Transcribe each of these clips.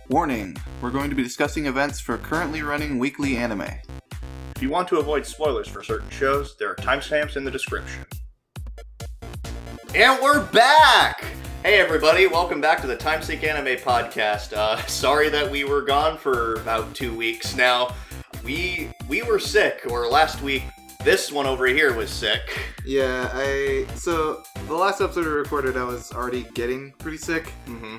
Warning, we're going to be discussing events for currently running weekly anime. If you want to avoid spoilers for certain shows, there are timestamps in the description. And we're back! Hey everybody, welcome back to the Timesink Anime Podcast. Sorry that we were gone for about 2 weeks now. We were sick, or last week, this one over here was sick. Yeah, so the last episode we recorded, I was already getting pretty sick.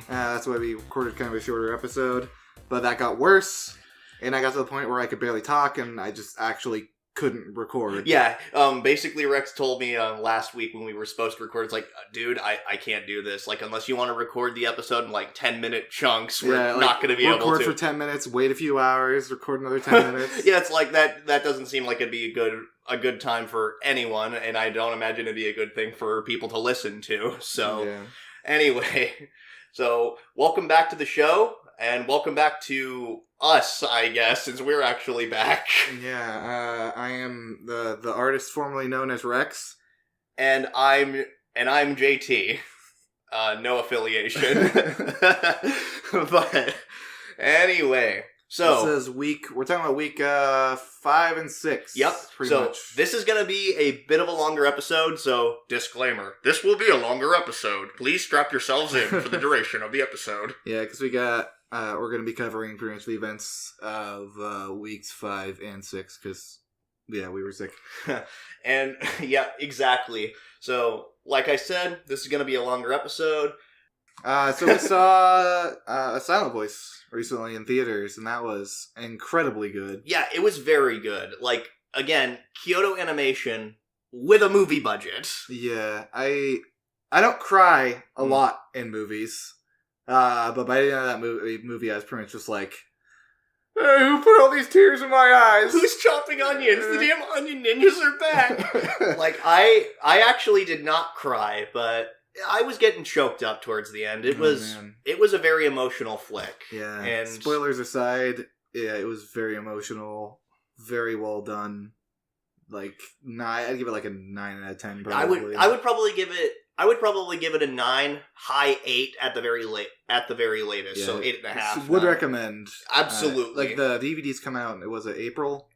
That's why we recorded kind of a shorter episode. But that got worse, and I got to the point where I could barely talk, and I just actually couldn't record. Yeah, basically Rex told me last week when we were supposed to record, it's like, dude, I can't do this. Like, unless you want to record the episode in, 10-minute chunks, we're not going to be able to. Record for 10 minutes, wait a few hours, record another 10 minutes. Yeah, it's like, that doesn't seem like it'd be a good time for anyone, and I don't imagine it'd be a good thing for people to listen to. So, Anyway, so welcome back to the show, and welcome back to us, I guess, since we're actually back. Yeah, I am the artist formerly known as Rex. And I'm JT. No affiliation. But anyway, so this is we're talking about week 5 and 6. Yep. Pretty much. This is going to be a bit of a longer episode, so disclaimer. This will be a longer episode. Please strap yourselves in for the duration of the episode. Yeah, because we're going to be covering pretty much the events of weeks 5 and 6, because, we were sick. And, yeah, exactly. So, like I said, this is going to be a longer episode. So we saw A Silent Voice recently in theaters, and that was incredibly good. Yeah, it was very good. Like, again, Kyoto Animation with a movie budget. Yeah, I don't cry a lot in movies. But by the end of that movie, I was pretty much just like, hey, who put all these tears in my eyes? Who's chopping onions? The damn onion ninjas are back! Like, I actually did not cry, but I was getting choked up towards the end. It was a very emotional flick. Yeah, and spoilers aside, yeah, it was very emotional, very well done. Like, I'd give it like a 9 out of 10, probably. I would probably give it a 9, high 8 at the very latest. Yeah, so 8.5. Would recommend. Absolutely. The DVDs come out. Was it April?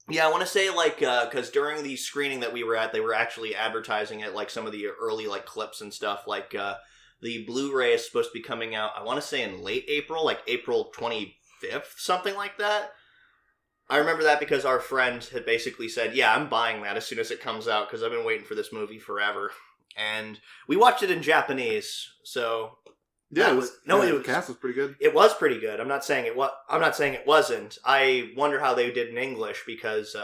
Yeah, I want to say because during the screening that we were at, they were actually advertising it, some of the early clips and stuff. The Blu-ray is supposed to be coming out. I want to say in late April, April 25th, something like that. I remember that because our friend had basically said, yeah, I'm buying that as soon as it comes out because I've been waiting for this movie forever. And we watched it in Japanese, so yeah, the cast was pretty good. It was pretty good. I'm not saying it wasn't. I wonder how they did in English because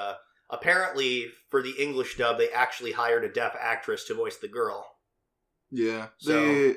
apparently for the English dub they actually hired a deaf actress to voice the girl. Yeah, I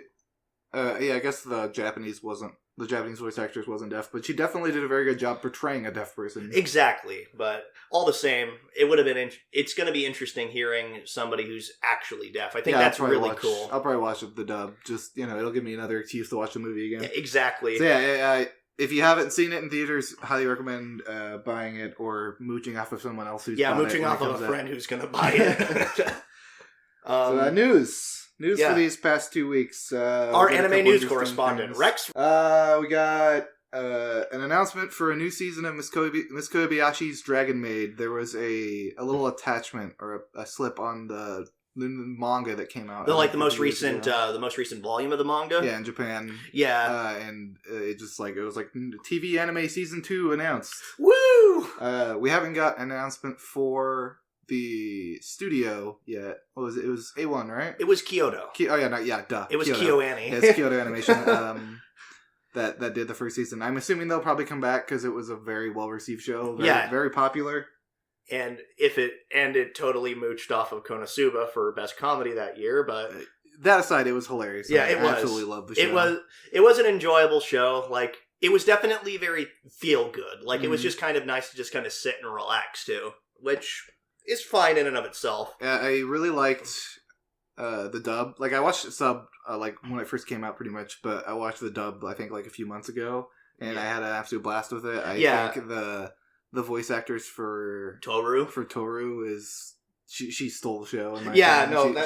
guess the Japanese voice actress wasn't deaf, but she definitely did a very good job portraying a deaf person. Exactly, but all the same, it would have been. It's going to be interesting hearing somebody who's actually deaf. I think that's really cool. I'll probably watch the dub. Just it'll give me another excuse to watch the movie again. Yeah, exactly. So yeah, if you haven't seen it in theaters, highly recommend buying it or mooching off of someone else who's mooching off of a friend who's going to buy it. So News for these past 2 weeks. Our anime news correspondent, Rex. We got an announcement for a new season of Miss Kobayashi's Dragon Maid. There was a little attachment or a slip on the manga that came out. The most recent volume of the manga. Yeah, in Japan. Yeah, and it was TV anime season 2 announced. Woo! We haven't got an announcement for the studio yet. What was it? It was A1, right? It was Kyoto. Duh. It was KyoAni. Yeah, it's Kyoto Animation that did the first season. I'm assuming they'll probably come back because it was a very well received show. Very popular. And it totally mooched off of Konosuba for best comedy that year, but that aside, it was hilarious. Yeah, I absolutely loved the show. It was an enjoyable show. It was definitely very feel good. It was just kind of nice to just kind of sit and relax too, which is fine in and of itself. I really liked the dub. I watched the sub when it first came out pretty much, but I watched the dub I think a few months ago, and I had an absolute blast with it. I think the voice actors for Toru is she stole the show.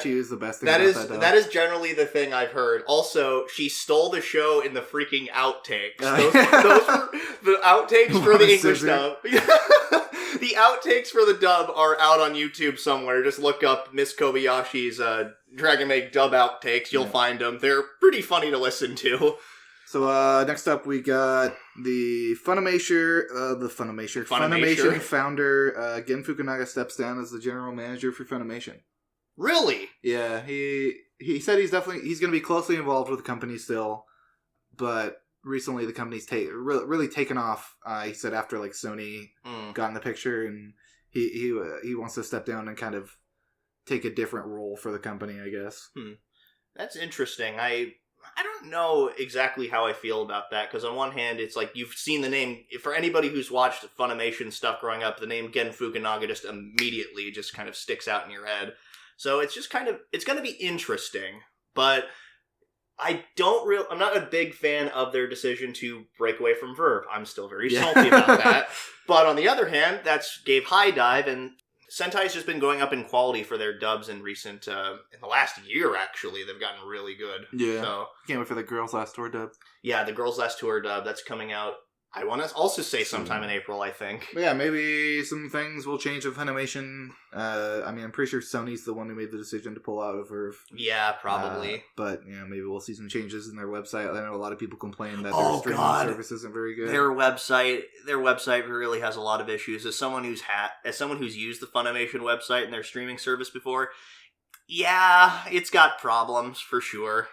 She was the best thing. That is generally the thing I've heard. Also, she stole the show in the freaking outtakes. Those were the outtakes for the English dub. The outtakes for the dub are out on YouTube somewhere. Just look up Miss Kobayashi's Dragon Maid dub outtakes. You'll find them. They're pretty funny to listen to. So next up we got the Funimation founder Gen Fukunaga steps down as the general manager for Funimation. Really? Yeah, he said he's going to be closely involved with the company still, but recently the company's really taken off. He said after like Sony got in the picture, and he wants to step down and kind of take a different role for the company, I guess. That's interesting. I don't know exactly how I feel about that, because on one hand, it's like you've seen the name. For anybody who's watched Funimation stuff growing up, the name Gen Fukunaga just immediately just kind of sticks out in your head. So it's just it's going to be interesting, but I'm not a big fan of their decision to break away from Verve. I'm still very salty about that. But on the other hand, that's gave High Dive, and Sentai's just been going up in quality for their dubs in recent, in the last year, actually. They've gotten really good. Yeah. So, can't wait for the Girls Last Tour dub. Yeah, the Girls Last Tour dub. That's coming out, I want to also say sometime in April, I think. But yeah, maybe some things will change with Funimation. I'm pretty sure Sony's the one who made the decision to pull out of Verve. Yeah, probably. But, maybe we'll see some changes in their website. I know a lot of people complain that their streaming service isn't very good. Their website really has a lot of issues. As someone who's used the Funimation website and their streaming service before, yeah, it's got problems for sure.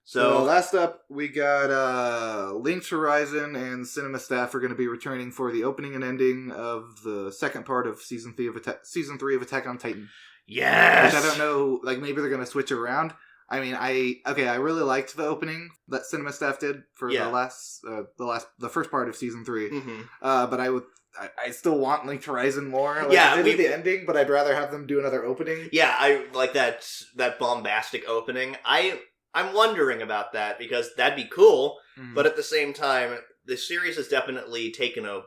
So last up, we got Linked Horizon and Cinema staff are going to be returning for the opening and ending of the second part of season 3 of Attack on Titan. Yes! Which I don't know, like maybe they're going to switch around. I mean, I really liked the opening that Cinema staff did for the first part of season 3. Mm-hmm. But I still want Linked Horizon more. Like, yeah, maybe the ending, but I'd rather have them do another opening. Yeah, I like that bombastic opening. I'm wondering about that, because that'd be cool, but at the same time, the series has definitely taken a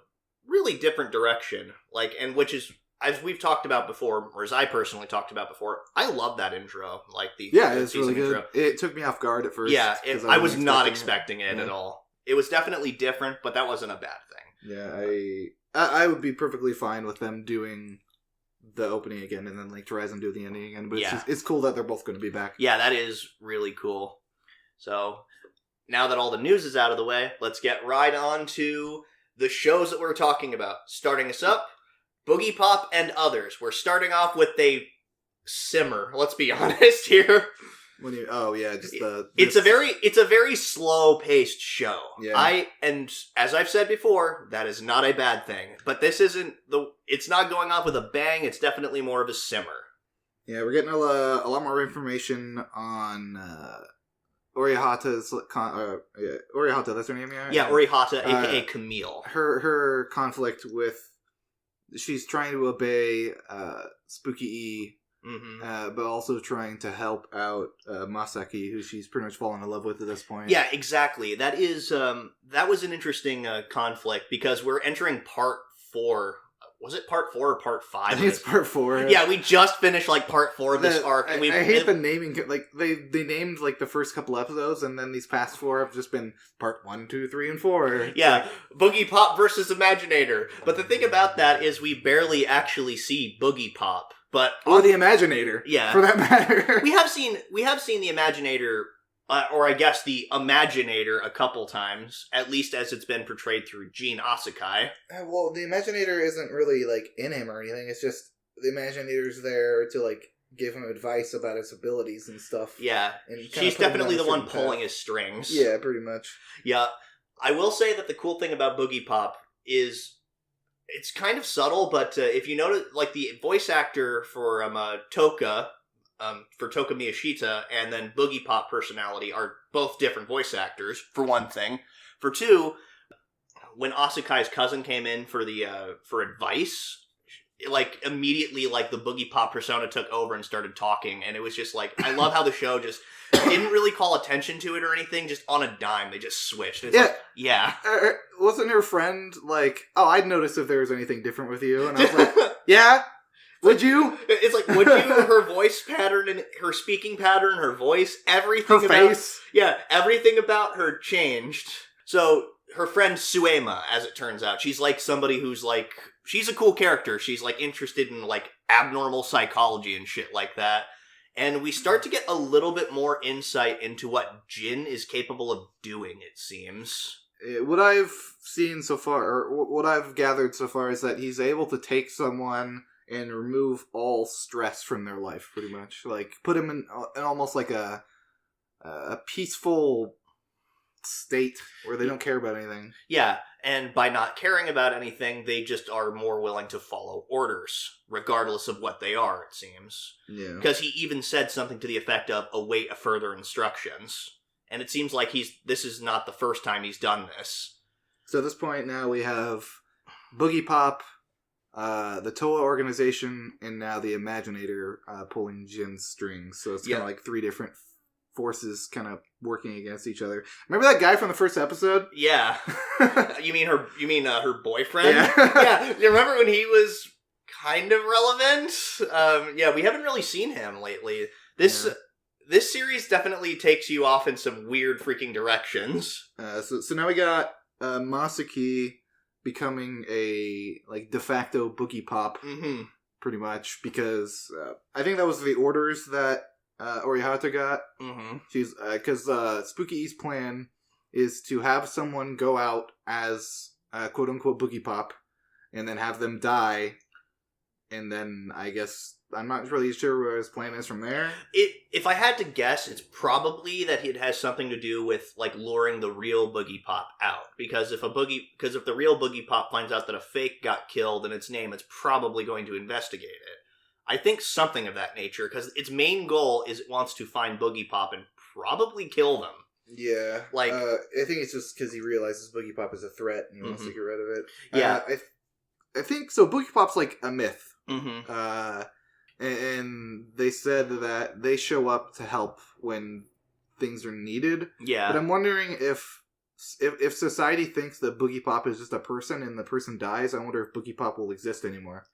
really different direction. And which is, as we've talked about before, or as I personally talked about before, I love that intro. It's really good. Intro. It took me off guard at first. Yeah, I was not expecting it at all. It was definitely different, but that wasn't a bad thing. Yeah, I would be perfectly fine with them doing the opening again and then Linked Horizon do the ending again, but it's cool that they're both going to be back. Yeah, that is really cool. So now that all the news is out of the way, let's get right on to the shows that we're talking about. Starting us up, Boogiepop and Others. We're starting off with a simmer, let's be honest here. It's a very slow-paced show. Yeah. And as I've said before, that is not a bad thing. But this isn't it's not going off with a bang. It's definitely more of a simmer. Yeah, we're getting a lot more information on Orihata's Orihata. That's her name, yeah. Yeah, Orihata, aka Camille. Her conflict with, she's trying to obey Spooky E. Mm-hmm. But also trying to help out Masaki, who she's pretty much fallen in love with at this point. Yeah, exactly. That was an interesting conflict, because we're entering part 4. Was it part 4 or part 5? I think it's part 4. Yeah, we just finished part 4 of this arc. And I hate the naming. They named the first couple episodes, and then these past 4 have just been part 1, 2, 3, and 4. Yeah, Boogiepop versus Imaginator. But the thing about that is we barely actually see Boogiepop. Or the Imaginator, for that matter. we have seen the Imaginator, or I guess the Imaginator, a couple times, at least as it's been portrayed through Jin Asakai. Well, the Imaginator isn't really in him or anything. It's just the Imaginator's there to give him advice about his abilities and stuff. Yeah, and she's definitely the one pulling his strings. Yeah, pretty much. Yeah, I will say that the cool thing about Boogiepop is, it's kind of subtle, but if you notice, the voice actor for Toka, for Toka Miyashita, and then Boogiepop personality are both different voice actors, for one thing. For two, when Asakai's cousin came in for advice, immediately, the Boogiepop persona took over and started talking, and it was just, I love how the show just didn't really call attention to it or anything, just on a dime, they just switched. It's wasn't her friend oh, I'd notice if there was anything different with you, and I was like, yeah? Would you? It's like, would you? Her voice pattern and her speaking pattern, her voice, everything Her about... face? Yeah, everything about her changed. So, her friend Suema, as it turns out, she's like somebody who's like... She's a cool character. She's like interested in like abnormal psychology and shit like that. And we start to get a little bit more insight into what Jin is capable of doing, it seems. What I've seen so far, or what I've gathered so far, is that he's able to take someone and remove all stress from their life, pretty much. Like, put him in almost like a peaceful state where they don't care about anything. Yeah, and by not caring about anything, they just are more willing to follow orders, regardless of what they are, it seems. Yeah. Because he even said something to the effect of, await further instructions. And it seems like this is not the first time he's done this. So at this point now we have Boogiepop, the Toa organization, and now the Imaginator pulling Jin's strings. So it's kind of like three different forces kind of working against each other. Remember that guy from the first episode? Yeah. You mean her boyfriend? Yeah. Yeah. You remember when he was kind of relevant? Yeah, we haven't really seen him lately. This series definitely takes you off in some weird freaking directions. So now we got Masaki becoming a like de facto Boogiepop, pretty much, because I think that was the orders that Orihata got. She's because Spooky E's plan is to have someone go out as quote unquote Boogiepop, and then have them die, and then I guess I'm not really sure where his plan is from there. If I had to guess, it's probably that it has something to do with like luring the real Boogiepop out. Because if the real Boogiepop finds out that a fake got killed in its name, it's probably going to investigate it. I think something of that nature, because its main goal is it wants to find Boogiepop and probably kill them. Yeah, like I think it's just because he realizes Boogiepop is a threat and he wants to get rid of it. Yeah, I think so. Boogiepop's like a myth. And they said that they show up to help when things are needed. Yeah. But I'm wondering if society thinks that Boogiepop is just a person and the person dies, I wonder if Boogiepop will exist anymore.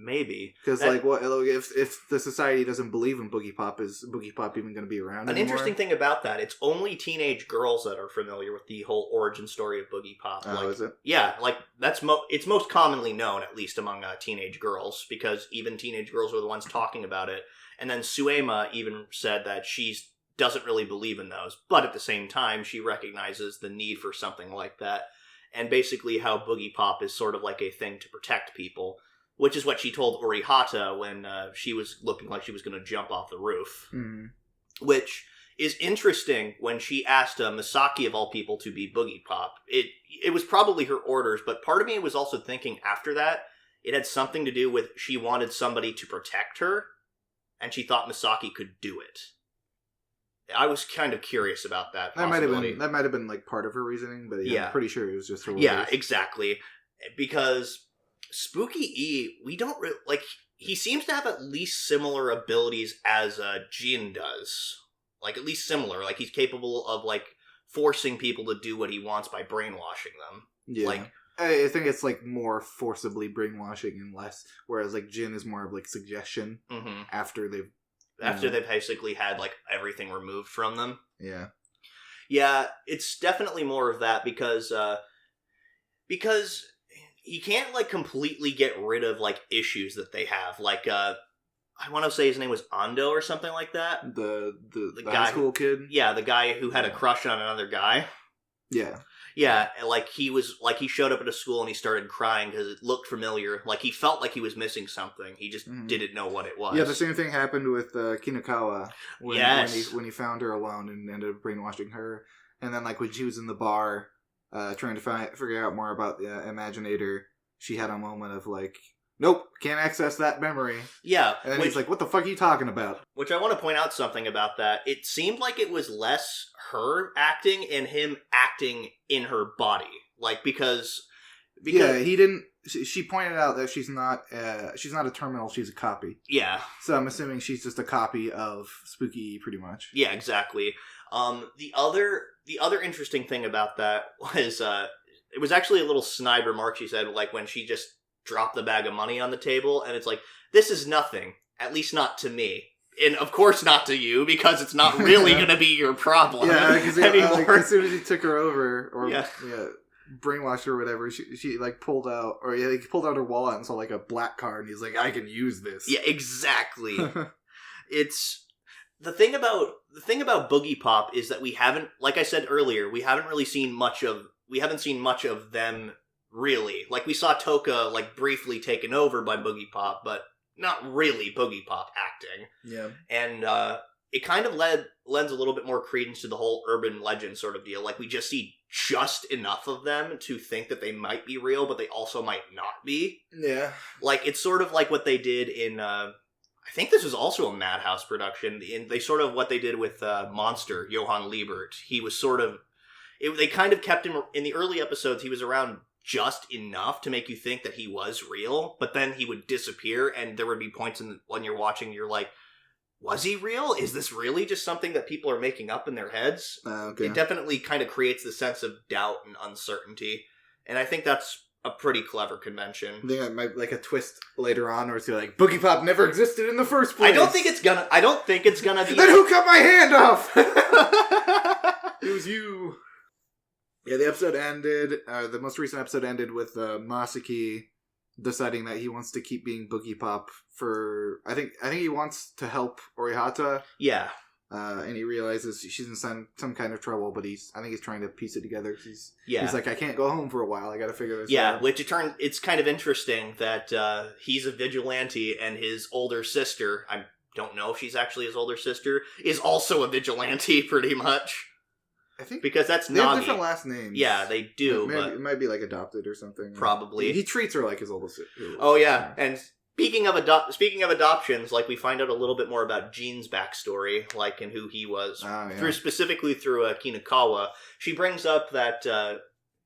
Maybe. Because, like, what if the society doesn't believe in Boogiepop, is Boogiepop even going to be around anymore? An interesting thing about that, it's only teenage girls that are familiar with the whole origin story of Boogiepop. Oh, is it? Yeah, like, it's most commonly known, at least among teenage girls, because even teenage girls were the ones talking about it. And then Suema even said that she doesn't really believe in those, but at the same time, she recognizes the need for something like that, and basically how Boogiepop is sort of like a thing to protect people. Which is what she told Orihata when she was looking like she was going to jump off the roof. Which is interesting when she asked Misaki, of all people, to be Boogiepop. It was probably her orders, but part of me was also thinking after that, it had something to do with she wanted somebody to protect her, and she thought Misaki could do it. I was kind of curious about that possibility. That might have been like part of her reasoning, but yeah, I'm pretty sure it was just her orders. Yeah, exactly. Because Spooky E, we don't really, like, he seems to have at least similar abilities as Jin does. Like, at least similar. Like, he's capable of, like, forcing people to do what he wants by brainwashing them. Yeah. Like, I think it's, like, more forcibly brainwashing and less, whereas, like, Jin is more of, like, suggestion after they've basically had, like, everything removed from them. Yeah. Yeah, it's definitely more of that because he can't, like, completely get rid of, like, issues that they have. Like, I want to say his name was Ando or something like that. The high school kid? Yeah, the guy who had a crush on another guy. Yeah. Yeah, like, he showed up at a school and he started crying because it looked familiar. Like, he felt like he was missing something. He just didn't know what it was. Yeah, the same thing happened with Kinakawa. When he found her alone and ended up brainwashing her. And then, like, when she was in the bar trying to figure out more about the Imaginator, she had a moment of like, nope, can't access that memory. Yeah. And then he's like, what the fuck are you talking about? Which I want to point out something about that. It seemed like it was less her acting and him acting in her body. Like, because yeah, he didn't, she pointed out that she's not a terminal, she's a copy. Yeah. So I'm assuming she's just a copy of Spooky pretty much. Yeah, exactly. The other interesting thing about that was, it was actually a little snide remark she said, like, when she just drop the bag of money on the table, and it's like, this is nothing. At least not to me. And of course not to you, because it's not really going to be your problem anymore. Like, as soon as he took her over, or brainwashed her or whatever, she like pulled out, or he pulled out her wallet and saw like a black card, and he's like, I can use this. Yeah, exactly. It's the thing about Boogiepop is that we haven't, like I said earlier, we haven't seen much of them really. Like, we saw Toka like briefly taken over by Boogiepop, but not really Boogiepop acting. Yeah. And it kind of lends a little bit more credence to the whole urban legend sort of deal. Like, we just see just enough of them to think that they might be real, but they also might not be. Yeah. Like, it's sort of like what they did in, I think this was also a Madhouse production. What they did with Monster, Johann Liebert. He was sort of, they kind of kept him, in the early episodes, he was around just enough to make you think that he was real, but then he would disappear, and there would be points when you're watching, you're like, was he real? Is this really just something that people are making up in their heads? Okay. It definitely kind of creates the sense of doubt and uncertainty, and I think that's a pretty clever convention. I think that might like a twist later on, where it's like, Boogiepop never existed in the first place. I don't think it's gonna be. Then who cut my hand off? It was you. Yeah, the episode ended, the most recent episode ended with Masaki deciding that he wants to keep being Boogiepop for, I think he wants to help Orihata. Yeah. And he realizes she's in some kind of trouble, but I think he's trying to piece it together. He's like, I can't go home for a while, I gotta figure this out. Yeah, which it's kind of interesting that he's a vigilante, and his older sister, I don't know if she's actually his older sister, is also a vigilante, pretty much. I think because that's they have different last names. Yeah, they do. It might be like adopted or something. Probably. He treats her like his oldest. Oh yeah, and speaking of adoptions, like we find out a little bit more about Jean's backstory, like and who he was specifically through Kinakawa. She brings up that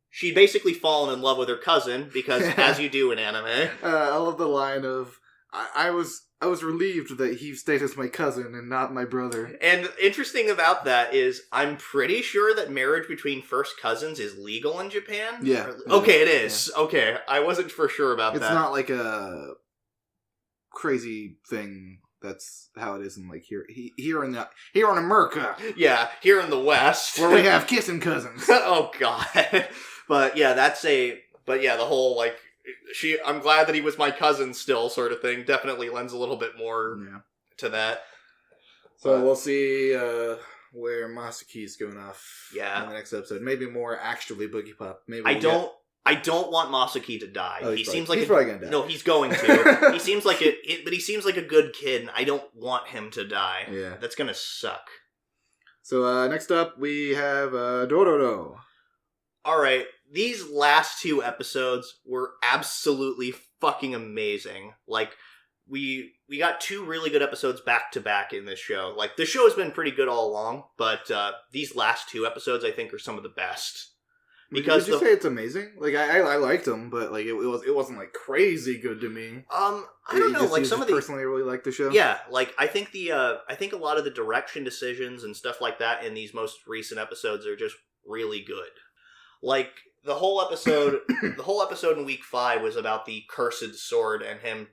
she'd basically fallen in love with her cousin because, as you do in anime. I love the line of I was relieved that he stayed as my cousin and not my brother. And interesting about that is, I'm pretty sure that marriage between first cousins is legal in Japan. Yeah. Okay, it is. Yeah. Okay, I wasn't for sure about that. It's not like a crazy thing. That's how it is in like here in America. Yeah, here in the West, where we have kissing cousins. Oh God. But yeah, the whole like. I'm glad that he was my cousin still sort of thing definitely lends a little bit more to that. So we'll see where Masaki's going off in the next episode. Maybe more actually Boogiepop. Maybe I don't want Masaki to die. Oh, he's probably going to die. No, he's going to. He seems like but he seems like a good kid, and I don't want him to die. Yeah. That's going to suck. So next up we have Dororo. All right. These last two episodes were absolutely fucking amazing. Like, we got two really good episodes back to back in this show. Like, the show has been pretty good all along, but these last two episodes I think are some of the best. Because would you say it's amazing? Like, I liked them, but like it wasn't like crazy good to me. I don't know. Like some of the personally really like the show. Yeah, like I think a lot of the direction decisions and stuff like that in these most recent episodes are just really good. Like the whole episode in week 5 was about the cursed sword and him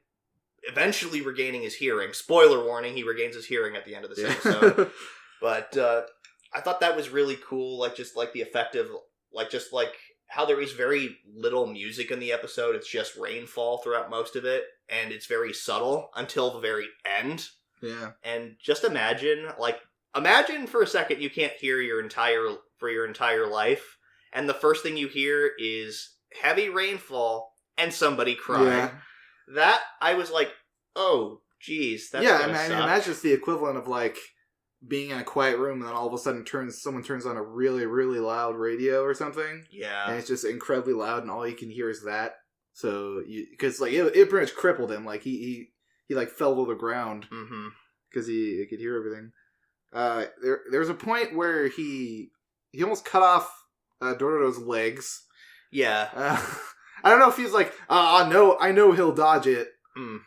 eventually regaining his hearing. Spoiler warning: he regains his hearing at the end of this episode. But I thought that was really cool. Like just like the effect of just like how there is very little music in the episode. It's just rainfall throughout most of it, and it's very subtle until the very end. Yeah. And just imagine for a second you can't hear your entire life. And the first thing you hear is heavy rainfall and somebody crying. Yeah. That, I was like, oh, geez, that's gonna suck. Imagine it's the equivalent of, like, being in a quiet room and then all of a sudden someone turns on a really, really loud radio or something. Yeah. And it's just incredibly loud and all you can hear is that. So, because, like, it pretty much crippled him. Like, he like, fell to the ground. Mm-hmm. Because he could hear everything. There's a point where he almost cut off Dororo's legs. Yeah. I don't know if he's like, I know he'll dodge it.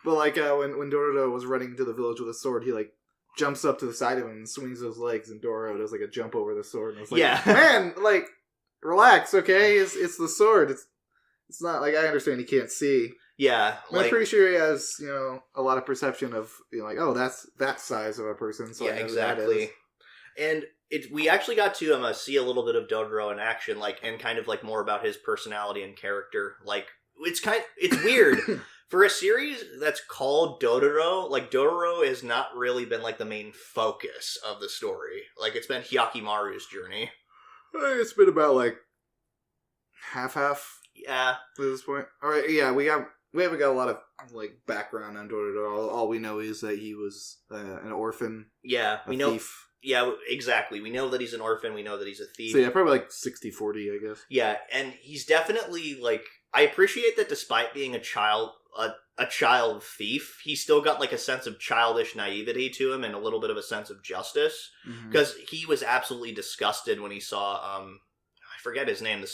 But like when Dororo was running to the village with a sword, he like jumps up to the side of him and swings his legs, and Dororo does like a jump over the sword. And I was like, man, like relax, okay? It's the sword. It's not like I understand he can't see. Yeah, I'm pretty sure he has, a lot of perception of being like, oh, that's that size of a person. So yeah, I know exactly. And we actually got to see a little bit of Dororo in action, and kind of more about his personality and character. It's weird for a series that's called Dororo. Dororo has not really been the main focus of the story. It's been Hyakimaru's journey. It's been about half. Yeah, at this point. All right, yeah, we haven't got a lot of background on Dororo. All we know is that he was an orphan. Yeah, we know. Thief. Yeah, exactly. We know that he's an orphan. We know that he's a thief. So yeah, probably 60-40, I guess. Yeah, and he's definitely I appreciate that despite being a child thief, he still got a sense of childish naivety to him and a little bit of a sense of justice, because he was absolutely disgusted when he saw I forget his name, the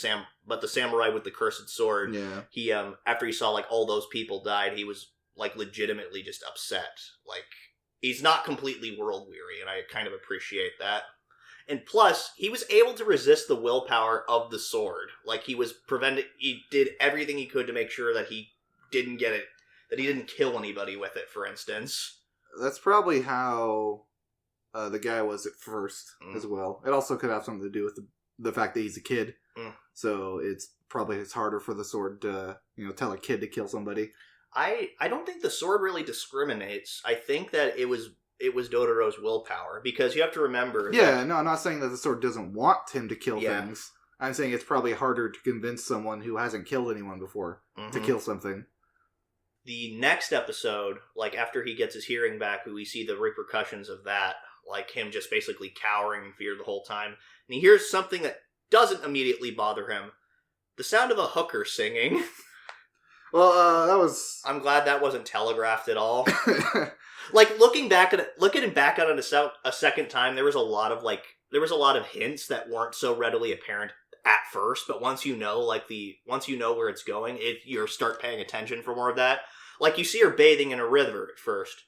samurai with the cursed sword. Yeah. He after he saw all those people died, he was legitimately just upset. He's not completely world weary, and I kind of appreciate that. And plus, he was able to resist the willpower of the sword. He did everything he could to make sure that he didn't get it, that he didn't kill anybody with it, for instance. That's probably how the guy was at first as well. It also could have something to do with the fact that he's a kid. So it's harder for the sword to, tell a kid to kill somebody. I don't think the sword really discriminates. I think that it was Dororo's willpower, because you have to remember. Yeah, no, I'm not saying that the sword doesn't want him to kill things. I'm saying it's probably harder to convince someone who hasn't killed anyone before to kill something. The next episode, after he gets his hearing back, we see the repercussions of that, him just basically cowering in fear the whole time. And he hears something that doesn't immediately bother him. The sound of a hooker singing. Well, that was... I'm glad that wasn't telegraphed at all. Looking back at it a second time, there was a lot of hints that weren't so readily apparent at first, but once you know where it's going, you start paying attention for more of that. You see her bathing in a river at first.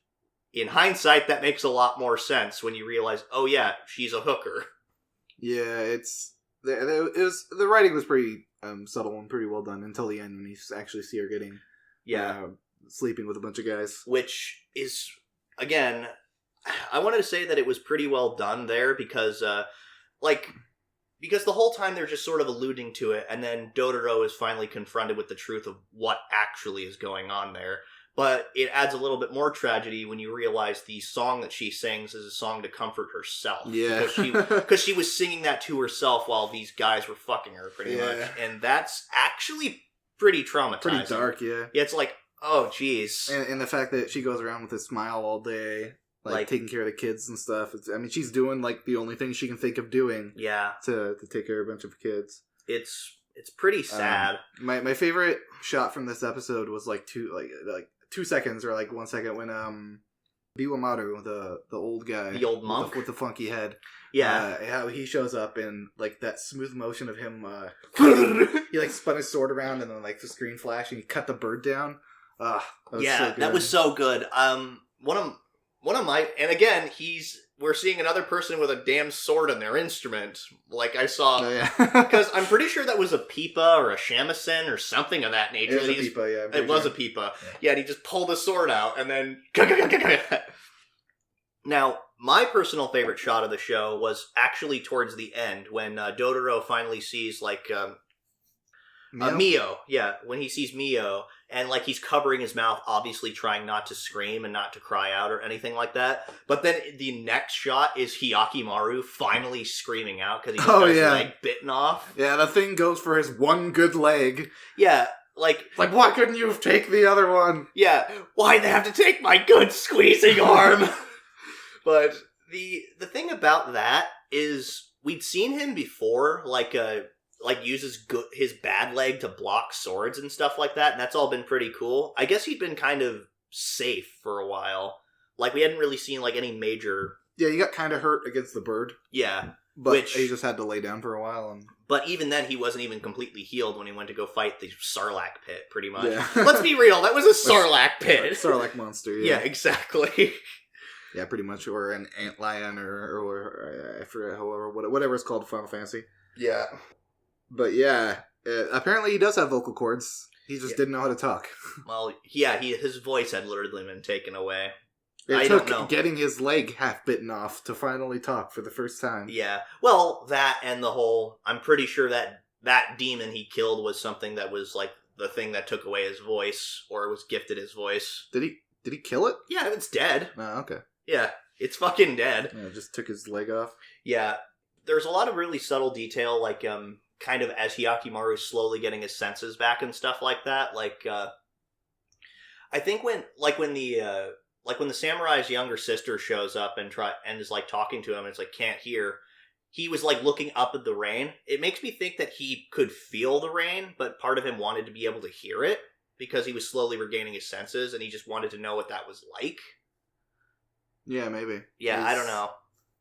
In hindsight, that makes a lot more sense when you realize, oh yeah, she's a hooker. Yeah, the writing was pretty subtle and pretty well done until the end when you actually see her getting sleeping with a bunch of guys. Which is, again, I wanted to say that it was pretty well done there because the whole time they're just sort of alluding to it, and then Dororo is finally confronted with the truth of what actually is going on there. But it adds a little bit more tragedy when you realize the song that she sings is a song to comfort herself. Yeah. Because she was singing that to herself while these guys were fucking her, pretty much. And that's actually pretty traumatizing. Pretty dark, yeah. Yeah, it's oh, jeez. And the fact that she goes around with a smile all day, taking care of the kids and stuff. She's doing, the only thing she can think of doing. Yeah. To take care of a bunch of kids. It's pretty sad. My favorite shot from this episode was, 2 seconds or 1 second when Biwamaru, the old guy, the old monk with the funky head, how he shows up and that smooth motion of him, he spun his sword around and then the screen flashed and he cut the bird down. That was so good. One of my, and again, we're seeing another person with a damn sword in their instrument. I saw, because I'm pretty sure that was a pipa or a shamisen or something of that nature. It was a pipa, yeah. It was a pipa. Yeah, and he just pulled his sword out and then... Now, my personal favorite shot of the show was actually towards the end when Dororo finally sees, Mio. Yeah, when he sees Mio, and he's covering his mouth, obviously trying not to scream and not to cry out or anything like that. But then the next shot is Hyakimaru finally screaming out because he got his leg bitten off. Yeah, the thing goes for his one good leg. Yeah, why couldn't you take the other one? Yeah, why'd they have to take my good squeezing arm? But the thing about that is we'd seen him before, uses his bad leg to block swords and stuff like that, and that's all been pretty cool. I guess he'd been kind of safe for a while. We hadn't really seen, any major... Yeah, he got kind of hurt against the bird. Yeah. But he just had to lay down for a while. But even then, he wasn't even completely healed when he went to go fight the Sarlacc pit, pretty much. Yeah. Let's be real, that was a Sarlacc pit. Sarlacc monster, yeah. Yeah, exactly. Yeah, pretty much. Or an antlion, or I forget, whatever it's called in Final Fantasy. Yeah. But yeah, apparently he does have vocal cords. He just didn't know how to talk. Well, yeah, his voice had literally been taken away. It took getting his leg half bitten off to finally talk for the first time. Yeah. Well, that and the whole... I'm pretty sure that demon he killed was something that was, like, the thing that took away his voice, or was gifted his voice. Did he kill it? Yeah, it's dead. Oh, okay. Yeah, it's fucking dead. Yeah, just took his leg off. Yeah. There's a lot of really subtle detail, like, kind of as Hyakimaru's slowly getting his senses back and stuff like that. Like, I think when the samurai's younger sister shows up and is like talking to him and it's like can't hear, he was like looking up at the rain. It makes me think that he could feel the rain, but part of him wanted to be able to hear it because he was slowly regaining his senses and he just wanted to know what that was like. Yeah, maybe. Yeah, I don't know.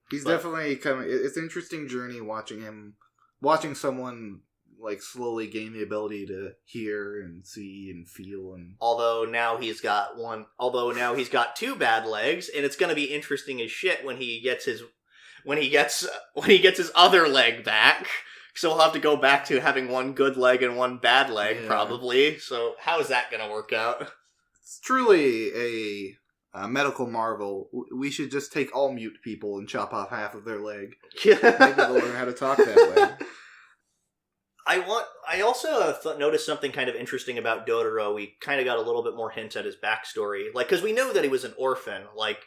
He's definitely coming. It's an interesting journey watching someone like slowly gain the ability to hear and see and feel. And although now he's got two bad legs, and it's going to be interesting as shit when he gets his other leg back. So he'll have to go back to having one good leg and one bad leg, probably. So how is that going to work out? It's truly a medical marvel. We should just take all mute people and chop off half of their leg. Maybe they'll learn how to talk that way. I also noticed something kind of interesting about Dororo. We kind of got a little bit more hints at his backstory. Like, because we know that he was an orphan, like,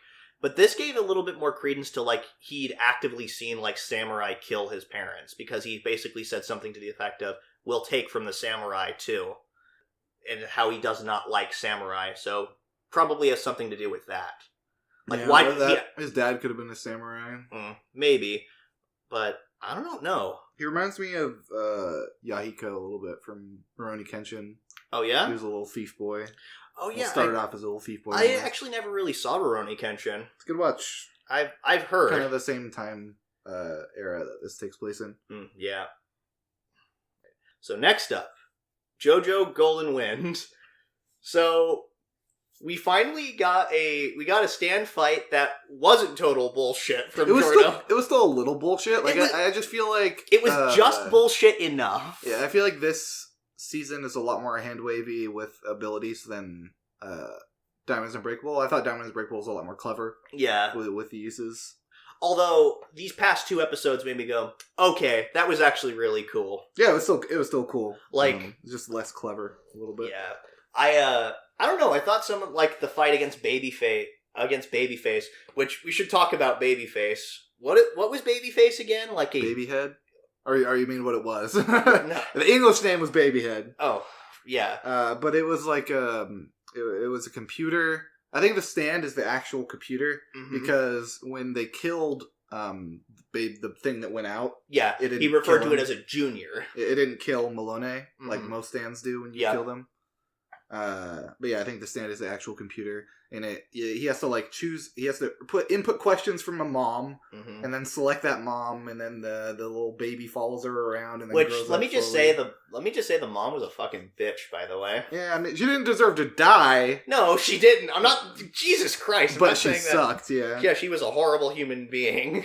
but this gave a little bit more credence to, like, he'd actively seen, like, samurai kill his parents, because he basically said something to the effect of, we'll take from the samurai, too, and how he does not like samurai, so probably has something to do with that. Like, his dad could have been a samurai. Maybe, but I don't know. He reminds me of Yahiko a little bit from Rurouni Kenshin. Oh, yeah? He was a little thief boy. Oh, yeah. Started off as a little thief boy. I actually never really saw Rurouni Kenshin. It's a good watch. I've heard. Kind of the same time era that this takes place in. Yeah. So next up, Jojo Golden Wind. So we finally got a stand fight that wasn't total bullshit from Jordan. It was still a little bullshit. Like I just feel like it was just bullshit enough. Yeah, I feel like this season is a lot more hand wavy with abilities than Diamonds Unbreakable. I thought Diamonds Unbreakable was a lot more clever. Yeah, with the uses. Although these past two episodes made me go, okay, that was actually really cool. Yeah, it was still cool. Like just less clever a little bit. Yeah, I don't know. I thought some like the fight against Babyface, which we should talk about Babyface. What was Babyface again? Like a Babyhead? Or you mean what it was? No. The English name was Babyhead. Oh, yeah. But it was like it was a computer. I think the stand is the actual computer because when they killed the thing that went out, he referred to it as a junior. It didn't kill Malone like most stands do when you kill them. But yeah, I think the stand is the actual computer, and he has to like choose. He has to input questions from a mom, and then select that mom, and then the little baby follows her around. And then let me just say the mom was a fucking bitch. By the way, yeah, I mean, she didn't deserve to die. No, she didn't. I'm not. Jesus Christ! But she sucked. Yeah, she was a horrible human being.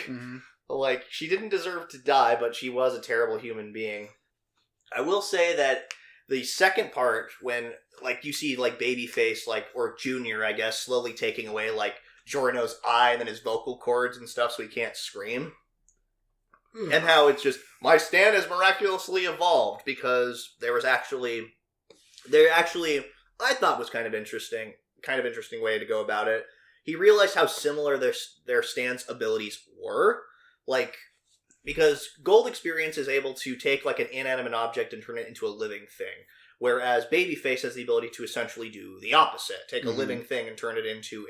Like she didn't deserve to die, but she was a terrible human being. I will say that the second part, when like you see like Babyface, like or Junior, I guess, slowly taking away like Giorno's eye and then his vocal cords and stuff, so he can't scream, and how it's just my stand has miraculously evolved because there actually I thought was kind of interesting way to go about it. He realized how similar their stand's abilities were, like. Because Gold Experience is able to take like an inanimate object and turn it into a living thing, whereas Babyface has the ability to essentially do the opposite: take a living thing and turn it into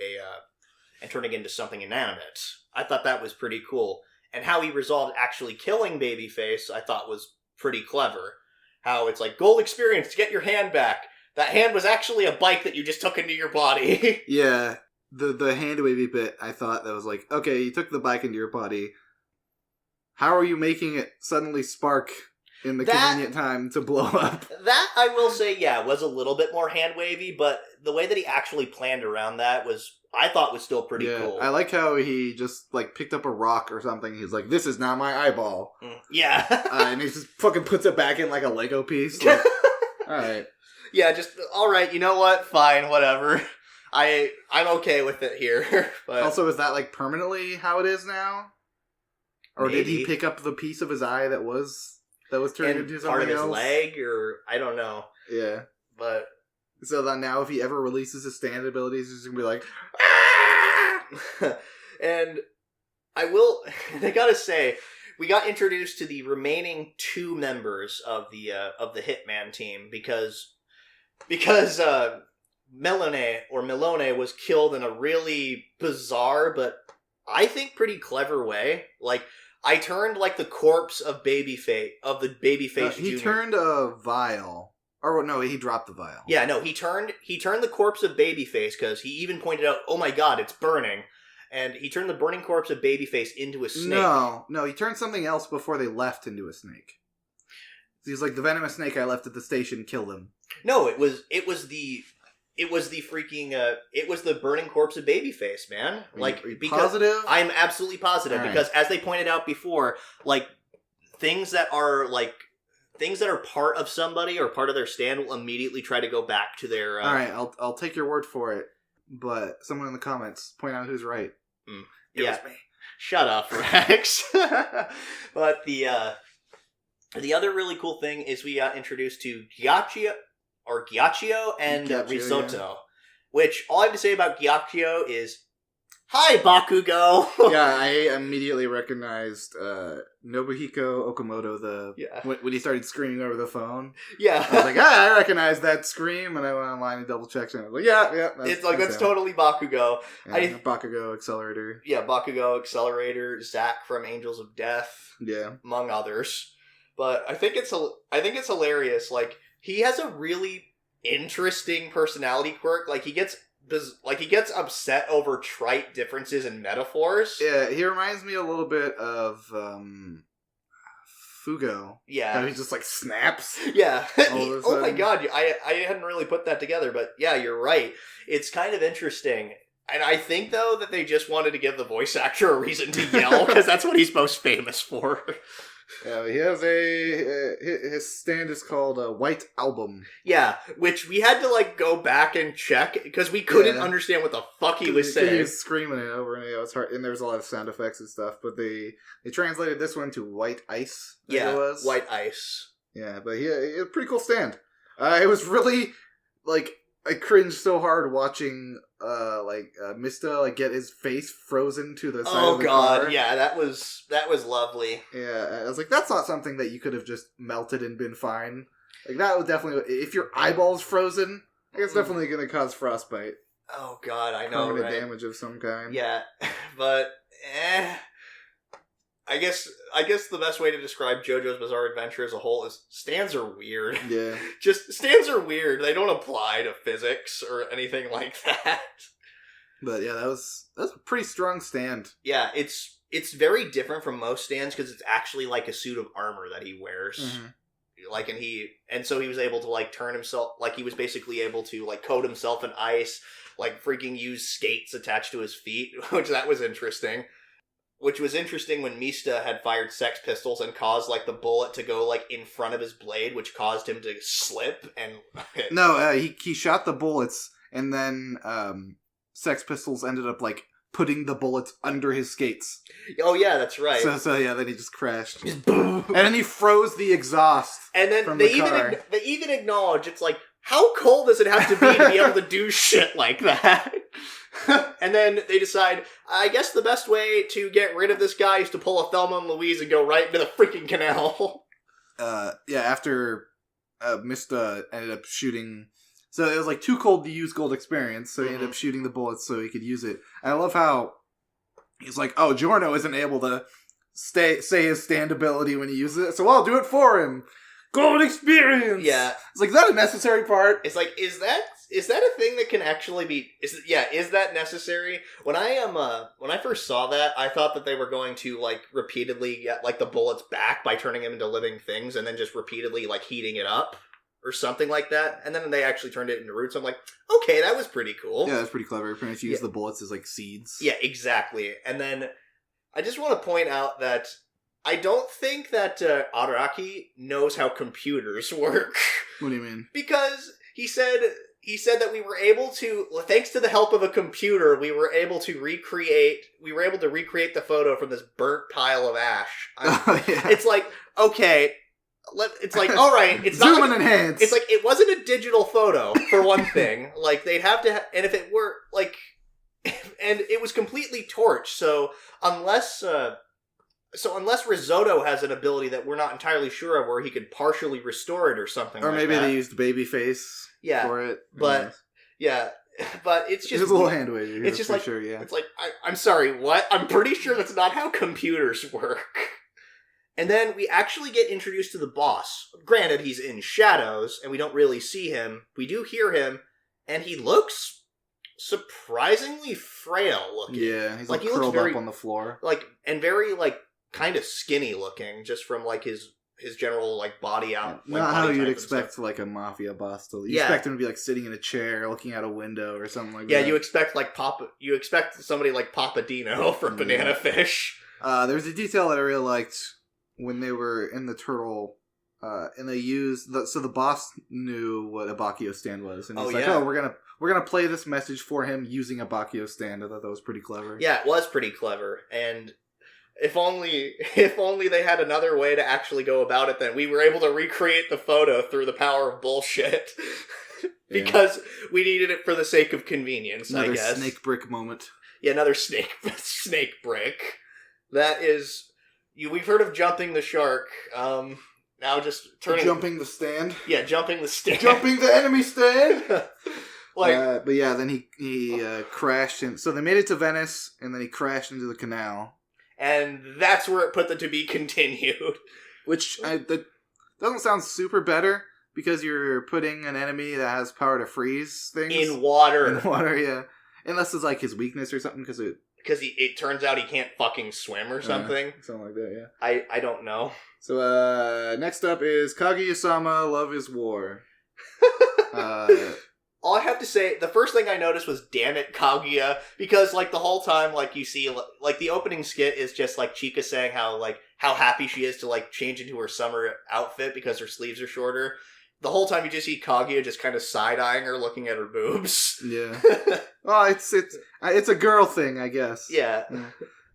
something inanimate. I thought that was pretty cool, and how he resolved actually killing Babyface, I thought was pretty clever. How it's like Gold Experience to get your hand back. That hand was actually a bike that you just took into your body. Yeah, the hand wavy bit. I thought that was like, okay, you took the bike into your body. How are you making it suddenly spark in the convenient time to blow up? That, I will say, was a little bit more hand-wavy, but the way that he actually planned around that I thought was still pretty cool. I like how he just, like, picked up a rock or something. He's like, this is not my eyeball. Yeah. And he just fucking puts it back in like a Lego piece. Like, alright. Yeah, just, alright, you know what? Fine, whatever. I'm okay with it here. But also, is that like permanently how it is now? Or maybe. did he pick up the piece of his eye that was turned into something part of his else? leg, or I don't know. Yeah. But so that now if he ever releases his stand abilities, he's just gonna be like, and I gotta say, we got introduced to the remaining 2 members of the Hitman team because Melone was killed in a really bizarre but I think pretty clever way. Like, I turned like the corpse of the Babyface he Jr. turned a vial. Or no, he dropped the vial. Yeah, no, he turned the corpse of Babyface because he even pointed out, "Oh my God, it's burning," and he turned the burning corpse of Babyface into a snake. No, he turned something else before they left into a snake. He's like, the venomous snake I left at the station killed him. No, it was the burning corpse of Babyface, man. Like, are you because positive? I'm absolutely positive All right. because, as they pointed out before, like things that are part of somebody or part of their stand will immediately try to go back to their. All right, I'll take your word for it, but someone in the comments point out who's right. It was me. Shut up, Rex. But the other really cool thing is we got introduced to Ghiaccio and Risotto, yeah. which all I have to say about Ghiaccio is, "Hi, Bakugo." Yeah, I immediately recognized Nobuhiko Okamoto when he started screaming over the phone. Yeah. I was like, I recognize that scream, and I went online and double checked and I was like, yeah. That's totally Bakugo. Yeah, Bakugo Accelerator. Yeah, Bakugo Accelerator, Zack from Angels of Death, yeah, among others. But I think it's hilarious. Like, he has a really interesting personality quirk. Like, he gets upset over trite differences in metaphors. Yeah, he reminds me a little bit of Fugo. Yeah. How he just like snaps. Yeah. Oh my God, I hadn't really put that together, but yeah, you're right. It's kind of interesting. And I think, though, that they just wanted to give the voice actor a reason to yell, because that's what he's most famous for. Yeah, he has his stand is called White Album. Yeah, which we had to like go back and check because we couldn't understand what the fuck he was saying. He was screaming it over, and it was hard. And there was a lot of sound effects and stuff. But they translated this one to White Ice. Yeah, it was White Ice. Yeah, but he had a pretty cool stand. It was really like I cringed so hard watching Mista get his face frozen to the side of the car. Yeah, that was lovely. Yeah, I was like, that's not something that you could have just melted and been fine. Like, that would definitely, if your eyeball's frozen, it's definitely going to cause frostbite. Oh God, I know, permanent right? damage of some kind. Yeah, but I guess the best way to describe JoJo's Bizarre Adventure as a whole is stands are weird. Yeah. Just stands are weird. They don't apply to physics or anything like that. But yeah, that was a pretty strong stand. Yeah, it's very different from most stands because it's actually like a suit of armor that he wears. Mm-hmm. Like, and so he was able to like turn himself, like he was basically able to like coat himself in ice, like freaking use skates attached to his feet, which was interesting. Which was interesting when Mista had fired Sex Pistols and caused, like, the bullet to go, like, in front of his blade, which caused him to slip and... No, he shot the bullets, and then Sex Pistols ended up, like, putting the bullets under his skates. Oh, yeah, that's right. So yeah, then he just crashed. And then he froze the exhaust. And then they even acknowledge, it's like, how cold does it have to be able to do shit like that? And then they decide, I guess the best way to get rid of this guy is to pull a Thelma and Louise and go right into the freaking canal. After Mista ended up shooting... So it was like too cold to use Gold Experience, so he ended up shooting the bullets so he could use it. And I love how he's like, oh, Giorno isn't able to say his stand ability when he uses it, so I'll do it for him. Gold Experience! Yeah. It's like, is that a necessary part? It's like, is that a thing that can actually be... Is that necessary? When I first saw that, I thought that they were going to, like, repeatedly get, like, the bullets back by turning them into living things and then just repeatedly, like, heating it up or something like that. And then they actually turned it into roots. I'm like, okay, that was pretty cool. Yeah, that's pretty clever. Pretty much use the bullets as, like, seeds. Yeah, exactly. And then I just want to point out that I don't think that Araki knows how computers work. What do you mean? Because he said that we were able to, thanks to the help of a computer, we were able to recreate the photo from this burnt pile of ash. It's like, okay, it's like, all right, it's zoom not and enhance. It's like, it wasn't a digital photo, for one thing. Like, they'd have to, and if it were, like, and it was completely torched, so unless Risotto has an ability that we're not entirely sure of where he could partially restore it or something, or maybe they used Babyface for it. But but it's just there's a little hand wavy. It's just like, sure, yeah. It's like, I'm sorry, what? I'm pretty sure that's not how computers work. And then we actually get introduced to the boss. Granted, he's in shadows and we don't really see him. We do hear him, and he looks surprisingly frail looking. Yeah, he's like he curled looks very, up on the floor. Like, and very, like, kind of skinny looking, just from, like, his general, like, body out. Like, not body how you'd type expect, like, a mafia boss to look. You expect him to be, like, sitting in a chair, looking out a window or something like that. Yeah, you expect somebody like Papa Dino from Banana Fish. There's a detail that I really liked when they were in the turtle, and they used, so the boss knew what a Bakio stand was, and he's we're gonna play this message for him using a Bakio stand. I thought that was pretty clever. Yeah, it was pretty clever, and if only they had another way to actually go about it, then we were able to recreate the photo through the power of bullshit. Because we needed it for the sake of convenience, another I guess. Snake brick moment. Yeah, another snake brick. That is, we've heard of jumping the shark. Now just turning... Jumping the stand? Yeah, jumping the stand. Jumping the enemy stand! Like, but yeah, then he crashed in. So they made it to Venice, and then he crashed into the canal. And that's where it put the to be continued. Which that doesn't sound super better, because you're putting an enemy that has power to freeze things. In water. In water, yeah. Unless it's like his weakness or something, because it turns out he can't fucking swim or something. Something like that, yeah. I don't know. So, next up is Kaguya-sama, Love is War. All I have to say, the first thing I noticed was, damn it, Kaguya, because, like, the whole time, like, you see, like, the opening skit is just, like, Chika saying how happy she is to, like, change into her summer outfit because her sleeves are shorter. The whole time you just see Kaguya just kind of side-eyeing her, looking at her boobs. Yeah. Well, it's a girl thing, I guess. Yeah.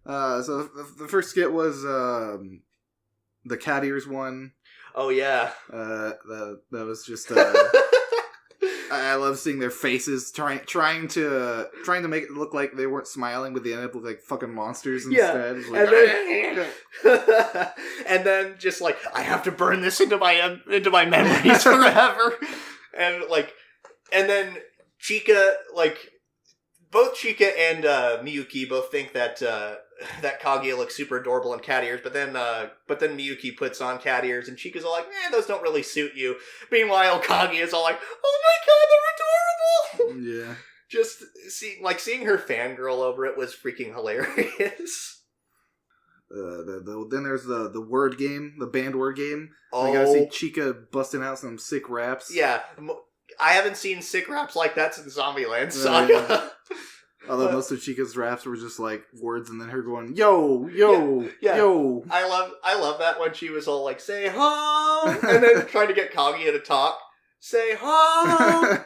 So the first skit was, the cat ears one. Oh, yeah. That was just, I love seeing their faces trying to make it look like they weren't smiling, but they ended up looking like fucking monsters instead. Yeah. Like, and then just like, I have to burn this into my memories forever. And then Chika, like, both Chika and Miyuki both think that Kaguya looks super adorable in cat ears, but then Miyuki puts on cat ears, and Chika's all like, those don't really suit you. Meanwhile, Kaguya's all like, oh my god, they're adorable! Yeah. Just seeing her fangirl over it was freaking hilarious. Then there's the word game, the banned word game. Oh. I gotta see Chika busting out some sick raps. Yeah. I haven't seen sick raps like that since Zombieland Saga. Although most of Chika's raps were just like words and then her going, yo, yo, yo. I love that when she was all like, say home, and then trying to get Kaguya to talk. Say home.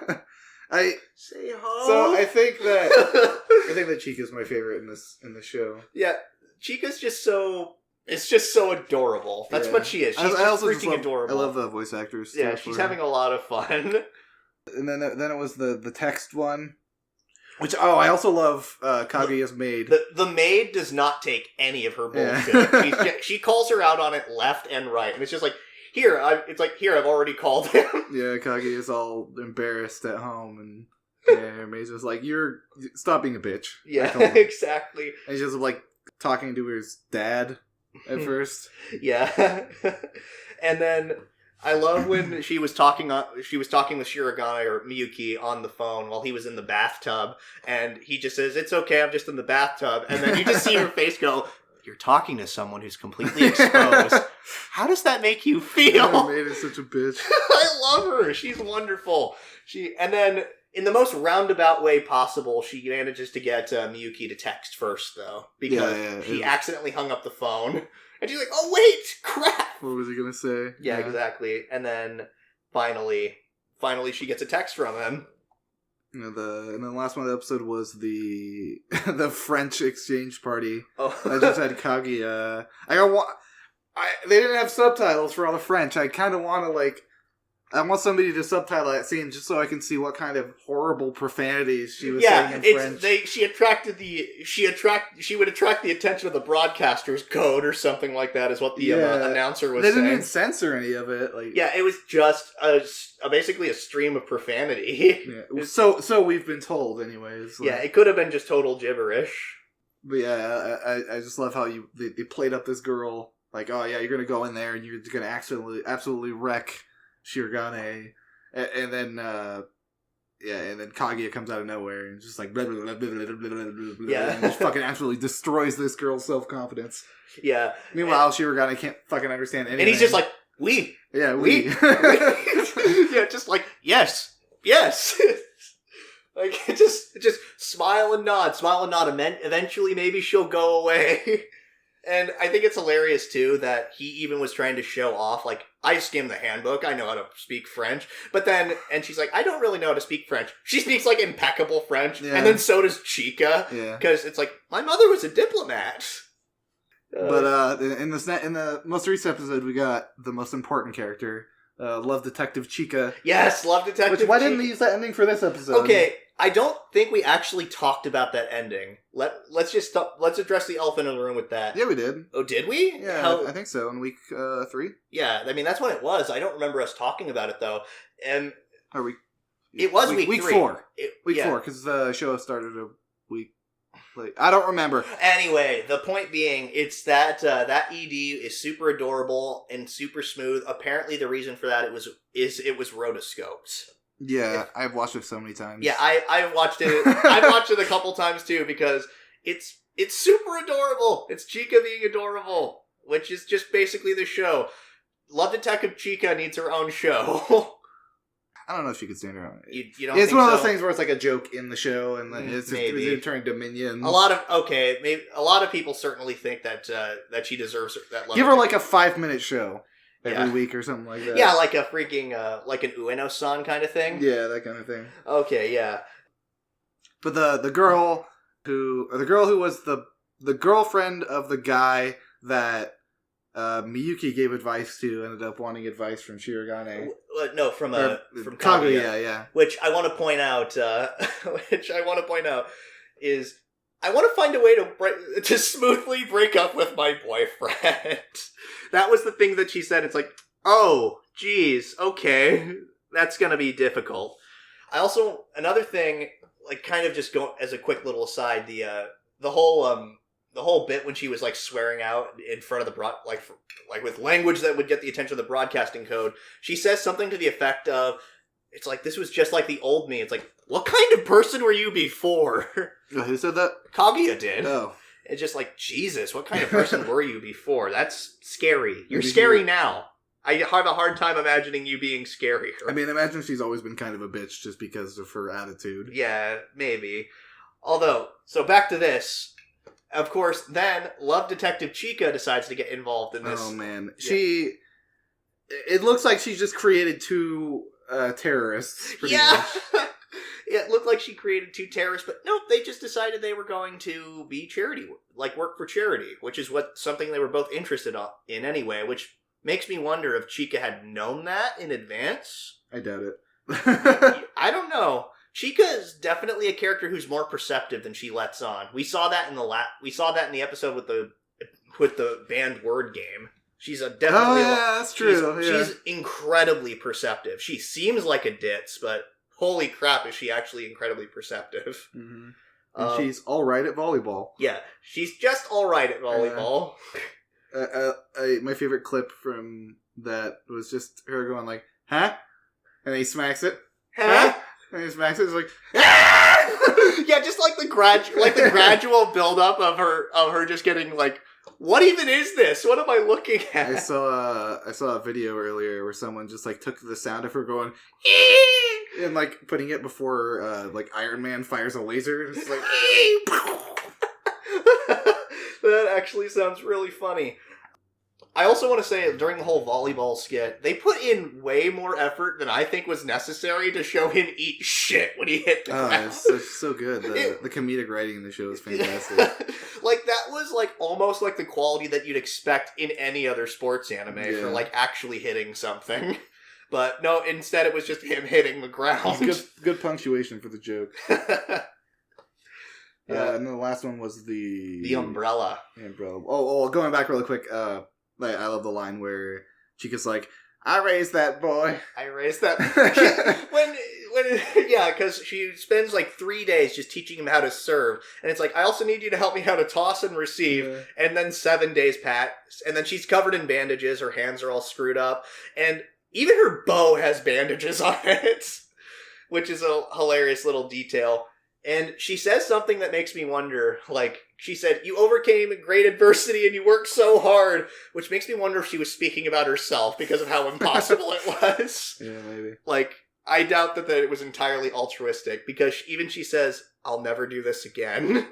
Say home. So I think that Chika's my favorite in this show. Yeah. Chica's just so adorable. That's what she is. She's freaking adorable. I love the voice actors. Yeah, she's having a lot of fun. And then it was the text one. Which, I also love Kaguya's maid. The maid does not take any of her bullshit. Yeah. She calls her out on it left and right. And it's just like, here, I've already called him. Yeah, Kaguya's all embarrassed at home. And her maid's just like, stop being a bitch. Yeah, exactly. And she's just like talking to his dad at first. Yeah. And then I love when she was talking with Shirogane or Miyuki on the phone while he was in the bathtub, and he just says, "It's okay, I'm just in the bathtub," and then you just see her face go, "You're talking to someone who's completely exposed. How does that make you feel?" Her maid is such a bitch. I love her. She's wonderful. And then in the most roundabout way possible, she manages to get Miyuki to text first, though, because he accidentally hung up the phone. And she's like, oh, wait, crap! What was he gonna say? Yeah, exactly. And then, finally, finally she gets a text from him. You know, and then the last one of the episode was the the French exchange party. Oh. I just had Kaguya. They didn't have subtitles for all the French. I kind of want to I want somebody to subtitle that scene just so I can see what kind of horrible profanities she was saying in French. She would attract the attention of the broadcaster's code or something like that. Is what the announcer was saying. They didn't even censor any of it. It was just basically a stream of profanity. Yeah. So we've been told, anyways. It could have been just total gibberish. But yeah, I just love how they played up this girl oh yeah, you're gonna go in there and you're gonna absolutely wreck Shirogane, and then Kaguya comes out of nowhere and just blah, blah, blah, blah, blah, blah, blah, blah, and just fucking absolutely destroys this girl's self-confidence. Yeah. Meanwhile, Shirogane can't fucking understand anything. And he's just we. Yeah, we. Yeah, just yes. Just smile and nod. And then eventually maybe she'll go away. And I think it's hilarious, too, that he even was trying to show off, I skimmed the handbook, I know how to speak French, and she's I don't really know how to speak French. She speaks, impeccable French, and then so does Chica, because it's my mother was a diplomat. But in the most recent episode, we got the most important character, Love Detective Chica. Yes, Love Detective Why didn't we use that ending for this episode? Okay, I don't think we actually talked about that ending. Let's address the elephant in the room with that. Yeah, we did. Oh, did we? Yeah, I think so. In week 3. Yeah, I mean that's when it was. I don't remember us talking about it though. And it was week 3. 4. Week 4, because the show started a week late. I don't remember. Anyway, the point being, it's that that ED is super adorable and super smooth. Apparently, the reason for that it was rotoscoped. Yeah, I've watched it so many times. Yeah, I've watched it. I've watched it a couple times too because it's super adorable. It's Chica being adorable, which is just basically the show. Love Detective Chica needs her own show. I don't know if she could stand her own. You don't it's think one of those so? things where it's a joke in the show, and then it's turning to minions. A lot of people certainly think that she deserves that. Love Give her a 5-minute show. Every week or something like that. Yeah, like a freaking, an Ueno-san kind of thing? Yeah, that kind of thing. Okay, yeah. But the girl who was the girlfriend of the guy that Miyuki gave advice to ended up wanting advice from Shirogane. No, from Kaguya, yeah. Which I want to point out, is I want to find a way to smoothly break up with my boyfriend. That was the thing that she said. It's oh, geez, okay, that's gonna be difficult. I also, another thing, kind of just go as a quick little aside, the whole bit when she was swearing out in front of the with language that would get the attention of the broadcasting code. She says something to the effect of, "It's this was just like the old me." It's what kind of person were you before? Who said that? Kaguya did. Oh. It's just Jesus, what kind of person were you before? That's scary. You're scary now. I have a hard time imagining you being scarier. I mean, imagine she's always been kind of a bitch just because of her attitude. Yeah, maybe. Although, so back to this. Of course, then Love Detective Chica decides to get involved in this. Oh, man. Yeah. It looks like she just created 2 terrorists, pretty much. It looked like she created 2 terrorists, but nope, they just decided they were going to be charity, work for charity, which is something they were both interested in anyway, which makes me wonder if Chica had known that in advance. I doubt it. I don't know. Chica is definitely a character who's more perceptive than she lets on. We saw that in the episode with the banned word game. She's definitely. Oh yeah, that's true. She's incredibly perceptive. She seems like a ditz, but holy crap, is she actually incredibly perceptive. Mm-hmm. And she's alright at volleyball. Yeah, she's just alright at volleyball. My favorite clip from that was just her going huh? And he smacks it. Huh? And he smacks it, it's yeah, just the gradual build-up of her just getting what even is this? What am I looking at? I saw a video earlier where someone just took the sound of her going and putting it before Iron Man fires a laser. It's That actually sounds really funny. I also want to say, during the whole volleyball skit, they put in way more effort than I think was necessary to show him eat shit when he hit the ground. It's so good. The comedic writing in the show is fantastic. Like, that was, like, almost like the quality that you'd expect in any other sports anime for, like, actually hitting something. But, no, instead it was just him hitting the ground. Good punctuation for the joke. And then the last one was the umbrella. The umbrella. Oh, going back really quick. Like, I love the line where Chica's like, "I raised that boy." I raised that. Because she spends like 3 days just teaching him how to serve, and it's like, I also need you to help me how to toss and receive. And then 7 days pass, and then she's covered in bandages. Her hands are all screwed up, and even her bow has bandages on it, which is a hilarious little detail. And she says something that makes me wonder, like, she said, "You overcame great adversity and you worked so hard," which makes me wonder if she was speaking about herself because of how impossible it was. Yeah, maybe. Like, I doubt that it was entirely altruistic, because she says, "I'll never do this again."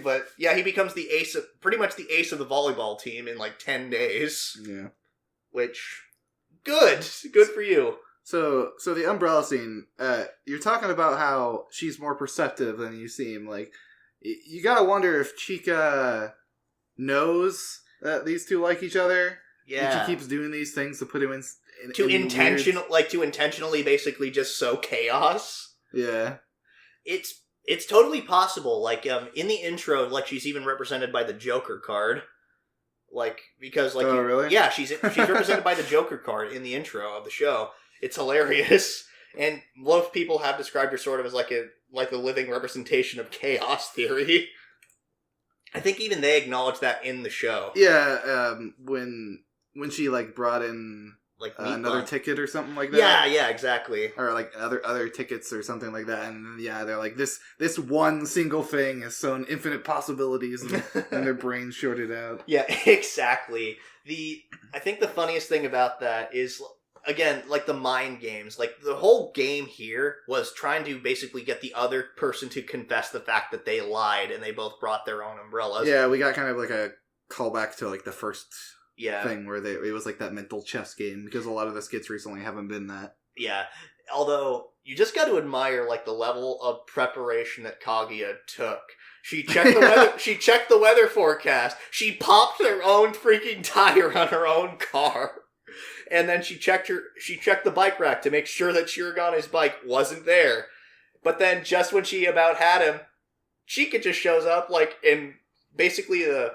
But, yeah, he becomes pretty much the ace of the volleyball team in, like, 10 days. Yeah. Which, good for you. So the umbrella scene, you're talking about how she's more perceptive than you seem. Like, you gotta wonder if Chika knows that these two like each other. Yeah. And she keeps doing these things to put him to intentionally basically just sow chaos. Yeah. It's totally possible. Like, in the intro, like, she's even represented by the Joker card. Like, because, like... Oh, really? Yeah, she's represented by the Joker card in the intro of the show. It's hilarious. And most people have described her sort of as like a living representation of chaos theory. I think even they acknowledge that in the show. Yeah, when she, like, brought in... like another ticket or something like that. Yeah, exactly. Or like other tickets or something like that. And yeah, they're like, this one single thing has sown infinite possibilities, and their brains shorted out. Yeah, exactly. I think the funniest thing about that is, again, like, the mind games. Like, the whole game here was trying to basically get the other person to confess the fact that they lied and they both brought their own umbrellas. Yeah, we got kind of like a callback to like the first thing where it was like that mental chess game, because a lot of the skits recently haven't been that. Yeah, although you just got to admire, like, the level of preparation that Kaguya took. She checked the weather. She checked the weather forecast. She popped her own freaking tire on her own car, and then she checked the bike rack to make sure that Shiragani's bike wasn't there. But then, just when she about had him, Chika just shows up, like, in basically the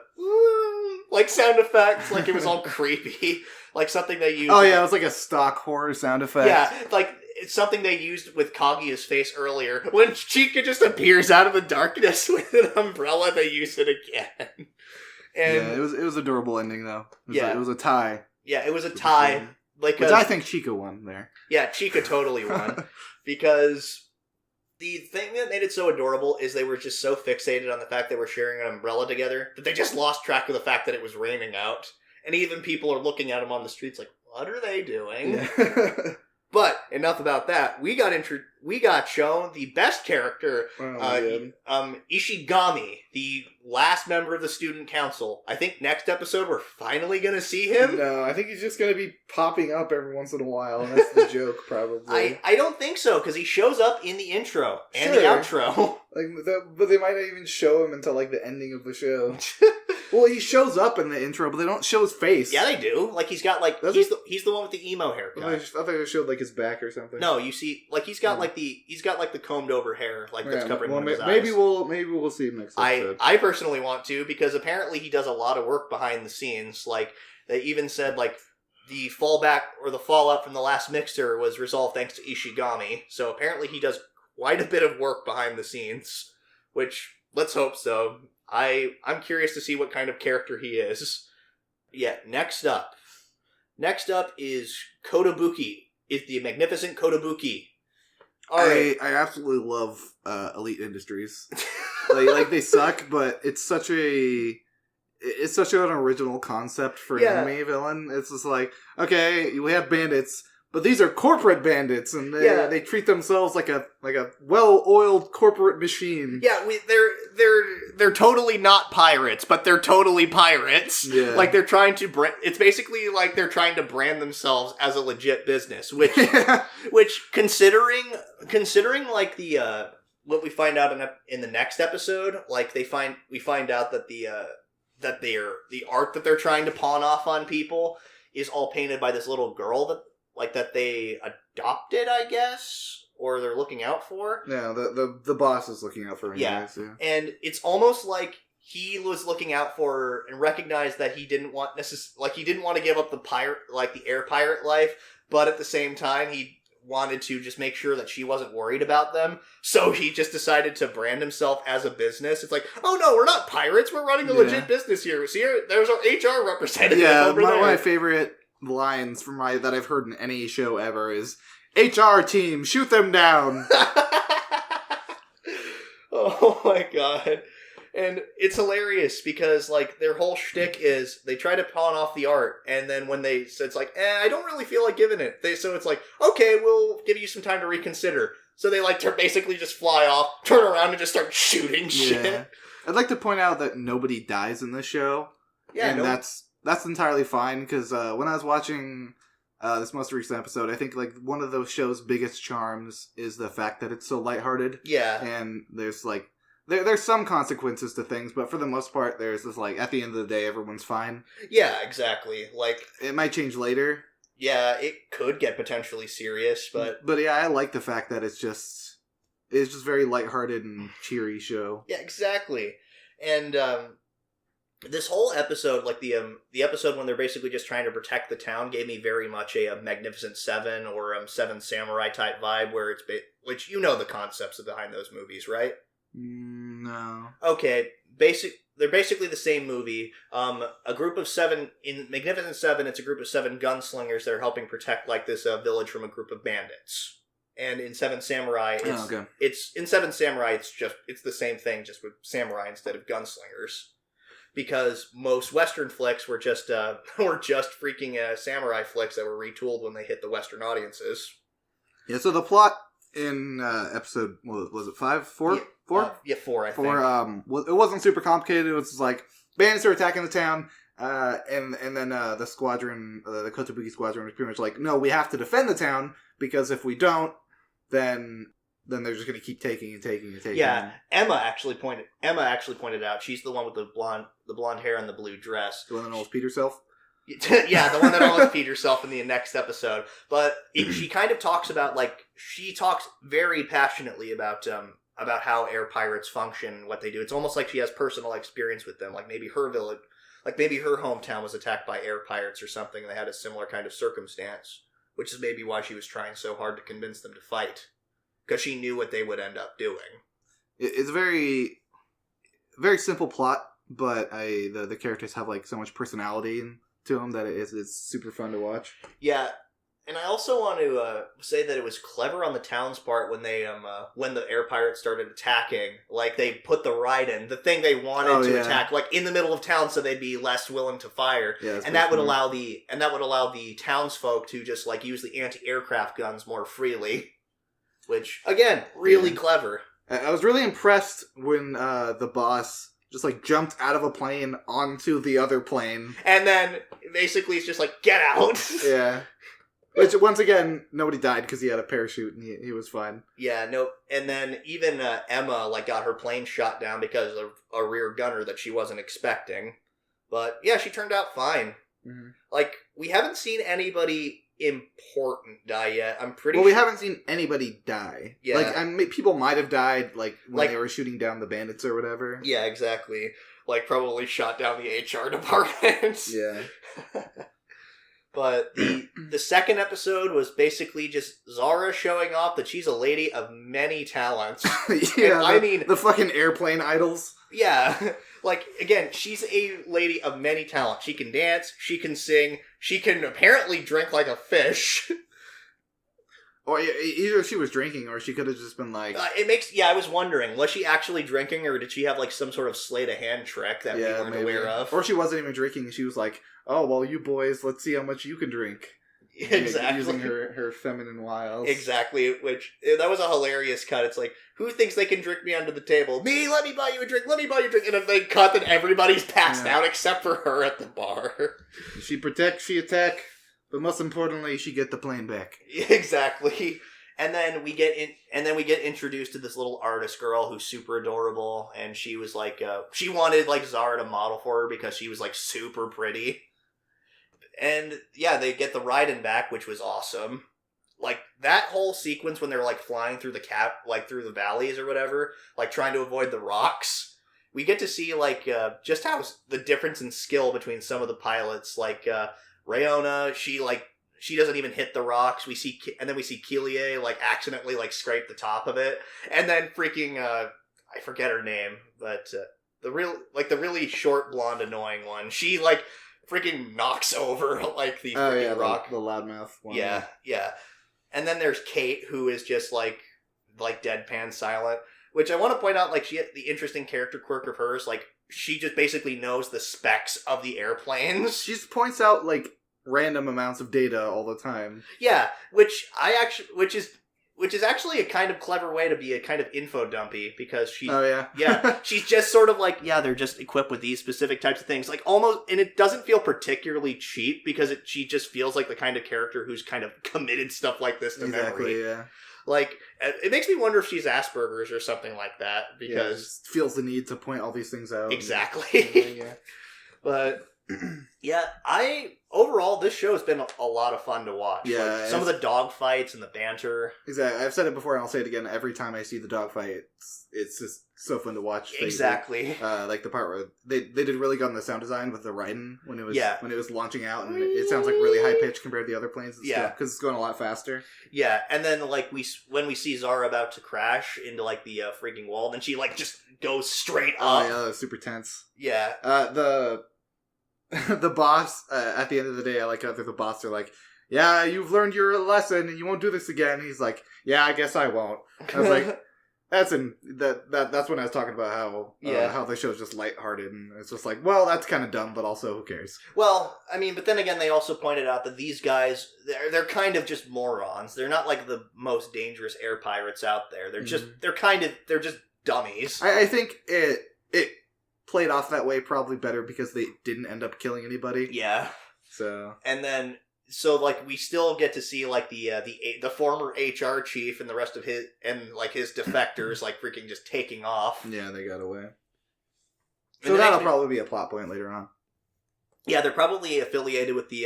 like sound effects, like it was all creepy, like something they used. Oh yeah, it was like a stock horror sound effect. Yeah, like it's something they used with Kaguya's face earlier. When Chika just appears out of the darkness with an umbrella, they use it again. And yeah, it was adorable ending though. It was a tie. Yeah, it was a tie. Like, which I think Chika won there. Yeah, Chika totally won because the thing that made it so adorable is they were just so fixated on the fact they were sharing an umbrella together that they just lost track of the fact that it was raining out. And even people are looking at them on the streets like, what are they doing? Yeah. But enough about that. We got shown the best character, Ishigami, the last member of the student council. I think next episode we're finally going to see him. No, I think he's just going to be popping up every once in a while, and that's the joke, probably. I don't think so, because he shows up in the intro and the outro. But they might not even show him until, like, the ending of the show. Well, he shows up in the intro, but they don't show his face. Yeah, they do. Like, he's got, like, he's the one with the emo haircut. I thought they showed, like, his back or something. No, you see, like, he's got the combed over hair, like, that's covering one of his eyes. Maybe we'll see him next episode. I personally want to, because apparently he does a lot of work behind the scenes. Like, they even said, like, the fallback or the fallout from the last mixer was resolved thanks to Ishigami. So apparently he does quite a bit of work behind the scenes, which, let's hope so. I'm curious to see what kind of character he is. Yeah, next up is Kotobuki. Is the Magnificent Kotobuki. I absolutely love Elite Industries. like they suck, but it's such an original concept for an anime villain. It's just like, okay, we have bandits, but these are corporate bandits, and they treat themselves like a well-oiled corporate machine. Yeah, they're totally not pirates, but they're totally pirates. Yeah. Like they're trying to it's basically like they're trying to brand themselves as a legit business, which considering like the what we find out in the next episode, like we find out that the art that they're trying to pawn off on people is all painted by this little girl that they adopted, I guess, or they're looking out for. Yeah, the boss is looking out for her. Yeah, and it's almost like he was looking out for her and recognized that he didn't want to give up the air pirate life, but at the same time he wanted to just make sure that she wasn't worried about them, so he just decided to brand himself as a business. It's like, oh no, we're not pirates, we're running a legit business here. See, there's our HR representative over there. One of my favorite lines that I've heard in any show ever is, HR team, shoot them down. Oh my god. And it's hilarious because, like, their whole shtick is they try to pawn off the art, and then when it's like, I don't really feel like giving it. So it's like, okay, we'll give you some time to reconsider. So they, like, basically just fly off, turn around, and just start shooting shit. Yeah. I'd like to point out that nobody dies in this show. Yeah, and that's entirely fine, because when I was watching this most recent episode, I think, like, one of those show's biggest charms is the fact that it's so lighthearted. Yeah. And there's, like, there's some consequences to things, but for the most part, there's this, like, at the end of the day, everyone's fine. Yeah, exactly. Like, it might change later. Yeah, it could get potentially serious, but yeah, I like the fact that it's just very lighthearted and cheery show. Yeah, exactly. And this whole episode, like the episode when they're basically just trying to protect the town, gave me very much a Magnificent Seven or Seven Samurai type vibe, where it's which you know the concepts behind those movies, right? No. Okay, they're basically the same movie. A group of 7 in Magnificent Seven. It's a group of 7 gunslingers that are helping protect like this village from a group of bandits. And in Seven Samurai, it's the same thing, just with samurai instead of gunslingers. Because most Western flicks were just freaking samurai flicks that were retooled when they hit the Western audiences. Yeah. So the plot in episode, was it 5? 4? Yeah. 4? 4, I think. It wasn't super complicated. It was just like, bandits are attacking the town, and then the squadron, the Kotobuki squadron was pretty much like, no, we have to defend the town, because if we don't, then they're just going to keep taking and taking and taking. Yeah, Emma actually pointed out, she's the one with the blonde hair and the blue dress. The one that almost peed herself? Yeah, the one that almost peed herself in the next episode. But she kind of talks about, like, she talks very passionately about how air pirates function and what they do. It's almost like she has personal experience with them. Like maybe her village, like maybe her hometown was attacked by air pirates or something, and they had a similar kind of circumstance, which is maybe why she was trying so hard to convince them to fight, because she knew what they would end up doing. It's a very, very simple plot, but the characters have like so much personality to them that it's super fun to watch. Yeah. And I also want to say that it was clever on the town's part when they when the air pirates started attacking. Like they put the Raiden, the thing they wanted to attack, like in the middle of town, so they'd be less willing to fire. Yeah, and that would allow the townsfolk to just like use the anti-aircraft guns more freely. Which again, really clever. I was really impressed when the boss just like jumped out of a plane onto the other plane, and then basically it's just like, get out. Yeah. Which, once again, nobody died because he had a parachute and he was fine. Yeah, no, and then even Emma, like, got her plane shot down because of a rear gunner that she wasn't expecting. But, yeah, she turned out fine. Mm-hmm. Like, we haven't seen anybody important die yet. I'm pretty sure. We haven't seen anybody die. Yeah. Like, people might have died, like, when they were shooting down the bandits or whatever. Yeah, exactly. Like, probably shot down the HR department. Yeah. But the second episode was basically just Zara showing off that she's a lady of many talents. Yeah, the fucking airplane idols. Yeah, like, again, she's a lady of many talents. She can dance, she can sing, she can apparently drink like a fish. Or either she was drinking, or she could have just been like... I was wondering, was she actually drinking, or did she have like some sort of sleight of hand trick that we weren't aware of? Or she wasn't even drinking, and she was like, oh, well, you boys, let's see how much you can drink. Exactly. Using her feminine wiles. Exactly, which, that was a hilarious cut. It's like, who thinks they can drink me under the table? Me, let me buy you a drink, let me buy you a drink. And then they cut and everybody's passed out except for her at the bar. She protect, she attack, but most importantly, she get the plane back. Exactly. And then we get introduced to this little artist girl who's super adorable, and she was like, she wanted like Zara to model for her because she was like super pretty. And yeah, they get the Raiden back, which was awesome. Like that whole sequence when they're like flying through through the valleys or whatever, like trying to avoid the rocks. We get to see like just how the difference in skill between some of the pilots. Like Rayona, she doesn't even hit the rocks. And then we see Kilie like accidentally like scrape the top of it, and then freaking I forget her name, but the really short blonde annoying one. She like freaking knocks over like the freaking rock. The loudmouth one. Yeah. And then there's Kate, who is just like deadpan silent. Which I want to point out, like the interesting character quirk of hers, like she just basically knows the specs of the airplanes. She just points out like random amounts of data all the time. Yeah, which is actually a kind of clever way to be a kind of info dumpy, because she... Oh, yeah? Yeah, she's just sort of like, yeah, they're just equipped with these specific types of things. Like, almost... And it doesn't feel particularly cheap, because she just feels like the kind of character who's kind of committed stuff like this to memory. Yeah. Like, it makes me wonder if she's Asperger's or something like that, because... Yeah, feels the need to point all these things out. Exactly. Yeah. But... Yeah, overall, this show has been a lot of fun to watch. Yeah, like, some of the dog fights and the banter. Exactly. I've said it before and I'll say it again. Every time I see the dog fight, it's just so fun to watch. Exactly. Like the part where they did really good on the sound design with the Raiden when it was launching out, and it sounds like really high pitched compared to the other planes. Because it's going a lot faster. Yeah, and then like when we see Zara about to crash into like the freaking wall, then she like just goes straight up. Oh yeah, that was super tense. Yeah. The boss, at the end of the day, I like how the boss are like, yeah, you've learned your lesson and you won't do this again. He's like, yeah, I guess I won't. I was like, that's when I was talking about how the show's just lighthearted, and it's just like, well, that's kind of dumb, but also who cares? Well, I mean, but then again, they also pointed out that these guys, they're kind of just morons. They're not like the most dangerous air pirates out there. They're just they're just dummies. I think it played off that way probably better because they didn't end up killing anybody. Yeah. So like we still get to see like the former HR chief and the rest of his defectors like freaking just taking off. Yeah, they got away. So that'll probably be a plot point later on. Yeah, they're probably affiliated with the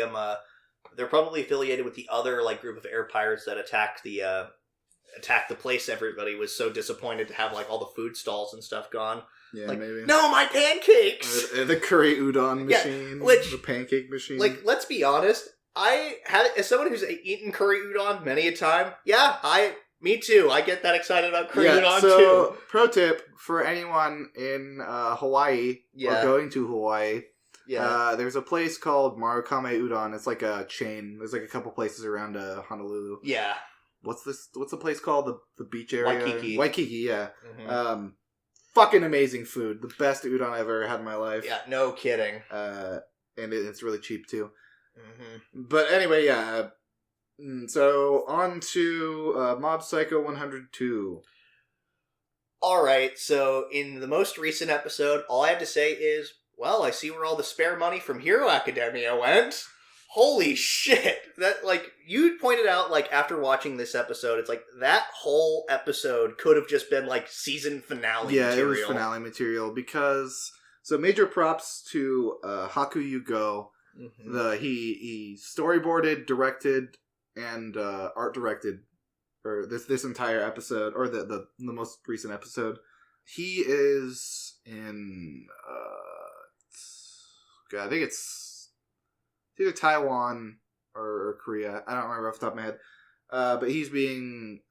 other like group of air pirates that attacked the place. Everybody was so disappointed to have like all the food stalls and stuff gone. Yeah, like, maybe. No, my pancakes! The curry udon machine. Yeah, the pancake machine. Like, let's be honest. As someone who's eaten curry udon many a time, me too. I get that excited about curry udon too. Pro tip for anyone in Hawaii or going to Hawaii. Yeah. There's a place called Marukame Udon. It's like a chain. There's like a couple places around Honolulu. Yeah. What's the place called? The beach area? Waikiki, yeah. Mm-hmm. Fucking amazing food. The best udon I've ever had in my life. Yeah, no kidding. And it's really cheap too. Mm-hmm. But anyway, yeah. So on to Mob Psycho 102. Alright, so in the most recent episode, all I have to say is, well, I see where all the spare money from Hero Academia went. Holy shit! That, like, you pointed out, like, after watching this episode, it's like, that whole episode could have just been, like, season finale material. Yeah, it was finale material, because, so major props to Hakuyu Go. Mm-hmm. He storyboarded, directed, and art directed for this entire episode, or the most recent episode. He is in, I think it's either Taiwan or Korea. I don't remember off the top of my head. But he's being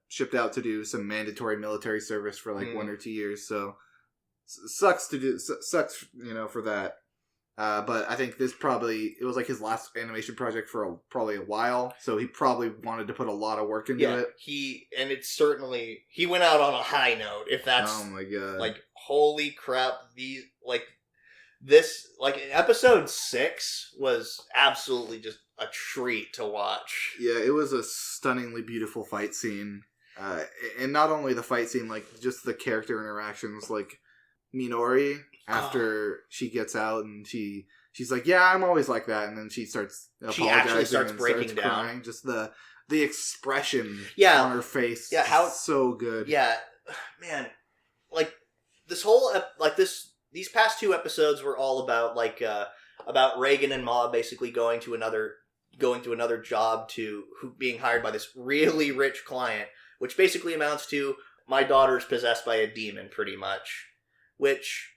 shipped out to do some mandatory military service for like 1 or 2 years. So sucks, for that. But I think it was like his last animation project for probably a while. So he probably wanted to put a lot of work into it. He went out on a high note. If that's, oh my god, like, holy crap, these, like, episode 6 was absolutely just a treat to watch. Yeah, it was a stunningly beautiful fight scene. And not only the fight scene, like, just the character interactions, like, Minori, after she gets out and she's like, yeah, I'm always like that, and then she starts apologizing. She actually starts breaking down. Crying. Just the expression on her face. Yeah, how so good. Yeah, man, like this whole these past 2 episodes were all about about Reagan and Ma basically going to another job being hired by this really rich client, which basically amounts to my daughter's possessed by a demon, pretty much. Which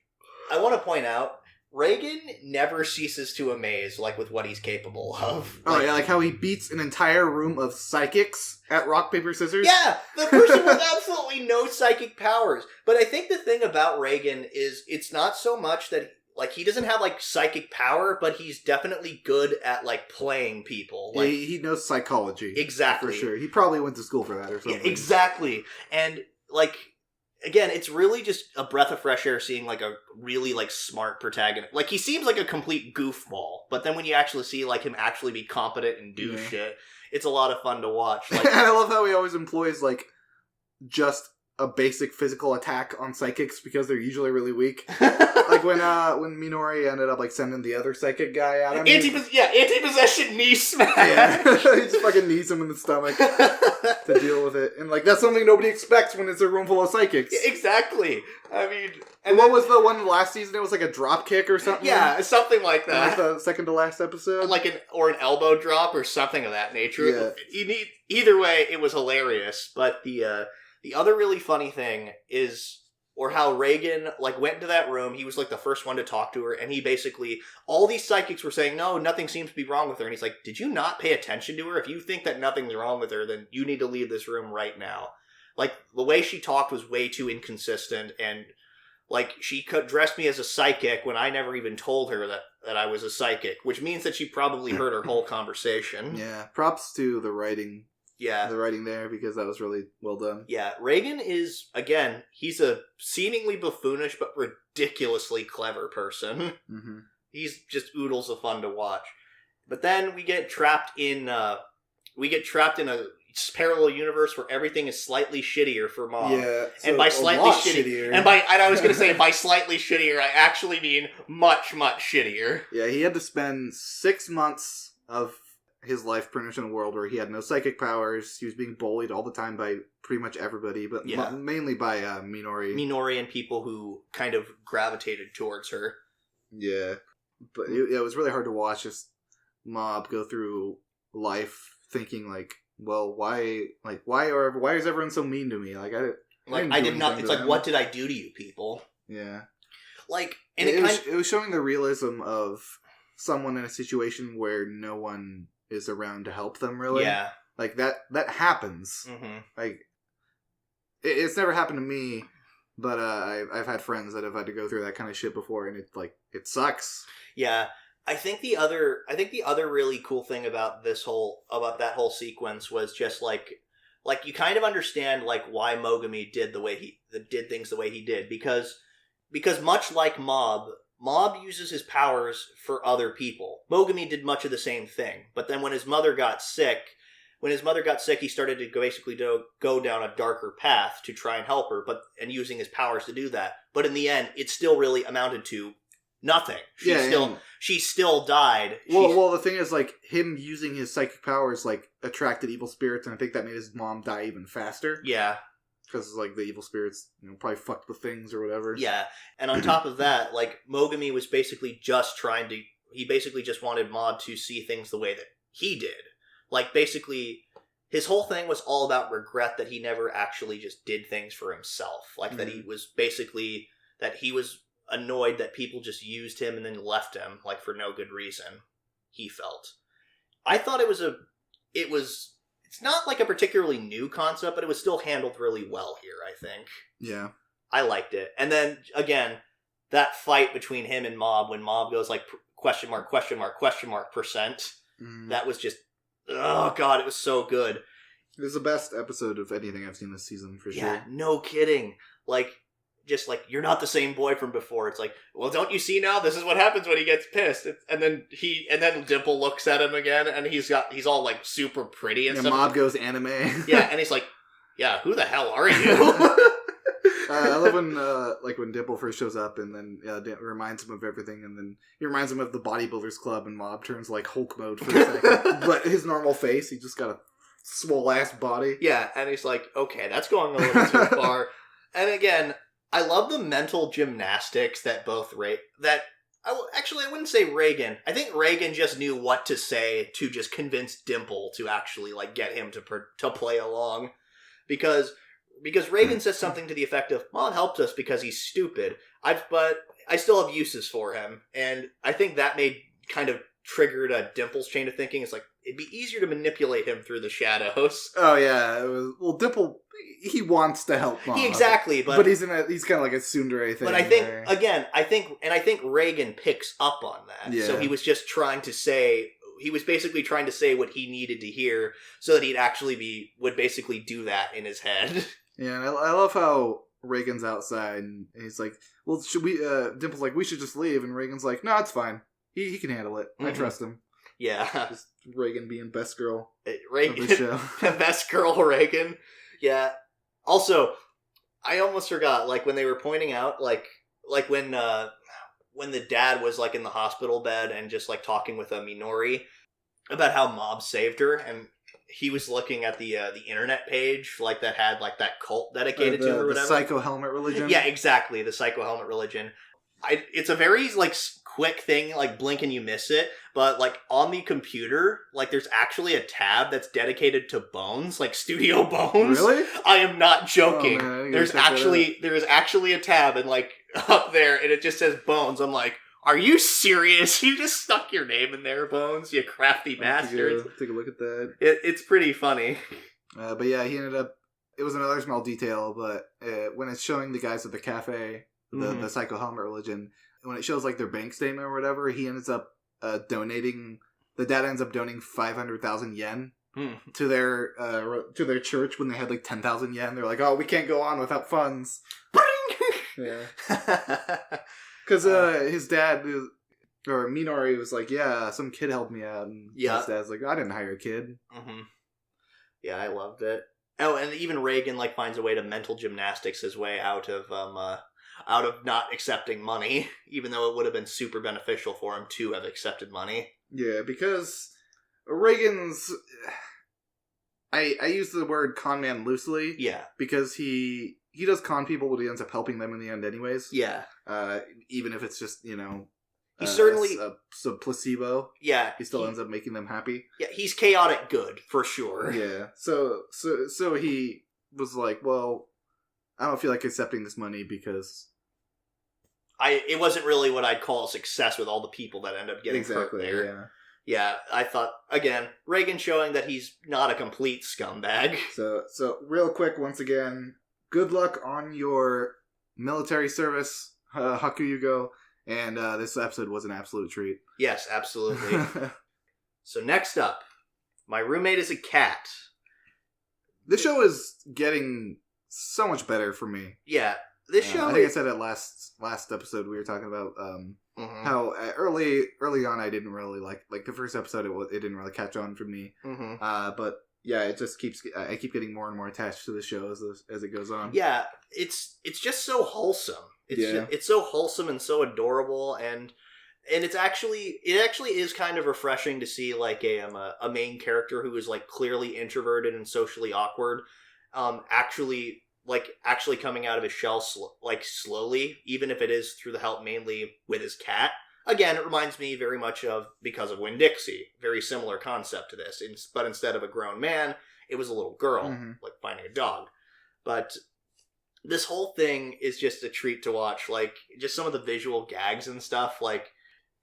I want to point out, Reagan never ceases to amaze, with what he's capable of. Oh, yeah, like how he beats an entire room of psychics at rock, paper, scissors? Yeah, the person with absolutely no psychic powers. But I think the thing about Reagan is it's not so much that, he doesn't have, psychic power, but he's definitely good at, playing people. Yeah, he knows psychology. Exactly. For sure. He probably went to school for that or something. Yeah, exactly. And, again, it's really just a breath of fresh air seeing, a really, smart protagonist. He seems like a complete goofball, but then when you actually see, him actually be competent and do shit, it's a lot of fun to watch. And I love how he always employs, just a basic physical attack on psychics because they're usually really weak. When Minori ended up, sending the other psychic guy at him. Anti-possession knee smash! Yeah, he just fucking knees him in the stomach to deal with it. And, that's something nobody expects when it's a room full of psychics. Exactly. I mean... And what was the one last season? It was, a drop kick or something? Yeah, something like that. The second to last episode? Or an elbow drop or something of that nature. Yeah. Either way, it was hilarious. But the other really funny thing is... Or how Reagan, went into that room, he was, the first one to talk to her, and he basically, all these psychics were saying, no, nothing seems to be wrong with her, and he's like, did you not pay attention to her? If you think that nothing's wrong with her, then you need to leave this room right now. The way she talked was way too inconsistent, and, she dressed me as a psychic when I never even told her that I was a psychic, which means that she probably heard our whole conversation. Yeah, props to the writing. Yeah. The writing there, because that was really well done. Yeah, Reagan is, again, he's a seemingly buffoonish but ridiculously clever person. Mm-hmm. He's just oodles of fun to watch. But then we get trapped in a parallel universe where everything is slightly shittier for Mom. Yeah, so and by slightly shittier. And I was going to say by slightly shittier, I actually mean much, much shittier. Yeah, he had to spend 6 months of his life pretty much in a world where he had no psychic powers. He was being bullied all the time by pretty much everybody, but mainly by Minori. Minori and people who kind of gravitated towards her. Yeah. But it was really hard to watch this mob go through life thinking well, why is everyone so mean to me? What did I do to you people? Yeah. And it was showing the realism of someone in a situation where no one is around to help them, really. Yeah. That happens. Mm-hmm. It's never happened to me, but I've had friends that have had to go through that kind of shit before, and it sucks. Yeah. I think the other really cool thing about that whole sequence was just you kind of understand why Mogami did things the way he did, because much like Mob uses his powers for other people. Mogami did much of the same thing, but then when his mother got sick, he started to basically go down a darker path to try and help her, and using his powers to do that. But in the end, it still really amounted to nothing. She still died. Well, the thing is, him using his psychic powers, attracted evil spirits, and I think that made his mom die even faster. Yeah. Because, the evil spirits, probably fucked with things or whatever. Yeah. And on top of that, Mogami was basically just he basically just wanted Mob to see things the way that he did. Basically, his whole thing was all about regret that he never actually just did things for himself. That he was basically, that he was annoyed that people just used him and then left him, for no good reason, he felt. I thought it's not a particularly new concept, but it was still handled really well here, I think. Yeah. I liked it. And then, again, that fight between him and Mob, when Mob goes question mark, %, that was just, oh god, it was so good. It was the best episode of anything I've seen this season, for sure. Yeah, no kidding. just like, you're not the same boy from before. It's like, well, don't you see now? This is what happens when he gets pissed. And then Dimple looks at him again, and he's all like super pretty and stuff. Mob goes anime. Yeah, and he's like, yeah, who the hell are you? I love when Dimple first shows up, and then it reminds him of everything, and then he reminds him of the Bodybuilders Club, and Mob turns like Hulk mode for a second. But his normal face, he just got a swole ass body. Yeah, and he's like, okay, that's going a little too far. And again, I love the mental gymnastics that I wouldn't say Reagan. I think Reagan just knew what to say to just convince Dimple to actually like get him to play along, because Reagan says something to the effect of, "Mom helps us because he's stupid. But I still have uses for him," and I think that kind of triggered a Dimple's chain of thinking. It's like, it'd be easier to manipulate him through the shadows. Oh yeah, Dimple, he wants to help Mom. Exactly, but he's kind of like a tsundere thing. But I think Reagan picks up on that. Yeah. So he was just basically trying to say what he needed to hear, so that would basically do that in his head. Yeah, and I love how Reagan's outside, and he's like, "Well, should we?" Dimple's like, "We should just leave," and Reagan's like, "No, it's fine. He can handle it. I trust him." Yeah, just Reagan being best girl. Reagan, of the show. Best girl Reagan. Yeah. Also, I almost forgot. Like when they were pointing out, like when the dad was like in the hospital bed and just like talking with Minori about how Mob saved her, and he was looking at the internet page like that had like that cult dedicated to him or whatever. The Psycho Helmet religion. Yeah, exactly. The Psycho Helmet religion. It's a very like quick thing, like blink and you miss it. But like on the computer, like there's actually a tab that's dedicated to Bones, like Studio Bones. Really? I am not joking. Oh, man, there is actually a tab and like up there, and it just says Bones. I'm like, are you serious? You just stuck your name in there, Bones, you crafty bastards. Take a look at that. It's pretty funny. But yeah, he ended up. It was another small detail, but when it's showing the guys at the cafe, the Psycho Helmet religion, when it shows like their bank statement or whatever, he ends up donating. The dad ends up donating 500,000 yen to their church when they had like 10,000 yen. They're like, "Oh, we can't go on without funds." Yeah. Because his dad, or Minori, was like, "Yeah, some kid helped me out." And his dad's like, "I didn't hire a kid." Mm-hmm. Yeah, I loved it. Oh, and even Reagan like finds a way to mental gymnastics his way out of not accepting money, even though it would have been super beneficial for him to have accepted money. Yeah, because Reagan's... I use the word con man loosely. Yeah. Because he does con people, but he ends up helping them in the end anyways. Yeah. Even if it's just, he certainly... a placebo. Yeah. He still ends up making them happy. Yeah, he's chaotic good, for sure. Yeah. So he was like, well, I don't feel like accepting this money because... It wasn't really what I'd call a success with all the people that end up getting hurt there. Yeah. Yeah, I thought, again, Reagan showing that he's not a complete scumbag. So real quick, once again, good luck on your military service, Hakuyugo, and this episode was an absolute treat. Yes, absolutely. So next up, my roommate is a cat. This show is getting so much better for me. Yeah, this show... I think I said it last episode we were talking about how early on I didn't really like the first episode, it didn't really catch on for me. But yeah, it just I keep getting more and more attached to the show as it goes on. Yeah, it's just so wholesome. It's so wholesome and so adorable, and it actually is kind of refreshing to see like a main character who is like clearly introverted and socially awkward, actually coming out of his shell slowly, even if it is through the help mainly with his cat. Again, it reminds me very much of Because of Winn-Dixie. Very similar concept to this. But instead of a grown man, it was a little girl, like finding a dog. But this whole thing is just a treat to watch. Like, just some of the visual gags and stuff. Like,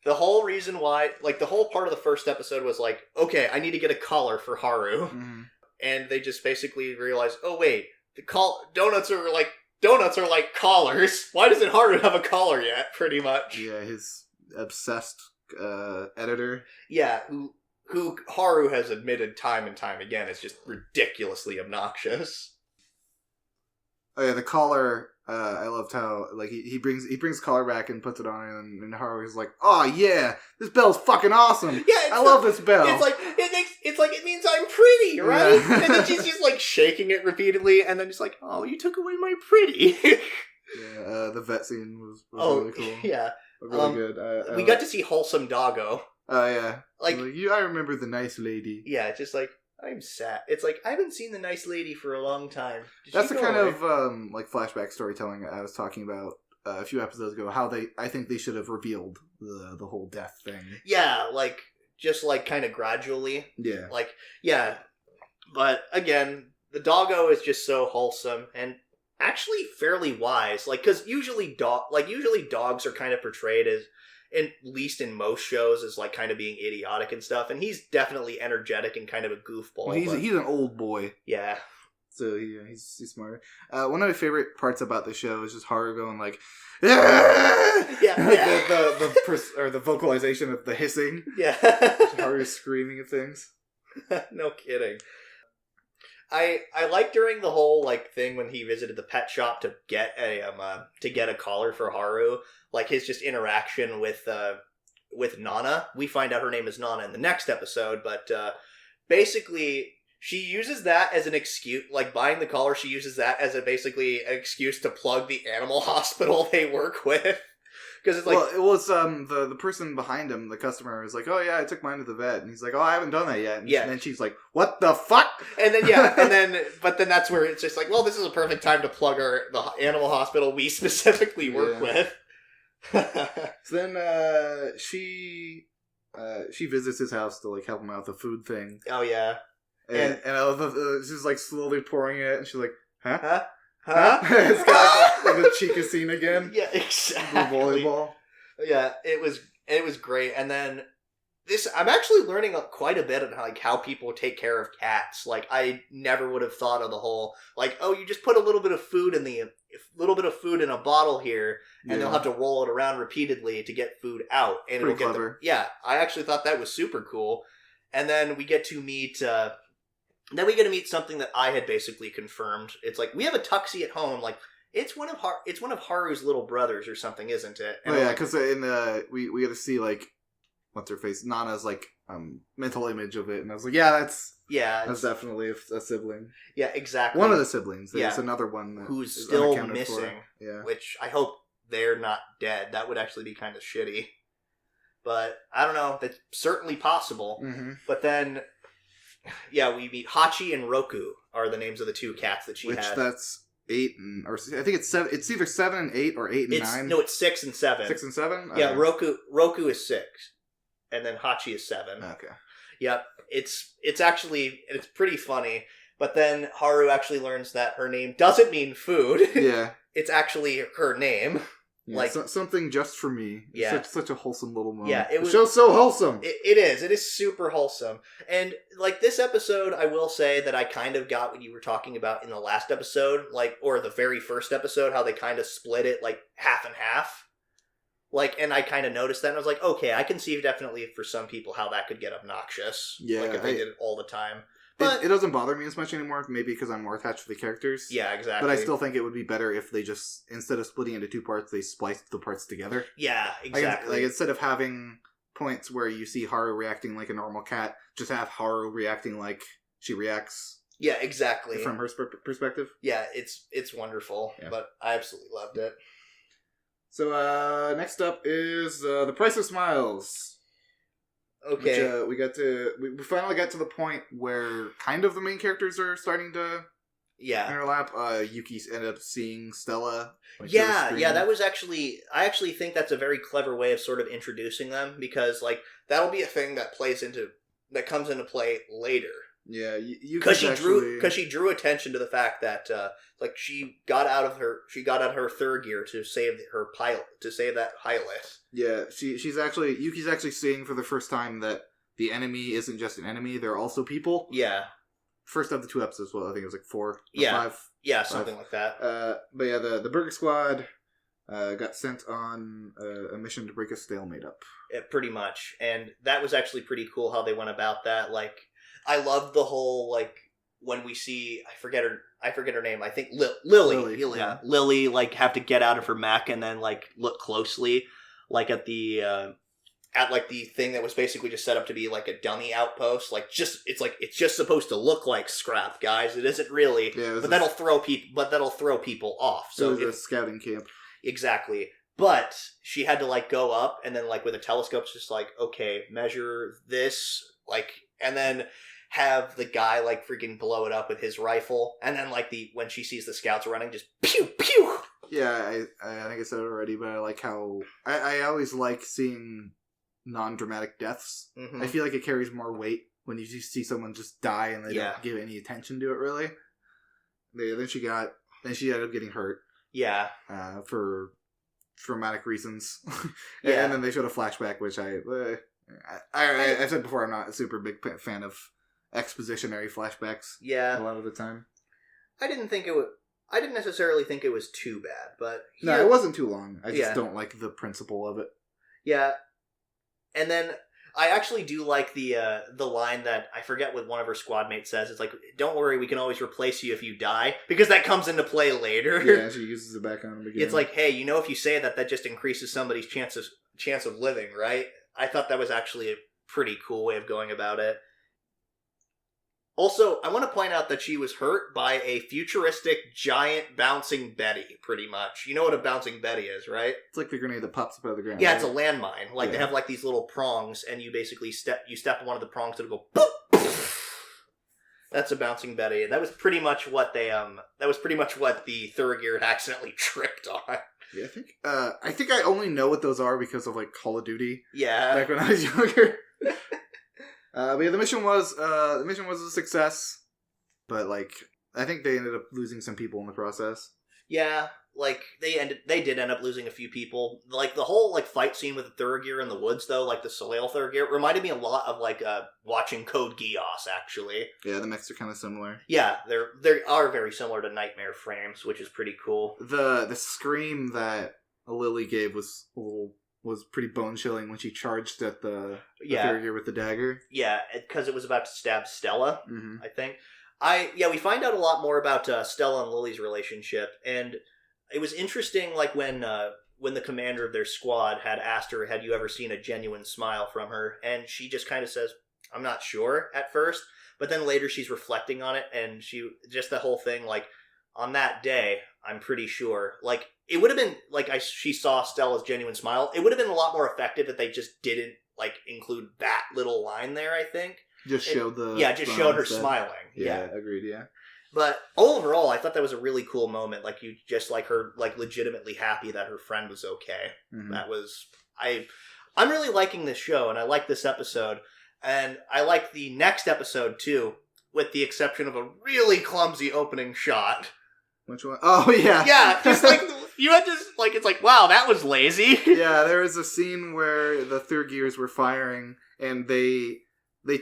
the whole reason why... Like, the whole part of the first episode was like, okay, I need to get a collar for Haru. And they just basically realized, oh, wait, donuts are like collars. Why doesn't Haru have a collar yet? Pretty much. Yeah, his obsessed editor. Yeah, who Haru has admitted time and time again is just ridiculously obnoxious. Oh yeah, the collar. I loved how like he brings the collar back and puts it on, and Haru's like, "Oh yeah, this bell's fucking awesome. Yeah, I love this bell." It's like it means I'm pretty, right? Yeah. And then she's just like shaking it repeatedly, and then just like, "Oh, you took away my pretty." Yeah, the vet scene was really cool. Yeah, really good. We got to see wholesome doggo. Oh yeah, like you. I remember the nice lady. Yeah, just like. I'm sad. It's like, I haven't seen the nice lady for a long time. That's the kind of, like, flashback storytelling I was talking about a few episodes ago, how I think they should have revealed the whole death thing. Yeah, like, just, like, kind of gradually. Yeah. Like, yeah. But, again, the doggo is just so wholesome and actually fairly wise. Like, because usually dogs are kind of portrayed as, at least in most shows, as like kind of being idiotic and stuff, and he's definitely energetic and kind of a goofball. Well, he's an old boy. Yeah. So he's smart. One of my favorite parts about the show is just Haru going like, yeah, the vocalization of the hissing. Yeah. Haru screaming at things. No kidding. I like during the whole like thing when he visited the pet shop to get a collar for Haru, like his just interaction with Nana. We find out her name is Nana in the next episode, but basically she uses that as an excuse, like buying the collar. She uses that as basically an excuse to plug the animal hospital they work with. Because it's like, well, it was the person behind him, the customer, was like, "Oh yeah, I took mine to the vet," and he's like, "Oh, I haven't done that yet." And then she's like, "What the fuck?" And then but then that's where it's just like, well, this is a perfect time to plug the animal hospital we specifically work with. So then she visits his house to like help him out with the food thing. Oh yeah, and I love she's like slowly pouring it, and she's like, "Huh?" It's got like the Chica scene again. Yeah, exactly. The volleyball. Yeah, it was great. And then I'm actually learning quite a bit on like how people take care of cats. Like I never would have thought of the whole like, oh, you just put a little bit of food in a bottle here, and they'll have to roll it around repeatedly to get food out, and pretty clever. I actually thought that was super cool. And then we get to meet. Then we get to meet something that I had basically confirmed. It's like, we have a Tuxie at home. Like, it's one of Haru's little brothers or something, isn't it? And because in we get to see like, what's her face, Nana's like mental image of it, and I was like, that's definitely a sibling. Yeah, exactly. One of the siblings. There's another one who's still missing. For. Yeah, which I hope they're not dead. That would actually be kind of shitty. But I don't know. That's certainly possible. Mm-hmm. But then. Yeah, we meet Hachi and Roku are the names of the two cats that she has. Which that's 8 or I think it's 7. It's either 7 and 8 or 8 and 9. No, it's 6 and 7. 6 and 7. Yeah, Roku is 6, and then Hachi is 7. Okay. Yeah, it's pretty funny. But then Haru actually learns that her name doesn't mean food. Yeah, it's actually her name. Yeah, like something just for me. Yeah, such a wholesome little moment. Yeah, the show's so wholesome. It is super wholesome. And like this episode, I will say that I kind of got what you were talking about in the last episode, like, or the very first episode, how they kind of split it like half and half. Like, and I kind of noticed that, and I was like, okay, I can see definitely for some people how that could get obnoxious. Yeah, like if they did it all the time. But it doesn't bother me as much anymore, maybe because I'm more attached to the characters. Yeah, exactly. But I still think it would be better if they just, instead of splitting into 2 parts, they spliced the parts together. Yeah, exactly. Like instead of having points where you see Haru reacting like a normal cat, just have Haru reacting like she reacts. Yeah, exactly. From her perspective. Yeah, it's wonderful. Yeah. But I absolutely loved it. So next up is The Price of Smiles. Okay. Which, we finally got to the point where kind of the main characters are starting to interlap. Yuki ended up seeing Stella. That was actually, I actually think that's a very clever way of sort of introducing them, because like that'll be a thing that comes into play later. Yeah, because she drew attention to the fact that like she got out of her third gear to save that pilot. Yeah, Yuki's actually seeing for the first time that the enemy isn't just an enemy; they're also people. Yeah. First of the 2 episodes, well, I think it was like 4 or 5. Yeah, something like that. But yeah, the Burger Squad got sent on a mission to break a stalemate up. Yeah, pretty much, and that was actually pretty cool how they went about that. Like, I loved the whole like when we see I forget her name. I think Lily. Yeah. Lily like have to get out of her mech and then like look closely like at the thing that was basically just set up to be like a dummy outpost. Like it's just supposed to look like scrap, guys. It isn't really. Yeah, but that'll throw people off. So it was a scouting camp. Exactly. But she had to like go up and then like with a telescope, it's just like, okay, measure this, like, and then have the guy like freaking blow it up with his rifle, and then like when she sees the scouts running, just pew pew. Yeah, I think I said it already, but I like how I always like seeing non-dramatic deaths. Mm-hmm. I feel like it carries more weight when you just see someone just die and they don't give any attention to it really. Then she ended up getting hurt. Yeah. For traumatic reasons. Yeah. And then they showed a flashback, which I said before, I'm not a super big fan of expositionary flashbacks. Yeah. A lot of the time. I didn't necessarily think it was too bad, but no, it wasn't too long. I just Yeah. don't like the principle of it. Yeah. And then I actually do like the line that I forget what one of her squad mates says. It's like, "Don't worry, we can always replace you if you die," because that comes into play later. Yeah, she uses it back on him again. It's like, hey, if you say that, that just increases somebody's chance of living, right? I thought that was actually a pretty cool way of going about it. Also, I want to point out that she was hurt by a futuristic giant bouncing Betty, pretty much. You know what a bouncing Betty is, right? it's like the grenade that pops up out of the ground. Yeah, right? it's a landmine. Like, they Yeah. have, like, these little prongs, and you basically step on one of the prongs, it'll go boop! That's a bouncing Betty. That was pretty much what the Thurgood had accidentally tripped on. Yeah, I think I only know what those are because of, like, Call of Duty. Yeah. Back when I was younger. But yeah, the mission was a success, but like I think they ended up losing some people in the process. Yeah, like they did end up losing a few people. Like the whole like fight scene with the Thurgood in the woods, though, like the Soleil Thurgood, reminded me a lot of like watching Code Geass. Actually, Yeah, the mechs are kind of similar. yeah, they are very similar to Nightmare Frames, which is pretty cool. The scream that Lily gave was pretty bone chilling when she charged at the Thurgood with the dagger. Yeah, because it was about to stab Stella. Mm-hmm. I think. We find out a lot more about Stella and Lily's relationship, and it was interesting, like when the commander of their squad had asked her, "Had you ever seen a genuine smile from her?" And she just kind of says, "I'm not sure" at first, but then later she's reflecting on it, and she just the whole thing, like, on that day, I'm pretty sure, like, it would have been like she saw Stella's genuine smile. It would have been a lot more effective if they just didn't like include that little line there. I think. Just showed her smiling. Yeah, agreed, yeah. But overall, I thought that was a really cool moment. Like, you just, like, her, like, legitimately happy that her friend was okay. Mm-hmm. That was... I'm really liking this show, and I like this episode. And I like the next episode, too, with the exception of a really clumsy opening shot. Which one? Oh, yeah. Yeah, just, like, you had to, like, it's like, wow, that was lazy. Yeah, there was a scene where the Thurgood were firing, and they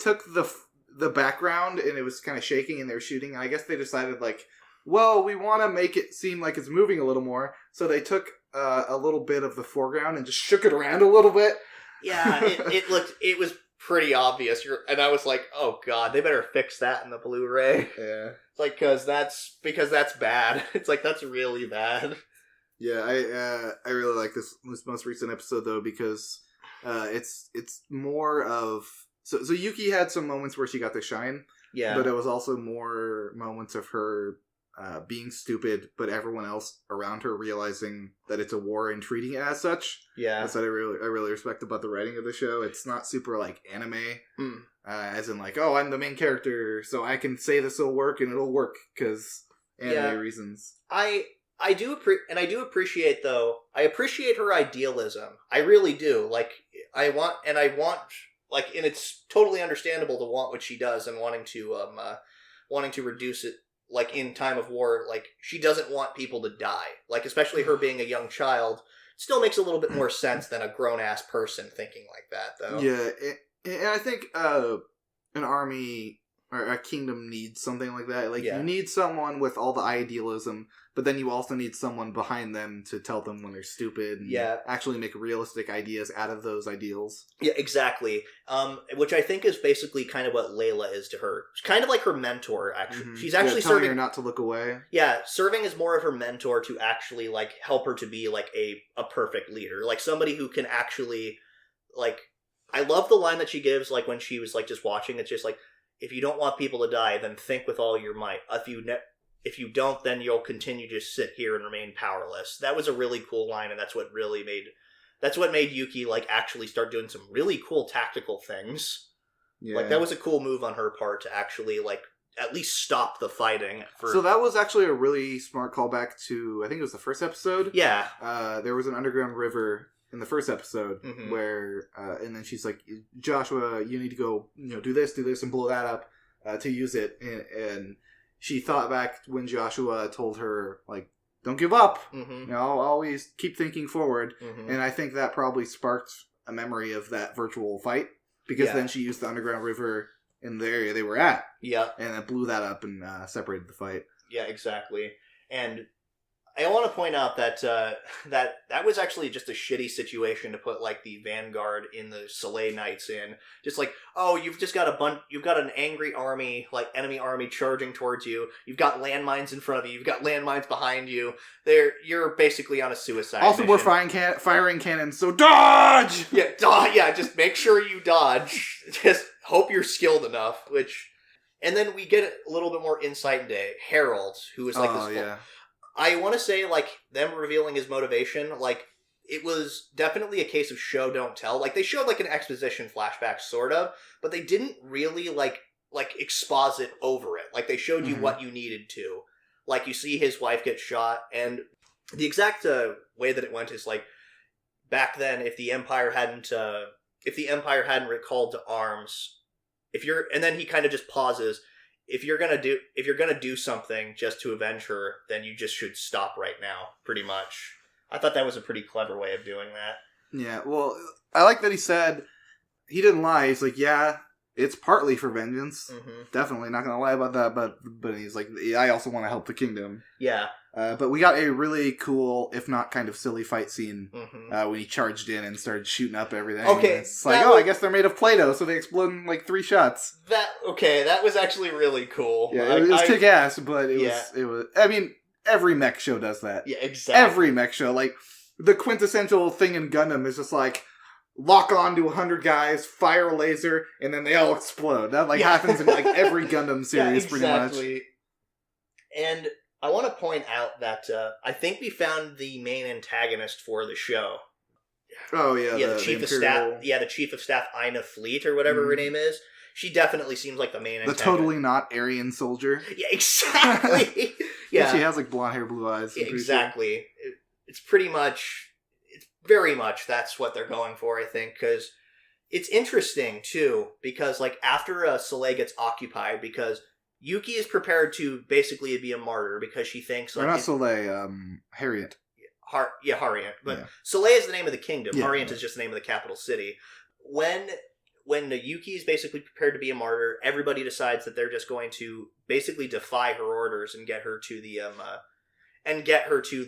took the background and it was kind of shaking and they were shooting, and I guess they decided like, well, we want to make it seem like it's moving a little more, so they took a little bit of the foreground and just shook it around a little bit. Yeah, it was pretty obvious, and I was like, oh god, they better fix that in the Blu-ray. Yeah, it's like because that's bad. It's like, that's really bad. Yeah, I really like this most recent episode though, because it's more of So Yuki had some moments where she got to shine. Yeah. But it was also more moments of her being stupid, but everyone else around her realizing that it's a war and treating it as such. Yeah. That's what I really respect about the writing of the show. It's not super like anime, as in like, oh, I'm the main character, so I can say this will work and it'll work because anime reasons. I do appreciate, though. I appreciate her idealism. I really do. Like, I want, like, and it's totally understandable to want what she does and wanting to reduce it, like, in time of war. Like, she doesn't want people to die. Like, especially her being a young child, still makes a little bit more sense than a grown-ass person thinking like that, though. Yeah, and I think an army or a kingdom needs something like that. Like, Yeah. you need someone with all the idealism, but then you also need someone behind them to tell them when they're stupid and actually make realistic ideas out of those ideals. Yeah, exactly. Which I think is basically kind of what Layla is to her. She's kind of like her mentor, actually. Mm-hmm. She's actually telling serving her not to look away. Yeah, serving as more of her mentor to actually, like, help her to be, like, a perfect leader. Like, somebody who can actually, like... I love the line that she gives, like, when she was, like, just watching. It's just like, if you don't want people to die, then think with all your might. If you don't, then you'll continue to sit here and remain powerless. That was a really cool line, and that's what made Yuki, like, actually start doing some really cool tactical things. Yeah. Like, that was a cool move on her part to actually, like, at least stop the fighting. So that was actually a really smart callback to, I think it was the first episode. Yeah. There was an underground river in the first episode where, and then she's like, Joshua, you need to go, do this, and blow that up to use it. And she thought back when Joshua told her, like, don't give up. I'll always keep thinking forward. And I think that probably sparked a memory of that virtual fight, because then she used the underground river in the area they were at. Yeah. And it blew that up and separated the fight. Yeah, exactly. And I want to point out that that was actually just a shitty situation to put, like, the Vanguard in the Soleil Knights in. Just like, oh, you've got an angry army, like, enemy army charging towards you. You've got landmines in front of you. You've got landmines behind you. You're basically on a suicide mission. We're firing cannons, so dodge! Yeah, just make sure you dodge. Just hope you're skilled enough, and then we get a little bit more insight into Harold, who is, like, this... I want to say, like, them revealing his motivation, like, it was definitely a case of show, don't tell. Like, they showed, like, an exposition flashback, sort of, but they didn't really, like exposit over it. Like, they showed you what you needed to. Like, you see his wife get shot, and the exact way that it went is, like, back then, if the Empire hadn't recalled to arms, and then he kind of just pauses... If you're gonna do something just to avenge her, then you just should stop right now, pretty much. I thought that was a pretty clever way of doing that. Yeah, well, I like that he said, he didn't lie. He's like, yeah, it's partly for vengeance. Definitely, not gonna lie about that, but he's like, I also want to help the kingdom. Yeah. But we got a really cool, if not kind of silly fight scene when he charged in and started shooting up everything. Okay. It's like, I guess they're made of Play-Doh, so they explode in like 3 shots. That was actually really cool. Yeah, it was kick-ass, but it was, I mean, every mech show does that. Yeah, exactly. Every mech show. Like, the quintessential thing in Gundam is just like, lock on to 100 guys, fire a laser, and then they all explode. That happens in like every Gundam series, pretty much. And I want to point out that I think we found the main antagonist for the show. Oh yeah, the chief of staff. Yeah, the chief of staff, Ina Fleet, or whatever her name is. She definitely seems like the main antagonist. The totally not Aryan soldier. Yeah, exactly. Yeah, she has like blonde hair, blue eyes. Yeah, exactly. It's pretty much. It's very much that's what they're going for, I think, because it's interesting too. Because like after Soleil gets occupied, because Yuki is prepared to basically be a martyr because she thinks... Like, not Soleil, Harriet. Harriet. But Soleil is the name of the kingdom. Harriet is just the name of the capital city. When Yuki is basically prepared to be a martyr, everybody decides that they're just going to basically defy her orders and get her to the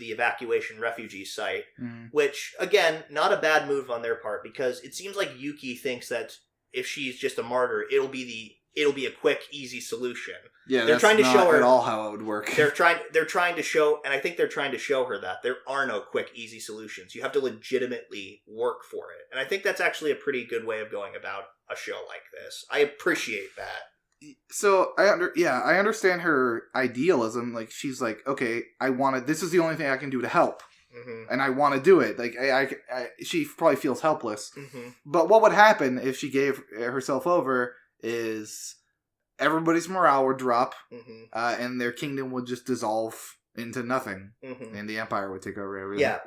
evacuation refugee site. Which, again, not a bad move on their part, because it seems like Yuki thinks that if she's just a martyr, it'll be a quick, easy solution. Yeah, they're trying to show her at all how it would work. They're trying to show, and I think they're trying to show her that there are no quick, easy solutions. You have to legitimately work for it, and I think that's actually a pretty good way of going about a show like this. I appreciate that. So I understand her idealism. Like, she's like, okay, this is the only thing I can do to help. And I want to do it. Like, she probably feels helpless. But what would happen if she gave herself over is everybody's morale would drop, and their kingdom would just dissolve into nothing, and the Empire would take over everything. Yeah,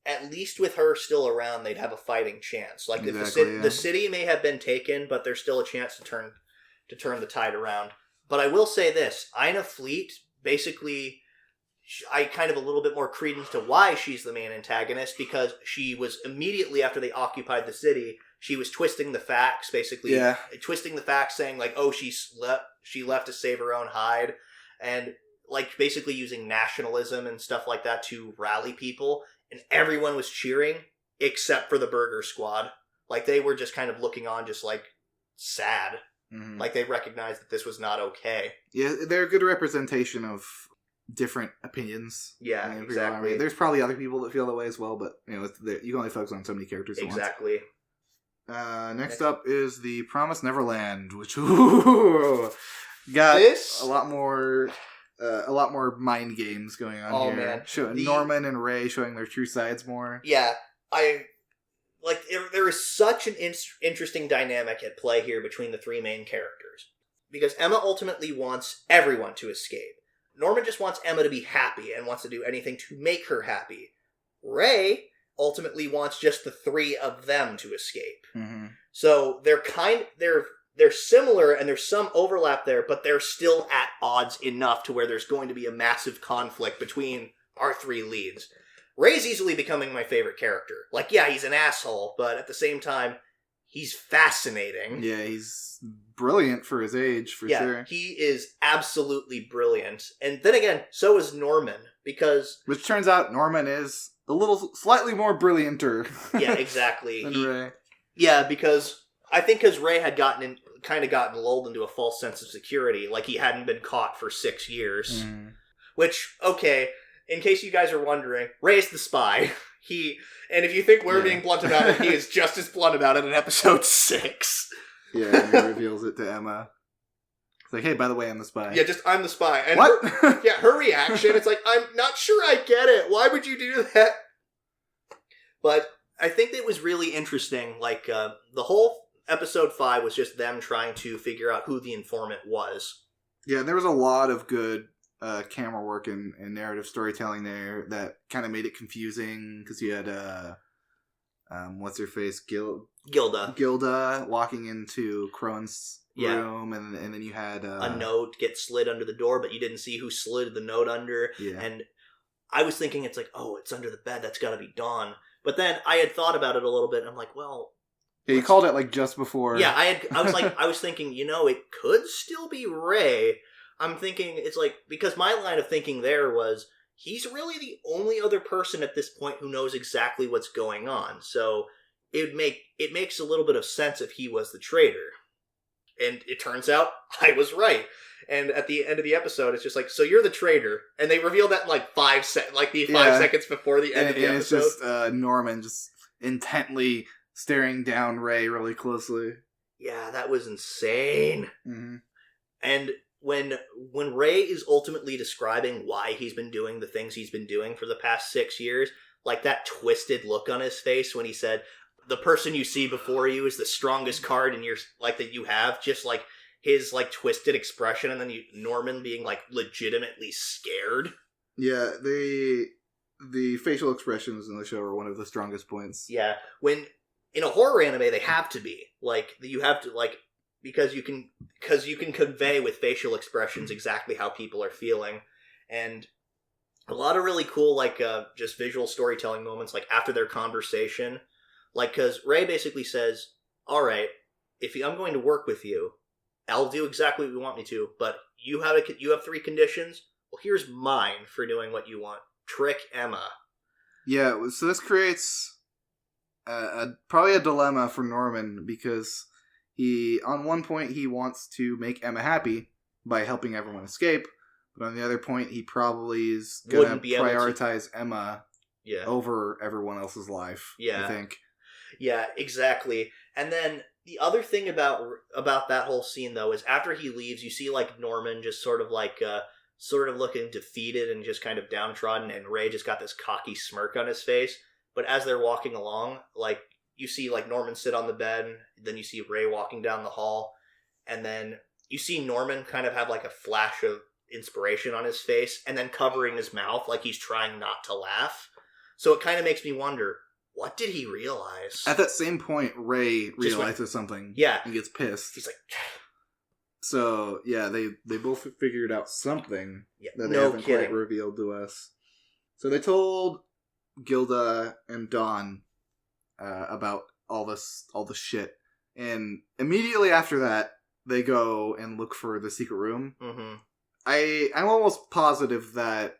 at least with her still around, they'd have a fighting chance. Like, exactly, the city may have been taken, but there's still a chance to turn the tide around. But I will say this, Ina Fleet, basically, I kind of a little bit more credence to why she's the main antagonist, because she was immediately after they occupied the city, she was twisting the facts, basically. Yeah. Twisting the facts, saying, like, oh, she left to save her own hide. And, like, basically using nationalism and stuff like that to rally people. And everyone was cheering, except for the Burger Squad. Like, they were just kind of looking on, just, like, sad. Mm-hmm. Like, they recognized that this was not okay. Yeah, they're a good representation of different opinions. Yeah, exactly. There's probably other people that feel that way as well, but, you know, you can only focus on so many characters at once. Exactly. Next up is the Promised Neverland, which got a lot more mind games going on here. Man. Norman and Ray showing their true sides more. Yeah, there is such an interesting dynamic at play here between the three main characters. Because Emma ultimately wants everyone to escape. Norman just wants Emma to be happy and wants to do anything to make her happy. Ray ultimately wants just the three of them to escape. Mm-hmm. So they're similar and there's some overlap there, but they're still at odds enough to where there's going to be a massive conflict between our three leads. Ray's easily becoming my favorite character. Like, yeah, he's an asshole, but at the same time, he's fascinating. Yeah, he's brilliant for his age, for sure. Yeah, he is absolutely brilliant. And then again, so is Norman, because... Which turns out Norman is a little, slightly more brillianter. Yeah, exactly. than Ray. Yeah, because Ray had gotten lulled into a false sense of security, like he hadn't been caught for 6 years. Mm. Which, okay, in case you guys are wondering, Ray's the spy. And if you think we're being blunt about it, he is just as blunt about it in episode 6. Yeah, and he reveals it to Emma. It's like, hey, by the way, I'm the spy. Yeah, I'm the spy. And what? Her reaction, it's like, I'm not sure I get it. Why would you do that? But I think it was really interesting. Like, the whole episode 5 was just them trying to figure out who the informant was. Yeah, there was a lot of good camera work and narrative storytelling there that kind of made it confusing because you had what's her face, Gilda walking into Crone's room, and then you had a note get slid under the door, but you didn't see who slid the note under. Yeah. And I was thinking, it's like, oh, it's under the bed. That's got to be Dawn. But then I had thought about it a little bit, and I'm like, well. Yeah, you called it like just before. Yeah, I was thinking, it could still be Ray. I'm thinking, it's like, because my line of thinking there was, he's really the only other person at this point who knows exactly what's going on. So it makes a little bit of sense if he was the traitor. And it turns out I was right. And at the end of the episode, it's just like, so you're the traitor. And they reveal that in like 5 seconds before the end of the episode. And it's just Norman just intently staring down Ray really closely. Yeah, that was insane. Mm-hmm. And when Ray is ultimately describing why he's been doing the things he's been doing for the past 6 years, like that twisted look on his face when he said, the person you see before you is the strongest card in your, like, that you have, just like his like twisted expression, and then Norman being like legitimately scared. Yeah, the facial expressions in the show are one of the strongest points. Yeah, when in a horror anime they have to be like, you have to like, because you can convey with facial expressions exactly how people are feeling. And a lot of really cool, like, just visual storytelling moments, like, after their conversation. Like, because Ray basically says, all right, if I'm going to work with you, I'll do exactly what you want me to, but you have 3 conditions? Well, here's mine for doing what you want. Trick Emma. Yeah, so this creates probably a dilemma for Norman, because on one point, he wants to make Emma happy by helping everyone escape, but on the other point, he probably is going to prioritize Emma over everyone else's life, I think. Yeah, exactly. And then the other thing about that whole scene, though, is after he leaves, you see, like, Norman just sort of looking defeated and just kind of downtrodden, and Ray just got this cocky smirk on his face. But as they're walking along, like, you see, like, Norman sit on the bed, then you see Ray walking down the hall, and then you see Norman kind of have, like, a flash of inspiration on his face, and then covering his mouth like he's trying not to laugh. So it kind of makes me wonder, what did he realize? At that same point, Ray realizes something. Yeah. And gets pissed. He's like... So, yeah, they both figured out something that they haven't quite revealed to us. So they told Gilda and Dawn about all the shit. And immediately after that, they go and look for the secret room. Mm-hmm. I'm almost positive that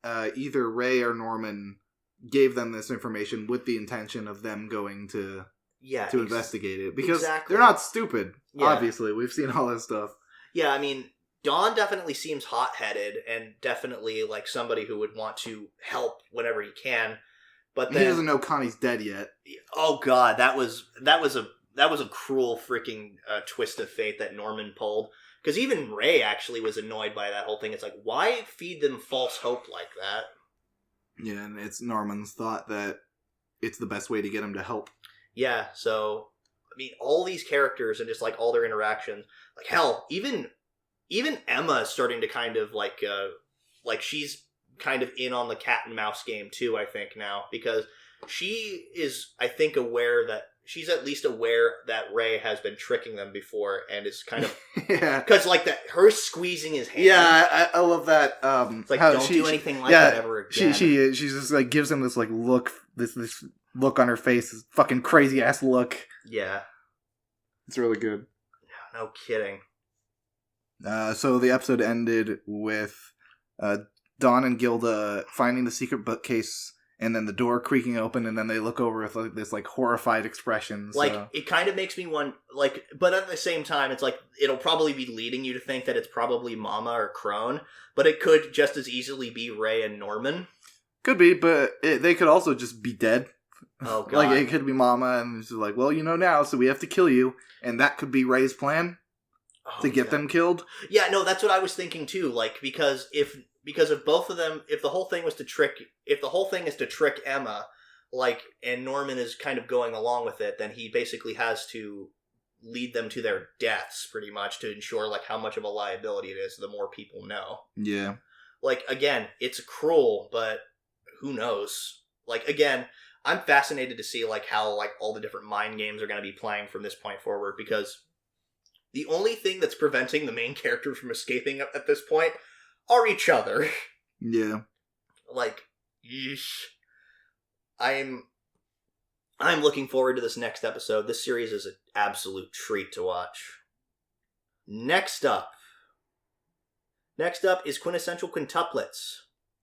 either Ray or Norman gave them this information with the intention of them going to investigate it. Because they're not stupid, obviously. We've seen all this stuff. Yeah, I mean, Don definitely seems hot-headed and definitely like somebody who would want to help whenever he can. But then, he doesn't know Connie's dead yet. Oh god, that was a cruel freaking twist of fate that Norman pulled. Because even Ray actually was annoyed by that whole thing. It's like, why feed them false hope like that? Yeah, and it's Norman's thought that it's the best way to get him to help. Yeah, so I mean, all these characters and just like all their interactions, like hell, even Emma is starting to kind of like she's kind of in on the cat and mouse game too, I think now, because she is, I think, aware that she's at least aware that Ray has been tricking them before and is kind of because like that her squeezing his hand. Yeah, I love that. It's like don't do anything like that ever again. She's just like gives him this like look, this look on her face, this fucking crazy ass look. Yeah, it's really good. No kidding. So the episode ended with Dawn and Gilda finding the secret bookcase, and then the door creaking open, and then they look over with like, this like horrified expression. So. Like it kind of makes me want but at the same time, it's like it'll probably be leading you to think that it's probably Mama or Crone, but it could just as easily be Ray and Norman. Could be, but they could also just be dead. Oh god! Like it could be Mama, and it's like, well, you know now, so we have to kill you, and that could be Ray's plan to get them killed. Yeah, no, that's what I was thinking too. Like because if both of them, if the whole thing is to trick Emma, like, and Norman is kind of going along with it, then he basically has to lead them to their deaths, pretty much, to ensure like how much of a liability it is. The more people know. Yeah. Like again, it's cruel, but who knows? Like again, I'm fascinated to see like how like all the different mind games are going to be playing from this point forward, because the only thing that's preventing the main characters from escaping at this point are each other. Yeah. Like, yeesh. I'm looking forward to this next episode. This series is an absolute treat to watch. Next up is Quintessential Quintuplets.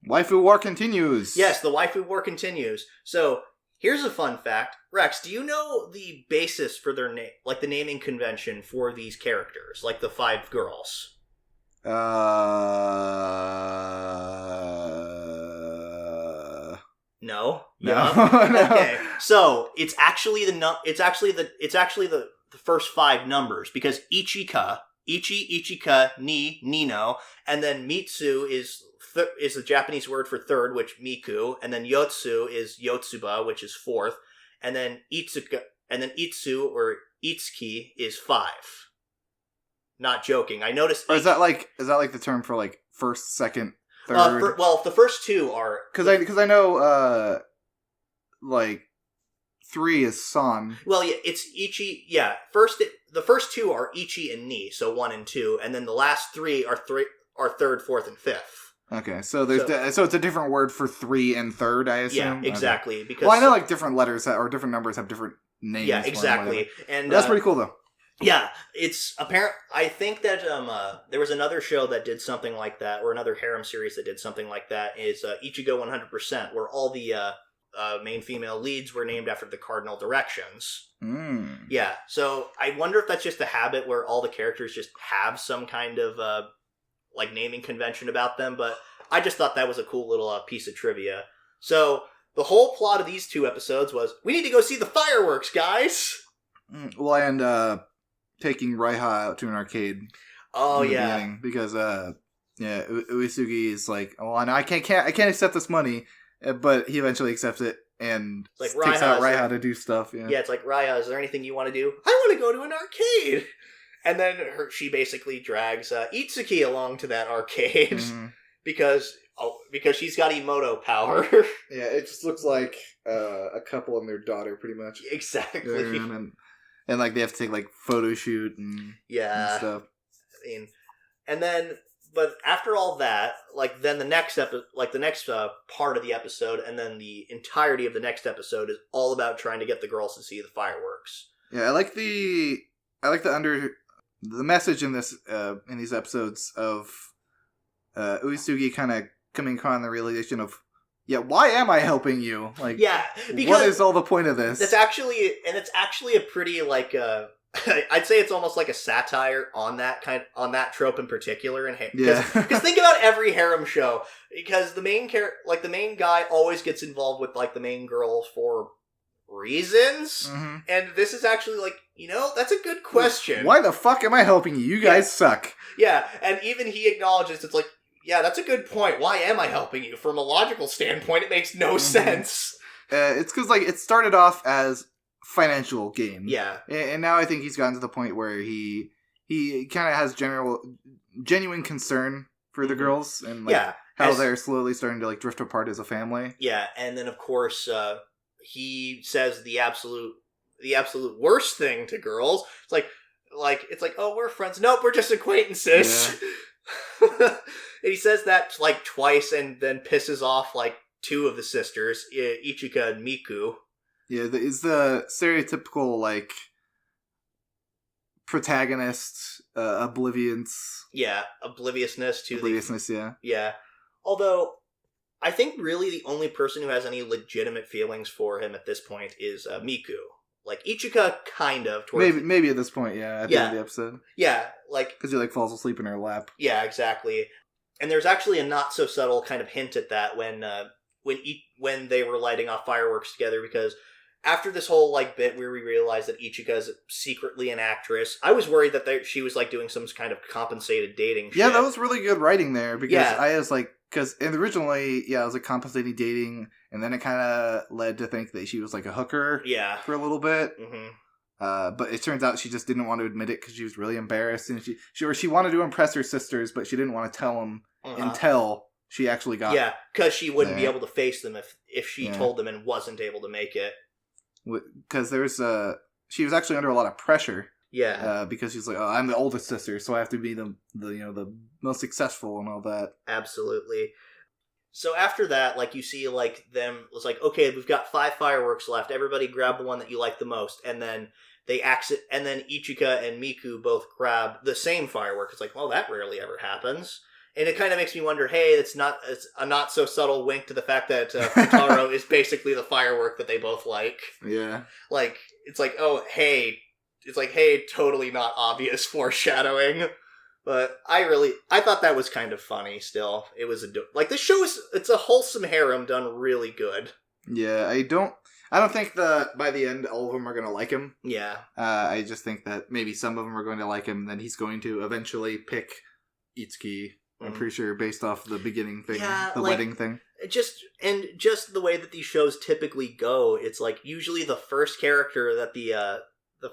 Waifu War continues. Yes, the Waifu War continues. So, here's a fun fact. Rex, do you know the basis for their name, like the naming convention for these characters, like the 5 girls? No. Okay. So it's actually the first 5 numbers, because Ichika, Ni, Nino, and then Mitsu is the Japanese word for third, which Miku, and then Yotsu is Yotsuba, which is 4th, and then Itsu or Itsuki is 5. Not joking. I noticed. Or is that like the term for like first, second, third? Well, the first 2 are because I know like 3 is San. Well, yeah, it's Ichi. Yeah, the first 2 are Ichi and Ni, so 1 and 2, and then the last 3 are third, 4th, and 5th. Okay, so so it's a different word for 3 and third, I assume. Yeah, exactly. Okay. Because I know like different letters or different numbers have different names. Yeah, exactly. And that's pretty cool though. Yeah, it's apparent. I think that there was another show that did something like that, or another harem series that did something like that. Is Ichigo 100%, where all the main female leads were named after the cardinal directions. Mm. Yeah, so I wonder if that's just a habit where all the characters just have some kind of like naming convention about them. But I just thought that was a cool little piece of trivia. So the whole plot of these 2 episodes was we need to go see the fireworks, guys. Well, and taking Raiha out to an arcade. Oh yeah, because Uesugi is like, oh, I can't accept this money, but he eventually accepts it and like takes out Raiha to do stuff. Yeah, it's like, Raiha, is there anything you want to do? I want to go to an arcade. And then she basically drags Itsuki along to that arcade because she's got Emoto power. Yeah, it just looks like a couple and their daughter, pretty much. Exactly. And like they have to take like photo shoot and stuff. I mean, and then But after all that, like then the next part of the episode, and then the entirety of the next episode is all about trying to get the girls to see the fireworks. Yeah, I like the message in this in these episodes of Uesugi kind of coming upon the realization of, yeah, why am I helping you? Like, yeah, because what is all the point of this? It's actually a pretty like I'd say it's almost like a satire on that trope in particular. And because think about every harem show, because the main guy always gets involved with like the main girl for reasons, and this is actually like, that's a good question. Why the fuck am I helping you? You guys suck. Yeah, and even he acknowledges it's like, yeah, that's a good point. Why am I helping you? From a logical standpoint, it makes no sense. It's because like it started off as financial gain. Yeah. And now I think he's gotten to the point where he kind of has genuine concern for the girls and like how they're slowly starting to like drift apart as a family. Yeah, and then of course he says the absolute worst thing to girls. It's like, oh, we're friends. Nope, we're just acquaintances. Yeah. And he says that like twice and then pisses off like two of the sisters, Ichika and Miku. Yeah, is the stereotypical like protagonist obliviousness. Yeah, obliviousness to yeah. Yeah. Although I think really the only person who has any legitimate feelings for him at this point is Miku. Like Ichika, kind of. Maybe at this point, yeah. At the end of the episode, yeah, like because he like falls asleep in her lap. Yeah, exactly. And there's actually a not so subtle kind of hint at that when they were lighting off fireworks together, because after this whole like bit where we realized that Ichika is secretly an actress, I was worried that she was like doing some kind of compensated dating shit. Yeah, that was really good writing there, because I was like, because originally, I was like compensating dating, and then it kind of led to think that she was like a hooker for a little bit. But it turns out she just didn't want to admit it because she was really embarrassed, and she wanted to impress her sisters, but she didn't want to tell them until she actually got because she wouldn't be able to face them if she told them and wasn't able to make it. Because she was actually under a lot of pressure. Yeah. Because she's like, oh, I'm the oldest sister, so I have to be the most successful and all that. Absolutely. So after that, like, you see, like, them, was like, okay, we've got 5 fireworks left. Everybody grab the one that you like the most. And then and then Ichika and Miku both grab the same firework. It's like, well, that rarely ever happens. And it kind of makes me wonder, hey, it's a not so subtle wink to the fact that Futaro is basically the firework that they both like. Yeah. Like, it's like, oh, hey. It's like, hey, totally not obvious foreshadowing. But I thought that was kind of funny still. It was this show it's a wholesome harem done really good. Yeah, I don't think by the end all of them are going to like him. Yeah. I just think that maybe some of them are going to like him, and then he's going to eventually pick Itsuki. I'm pretty sure based off the beginning thing, the wedding thing. Just the way that these shows typically go, it's like usually the first character that the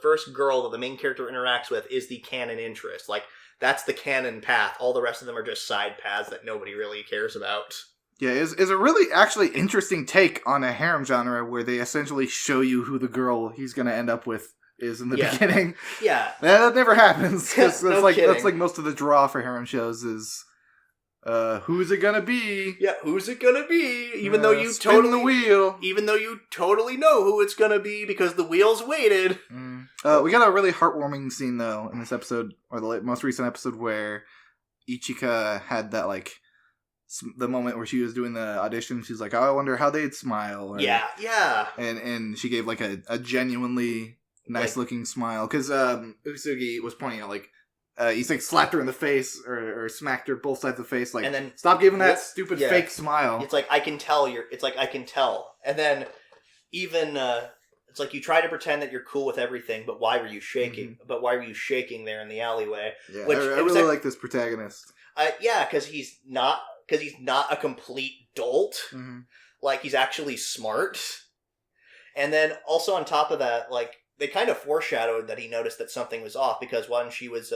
first girl that the main character interacts with is the canon interest. Like, that's the canon path. All the rest of them are just side paths that nobody really cares about. Yeah, is a really actually interesting take on a harem genre where they essentially show you who the girl he's going to end up with is in the beginning. Yeah. That never happens. That's No like kidding. That's like most of the draw for harem shows is who's it gonna be? Yeah, who's it gonna be? Even though you spin the wheel. Even though you totally know who it's gonna be because the wheel's waited. We got a really heartwarming scene though in this episode, or the most recent episode, where Ichika had that like the moment where she was doing the audition. She's like, oh, I wonder how they'd smile. Yeah. And she gave like a genuinely nice looking smile, because Usugi was pointing out like. He's like slapped her in the face or smacked her both sides of the face, like, and then stop giving that stupid fake smile. It's like, I can tell. And then even it's like, you try to pretend that you're cool with everything, but why were you shaking? But why were you shaking there in the alleyway? Yeah, I really like this protagonist. Because he's not a complete dolt. Like, he's actually smart. And then also on top of that, like, they kind of foreshadowed that he noticed that something was off, because when she was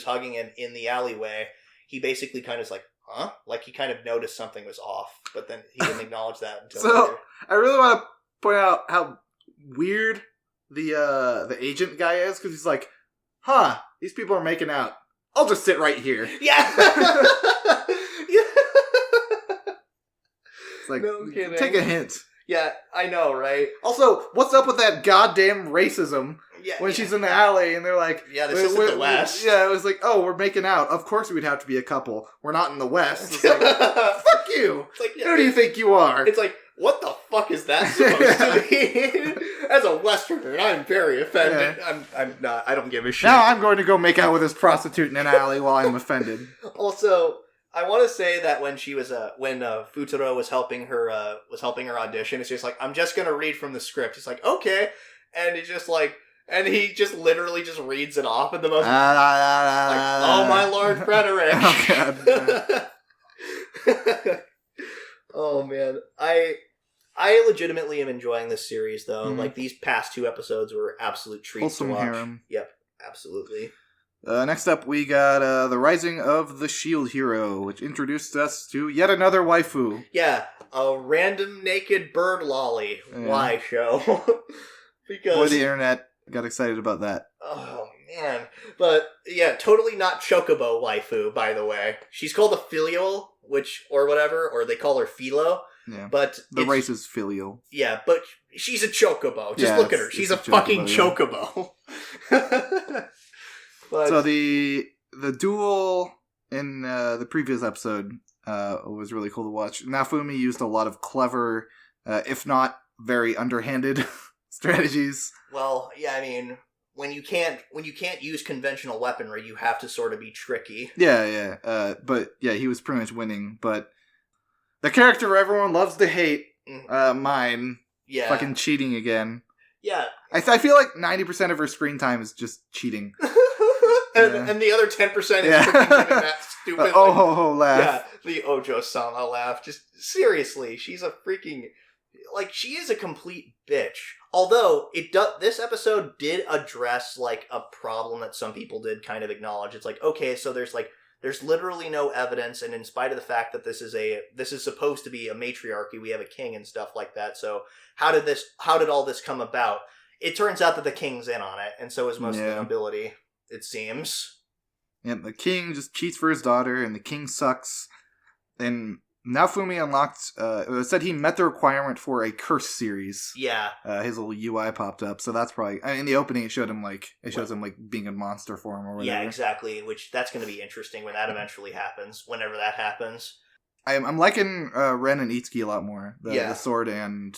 hugging him in the alleyway, he basically kind of was like, huh? Like, he kind of noticed something was off, but then he didn't acknowledge that until later. I really want to point out how weird the agent guy is, because he's like, these people are making out. I'll just sit right here. Yeah. It's like, No kidding. take a hint. Yeah, I know, right? Also, what's up with that goddamn racism when she's in the alley and they're like... Yeah, this isn't the West. Yeah, it was like, oh, we're making out. Of course we'd have to be a couple. We're not in the West. It's like, fuck you. It's like, Who do you think you are? It's like, what the fuck is that supposed to be? As a Westerner, I'm very offended. Yeah. I'm not. I don't give a shit. Now I'm going to go make out with this prostitute in an alley while I'm offended. Also, I want to say that when she was when Futuro was helping her audition, it's just like, I'm just gonna read from the script. It's like, okay, and it's just like, and he just literally just reads it off in the most like, oh my Lord Frederick. Oh God. Oh man, I legitimately am enjoying this series though. Mm-hmm. Like these past 2 episodes were absolute treats to watch. Harem. Yep, absolutely. Next up, we got The Rising of the Shield Hero, which introduced us to yet another waifu. Yeah, a random naked bird lolly show. Because boy, the internet got excited about that. Oh, man. But, yeah, totally not Chocobo waifu, by the way. She's called a filial, or they call her Philo. Yeah. But the race is filial. Yeah, but she's a chocobo. Just look at her. She's a fucking chocobo. But, so the duel in the previous episode was really cool to watch. Naofumi used a lot of clever, if not very underhanded strategies. Well, yeah, I mean, when you can't use conventional weaponry, you have to sort of be tricky. Yeah. But yeah, he was pretty much winning. But the character everyone loves to hate, mine, fucking cheating again. Yeah. I feel like 90% of her screen time is just cheating. And the other 10% is freaking giving that stupid laugh. Yeah, the Ojo-sama laugh. Just seriously, she's a freaking she is a complete bitch. Although this episode did address like a problem that some people did kind of acknowledge. It's like, okay, so there's literally no evidence, and in spite of the fact that this is supposed to be a matriarchy, we have a king and stuff like that. So how did all this come about? It turns out that the king's in on it, and so is most of the nobility. It seems. And the king just cheats for his daughter, and the king sucks. And Naofumi unlocked, it said he met the requirement for a curse series. Yeah. His little UI popped up, so that's probably, in the opening it shows him being a monster form or whatever. Yeah, exactly, which that's going to be interesting when that eventually happens, whenever that happens. I'm liking Ren and Itsuki a lot more, the sword and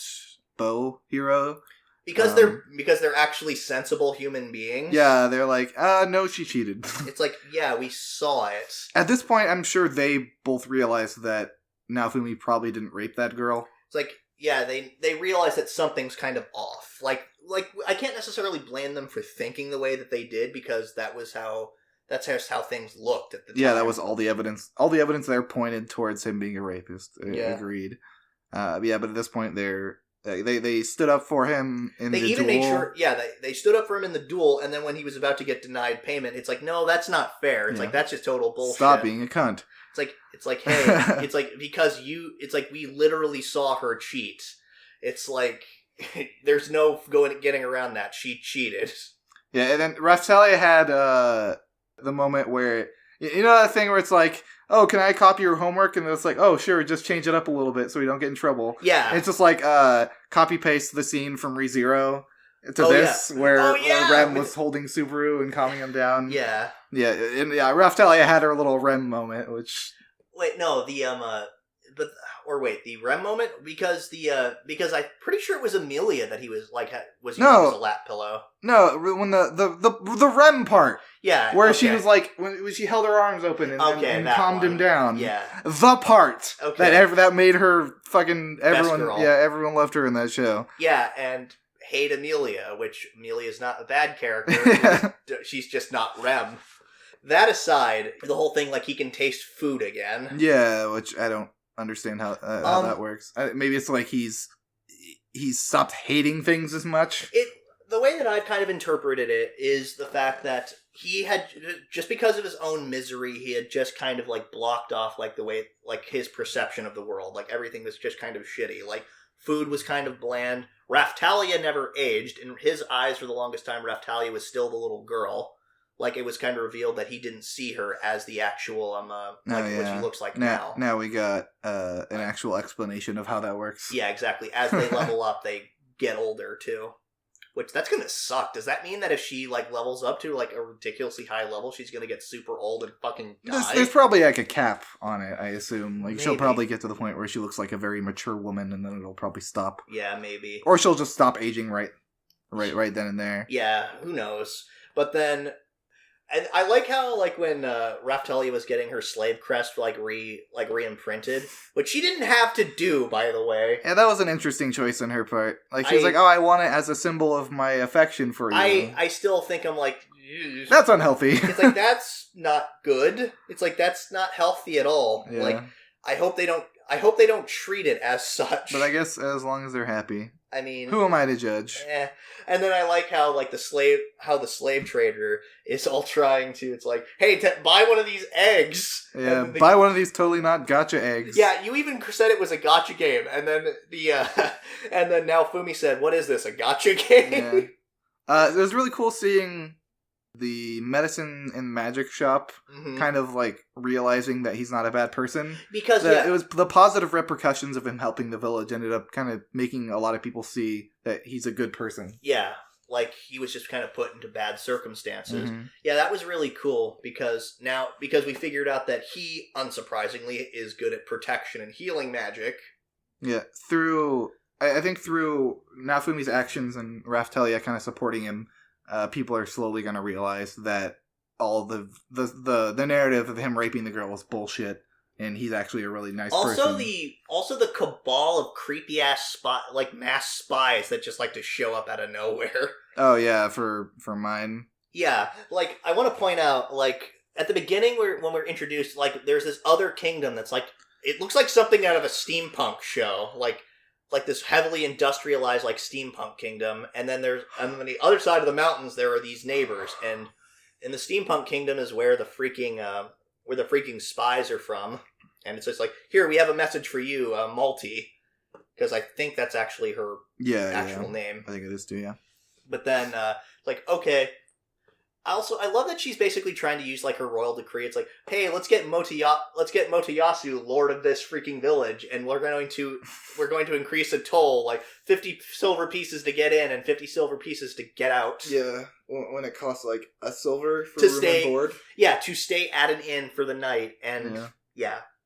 bow hero. Because they're actually sensible human beings. Yeah, they're like, no, she cheated. It's like, yeah, we saw it. At this point, I'm sure they both realized that Naofumi probably didn't rape that girl. It's like, yeah, they realize that something's kind of off. Like I can't necessarily blame them for thinking the way that they did, because that's just how things looked at the time. Yeah, that was all the evidence. All the evidence there pointed towards him being a rapist. Agreed. But at this point, they stood up for him in the duel. They even made sure, they stood up for him in the duel, and then when he was about to get denied payment, it's like, no, that's not fair. It's like, that's just total bullshit. Stop being a cunt. It's like, hey, it's like, it's like, we literally saw her cheat. It's like, there's no getting around that. She cheated. Yeah, and then Raphtalia had the moment where, you know that thing where it's like, oh, can I copy your homework? And it's like, oh, sure, just change it up a little bit so we don't get in trouble. Yeah. And it's just like copy-paste the scene from ReZero to where Rem was holding Subaru and calming him down. Yeah. Yeah, and Raphtalia had her little Rem moment, which... Wait, no, the Rem moment? Because I'm pretty sure it was Amelia that he was, was using as a lap pillow. No, when the Rem part. Yeah. Where she was like, when she held her arms open and calmed him down. Yeah. The part that made her fucking, everyone loved her in that show. Yeah, and hate Amelia, which Amelia's not a bad character. She's just not Rem. That aside, the whole thing, he can taste food again. Yeah, which I don't understand how that works. Maybe it's like he's stopped hating things as much. The way that I've kind of interpreted it is the fact that he had, just because of his own misery, he had just kind of blocked off the way, his perception of the world. Everything was just kind of shitty. Food was kind of bland. Raphtalia never aged. In his eyes, for the longest time, Raphtalia was still the little girl. like it was kind of revealed that he didn't see her as the actual what she looks like now. Now we got an actual explanation of how that works. Yeah, exactly. As they level up, they get older too. Which, that's gonna suck. Does that mean that if she, like, levels up to, like, a ridiculously high level, she's gonna get super old and fucking die? There's probably, like, a cap on it, I assume. Like, Maybe. She'll probably get to the point where she looks like a very mature woman, and then it'll probably stop. Yeah, maybe. Or she'll just stop aging right then and there. Yeah, who knows? But then... And I like how, like, when Raftelia was getting her slave crest, re-imprinted, which she didn't have to do, by the way. Yeah, that was an interesting choice on her part. Like, she was like, I want it as a symbol of my affection for you. I still think I'm like... That's unhealthy. It's like, that's not good. It's like, that's not healthy at all. Yeah. Like, I hope they don't treat it as such. But I guess as long as they're happy. I mean... Who am I to judge? And then I like how, like, the slave trader is all trying to, it's like, hey, buy one of these eggs. Yeah, buy one of these totally not gacha eggs. Yeah, you even said it was a gacha game, and then and then now Fumi said, what is this, a gacha game? Yeah. It was really cool seeing the medicine and magic shop kind of, like, realizing that he's not a bad person. Because, it was the positive repercussions of him helping the village ended up kind of making a lot of people see that he's a good person. Yeah, like, he was just kind of put into bad circumstances. Mm-hmm. Yeah, that was really cool, because we figured out that he, unsurprisingly, is good at protection and healing magic. Yeah, I think through Nafumi's actions and Raftelia kind of supporting him, people are slowly going to realize that all the narrative of him raping the girl was bullshit, and he's actually a really nice person. Also the cabal of creepy ass mass spies that just like to show up out of nowhere. Oh yeah, for mine. Yeah, like I want to point out, like at the beginning when we're introduced, like there's this other kingdom that's like it looks like something out of a steampunk show, like this heavily industrialized, like, steampunk kingdom, and then on the other side of the mountains, there are these neighbors, and in the steampunk kingdom is where the freaking spies are from, and it's just like, here, we have a message for you, Malti, because I think that's actually her actual name. I think it is too, yeah. But then, like, okay, I love that she's basically trying to use, like, her royal decree. It's like, hey, let's get Motoyasu, lord of this freaking village, and we're going to increase a toll, like 50 silver pieces to get in and 50 silver pieces to get out. Yeah, when it costs like a silver for to room stay, and board. Yeah, to stay at an inn for the night and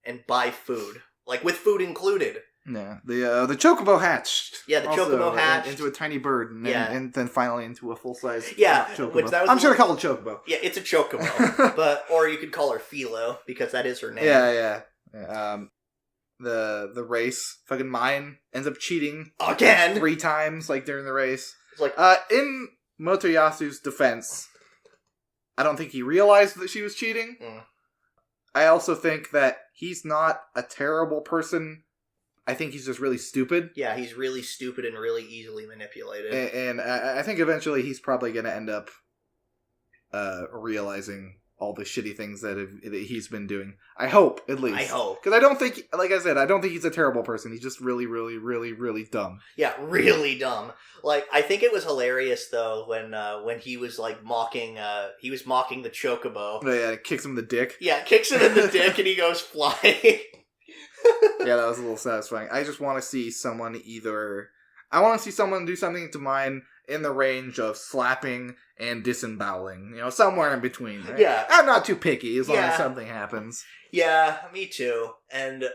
and buy food, like with food included. Yeah, the chocobo hatched. Yeah, the chocobo hatched into a tiny bird, and then finally into a full size. Chocobo. Which I'm just gonna call it chocobo. Yeah, it's a chocobo, or you could call her Philo because that is her name. Yeah. The race, fucking mine ends up cheating again 3 times, like during the race. It's like in Motoyasu's defense, I don't think he realized that she was cheating. I also think that he's not a terrible person. I think he's just really stupid. Yeah, he's really stupid and really easily manipulated. And I think eventually he's probably going to end up realizing all the shitty things that he's been doing. I hope, at least. I hope. Because I don't think, like I said, I don't think he's a terrible person. He's just really, really, really, really dumb. Yeah, really dumb. Like, I think it was hilarious, though, when he was, like, mocking the chocobo. Yeah, kicks him in the dick. Yeah, kicks him in the dick and he goes flying. Yeah, that was a little satisfying. I just want to see someone I want to see someone do something to mine in the range of slapping and disemboweling. You know, somewhere in between. Right? Yeah. I'm not too picky as long as something happens. Yeah, me too. And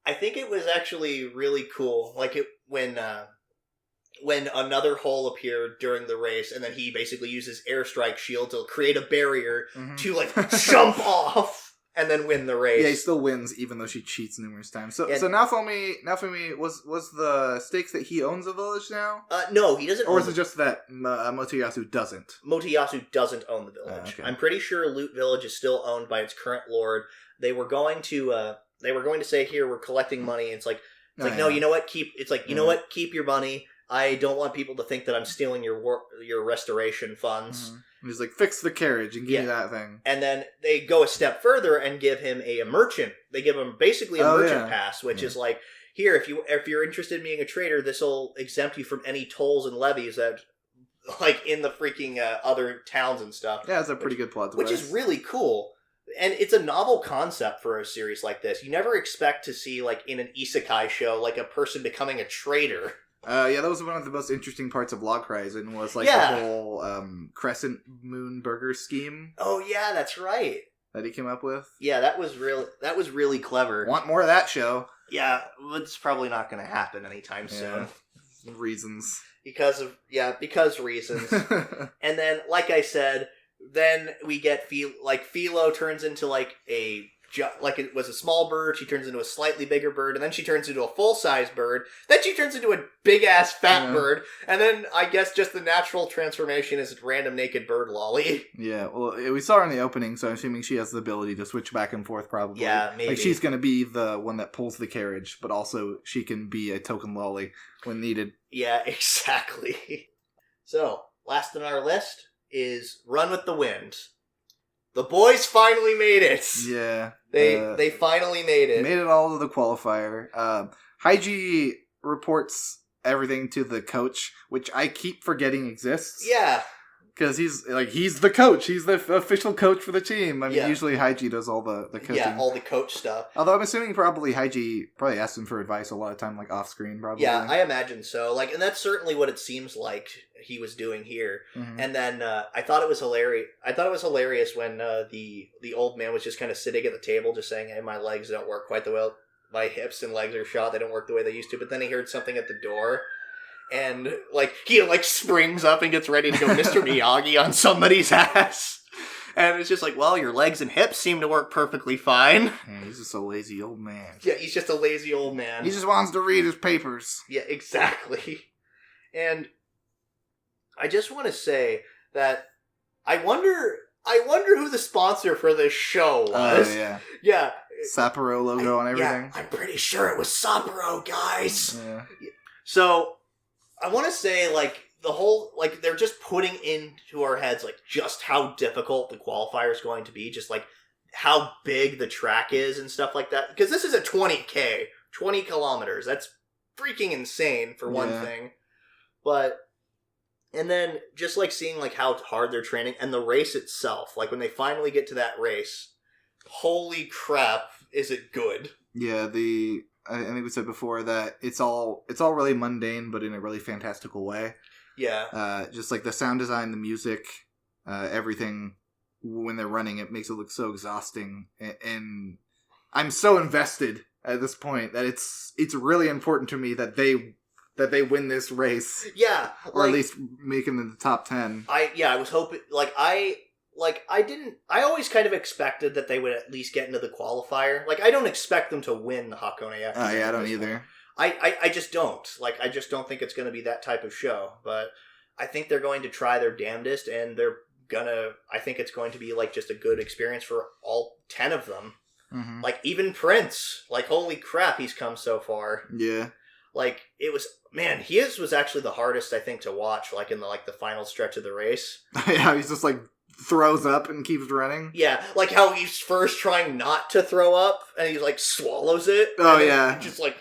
I think it was actually really cool. Like, when another hole appeared during the race, and then he basically uses airstrike shield to create a barrier to, like, jump off. And then win the race. Yeah, he still wins, even though she cheats numerous times. So Naofumi was the stakes that he owns the village now? No, he doesn't. Or is it just that Motoyasu doesn't? Motoyasu doesn't own the village. Okay. I'm pretty sure Loot Village is still owned by its current lord. They were going to say, here, we're collecting money. It's like, no, you know what? Keep your money. I don't want people to think that I'm stealing your restoration funds. Mm-hmm. He's like, fix the carriage and give me that thing. And then they go a step further and give him a merchant. They give him basically a merchant pass, which is like, here, if you're interested in being a trader, this will exempt you from any tolls and levies that like in the freaking other towns and stuff. Yeah, it's a pretty good plot device. Which is really cool. And it's a novel concept for a series like this. You never expect to see, like, in an isekai show, like, a person becoming a traitor. Yeah, that was one of the most interesting parts of Log Horizon, was, like, Yeah. the whole Crescent Moon Burger scheme. Oh, yeah, that's right. That he came up with. Yeah, that was really clever. Want more of that show. Yeah, it's probably not going to happen anytime soon. Reasons. Because reasons. And then, like I said, then we get Philo turns into like like it was a small bird, she turns into a slightly bigger bird, and then she turns into a full-size bird, then she turns into a big-ass fat bird, and then I guess just the natural transformation is a random naked bird lolly. Yeah, well, we saw her in the opening, so I'm assuming she has the ability to switch back and forth, probably. Yeah, maybe. Like, she's gonna be the one that pulls the carriage, but also she can be a token lolly when needed. Yeah, exactly. So, last on our list is Run with the Wind. The boys finally made it. Yeah. They finally made it. Made it all to the qualifier. Haiji reports everything to the coach, which I keep forgetting exists. Yeah. Because he's the coach. He's the official coach for the team. I mean, usually Haiji does all the coaching. Yeah, all the coach stuff. Although I'm assuming Haiji probably asked him for advice a lot of time, like off screen, probably. Yeah, I imagine so. Like, and that's certainly what it seems like he was doing here. Mm-hmm. And then I thought it was hilarious. I thought it was hilarious when the old man was just kind of sitting at the table, just saying, "Hey, my legs don't work quite the well. My hips and legs are shot. They don't work the way they used to." But then he heard something at the door. And, like, he, like, springs up and gets ready to go Mr. Miyagi on somebody's ass. And it's just like, well, your legs and hips seem to work perfectly fine. Yeah, he's just a lazy old man. Yeah, he's just a lazy old man. He just wants to read his papers. Yeah, exactly. And I just want to say that I wonder who the sponsor for this show was. Oh, yeah. Yeah. Sapporo logo and everything. Yeah, I'm pretty sure it was Sapporo, guys. Yeah. So, I want to say, like, the whole, like, they're just putting into our heads, like, just how difficult the qualifier is going to be, just, like, how big the track is and stuff like that. Because this is a 20K, 20 kilometers. That's freaking insane, for one thing. But, and then, just, like, seeing, like, how hard they're training, and the race itself, like, when they finally get to that race, holy crap, is it good. Yeah, I think we said before that it's all really mundane, but in a really fantastical way. Yeah. Just like the sound design, the music, everything when they're running, it makes it look so exhausting. And I'm so invested at this point that it's really important to me that they win this race. Yeah. Or at least make them in the top 10. I was hoping, I always kind of expected that they would at least get into the qualifier. Like, I don't expect them to win the Hakone X. Oh, yeah, I don't either. I just don't. Like, I just don't think it's going to be that type of show. But I think they're going to try their damnedest, and I think it's going to be, like, just a good experience for all 10 of them. Mm-hmm. Like, even Prince. Like, holy crap, he's come so far. Yeah. Like, it was, man, his was actually the hardest, I think, to watch, like, in the final stretch of the race. Yeah, he's just, like, throws up and keeps running. Yeah, like how he's first trying not to throw up, and he, like, swallows it. Oh, yeah. Just, like,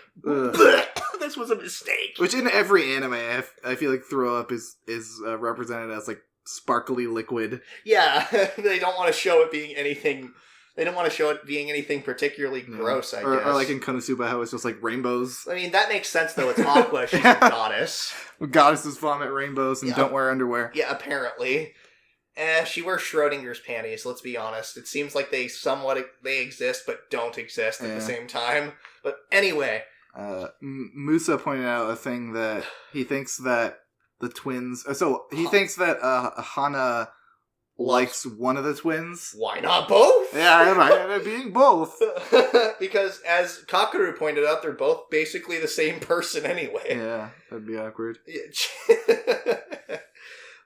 this was a mistake. Which in every anime, I feel like throw up is represented as, like, sparkly liquid. Yeah, they don't want to show it being anything... They don't want to show it being anything particularly gross, I guess. Or like in Konosuba, how it's just like rainbows. I mean, that makes sense, though. It's Aqua. She's a goddess. Goddesses vomit rainbows and don't wear underwear. Yeah, apparently. She wears Schrodinger's panties, let's be honest. It seems like they exist, but don't exist at the same time. But anyway. Musa pointed out a thing that he thinks that the twins... So, he thinks that Hana... likes one of the twins. Why not both? Yeah, being both. Because, as Kakeru pointed out, they're both basically the same person anyway. Yeah, that'd be awkward.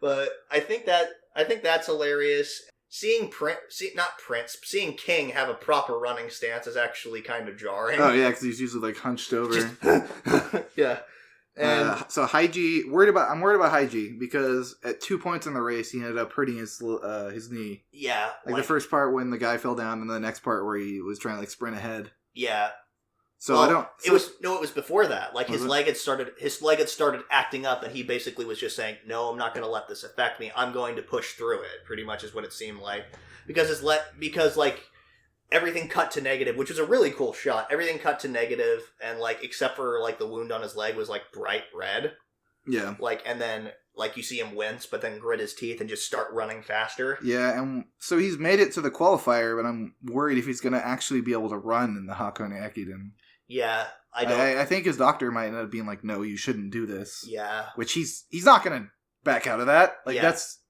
But I think that's hilarious. Seeing King have a proper running stance is actually kind of jarring. Oh yeah, because he's usually like hunched over. Yeah. And so Haiji, I'm worried about Haiji because at 2 points in the race he ended up hurting his knee. Yeah, like the first part when the guy fell down, and the next part where he was trying to like sprint ahead. Yeah. So I don't. It was before that. Like his leg had started acting up, and he basically was just saying, "No, I'm not going to let this affect me. I'm going to push through it." Pretty much is what it seemed like, because like everything cut to negative, which was a really cool shot. Everything cut to negative, and like except for like the wound on his leg was like bright red. Yeah. Like, and then like you see him wince, but then grit his teeth and just start running faster. Yeah, and so he's made it to the qualifier, but I'm worried if he's going to actually be able to run in the Hakone Ekiden. Yeah, I think his doctor might end up being like, no, you shouldn't do this. Yeah. Which he's not going to back out of that. Like, that's...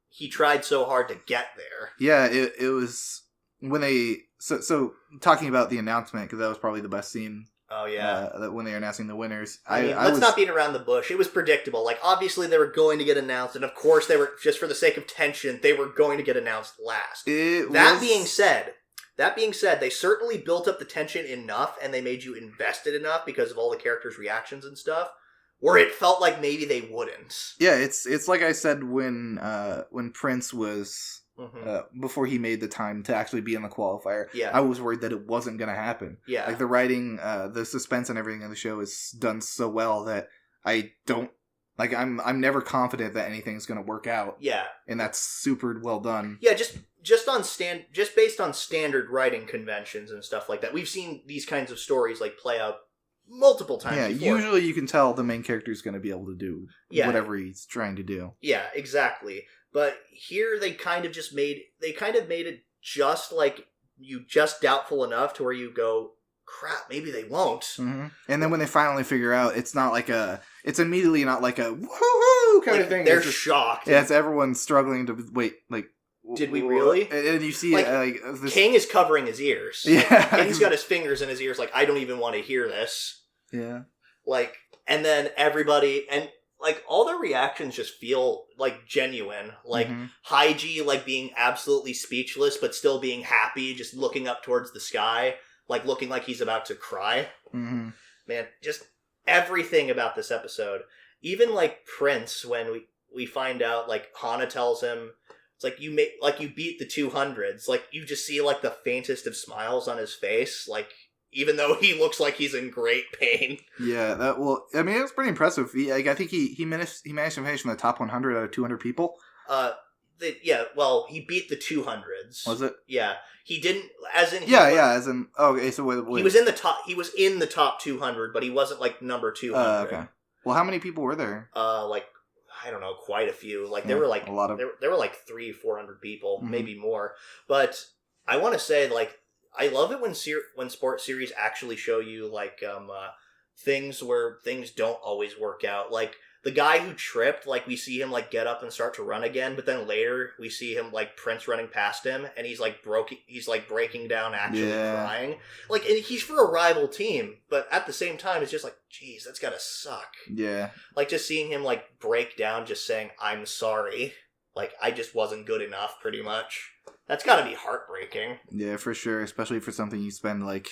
He tried so hard to get there. Yeah, it was... When they... So talking about the announcement, because that was probably the best scene. Oh, yeah. When they were announcing the winners. Let's not beat around the bush. It was predictable. Like, obviously they were going to get announced, and of course they were, just for the sake of tension, they were going to get announced last. That being said, they certainly built up the tension enough, and they made you invested enough because of all the characters' reactions and stuff, where it felt like maybe they wouldn't. Yeah, it's like I said when Prince was... before he made the time to actually be in the qualifier, I was worried that it wasn't going to happen. Yeah, like the writing, the suspense, and everything in the show is done so well that I don't like. I'm never confident that anything's going to work out. Yeah, and that's super well done. Yeah, just based on standard writing conventions and stuff like that. We've seen these kinds of stories like play out multiple times. Yeah, before. Usually you can tell the main character is going to be able to do whatever he's trying to do. Yeah, exactly. But here they kind of made it just like you just doubtful enough to where you go, crap, maybe they won't. Mm-hmm. And then when they finally figure out, it's immediately not like a woohoo kind of thing. They're just shocked. Yeah, it's everyone struggling to wait, like, did we really? And you see this... King is covering his ears. Yeah. King's got his fingers in his ears like, I don't even want to hear this. Yeah. Like, and then everybody, and like all their reactions just feel like genuine. Like Haiji like being absolutely speechless but still being happy, just looking up towards the sky, like looking like he's about to cry. Mm-hmm. Man, just everything about this episode. Even like Prince, when we find out, like Hana tells him, it's like you beat the 200s. Like you just see like the faintest of smiles on his face, like even though he looks like he's in great pain. Yeah, it was pretty impressive. I think he managed to finish in the top 100 out of 200 people. He beat the 200s. Was it? Yeah, he didn't. As in, okay. So wait. He was in the top. He was in the top 200, but he wasn't like number 200. Okay. Well, how many people were there? I don't know, quite a few. Like there were like a lot of. There were like 300-400 people, maybe more. But I want to say, like, I love it when sports series actually show you like things where things don't always work out. Like the guy who tripped, like we see him like get up and start to run again, but then later we see him like Prince running past him, and he's like breaking down, actually crying. Like, and he's for a rival team, but at the same time, it's just like, geez, that's gotta suck. Yeah. Like just seeing him like break down, just saying, "I'm sorry." Like, I just wasn't good enough, pretty much. That's gotta be heartbreaking. Yeah, for sure. Especially for something you spend, like,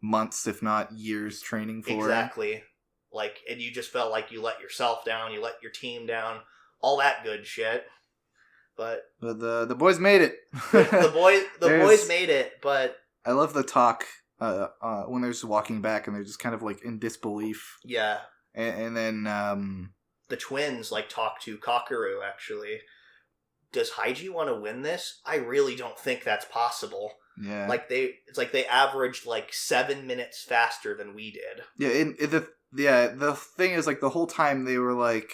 months, if not years, training for. Exactly. Like, and you just felt like you let yourself down, you let your team down, all that good shit. But the boys made it. the boys made it, but... I love the talk when they're just walking back and they're just kind of, like, in disbelief. Yeah. And then... the twins, like, talk to Kakeru, actually. Does Haiji want to win this? I really don't think that's possible. Yeah. Like it's like they averaged like 7 minutes faster than we did. Yeah, the thing is, like, the whole time they were like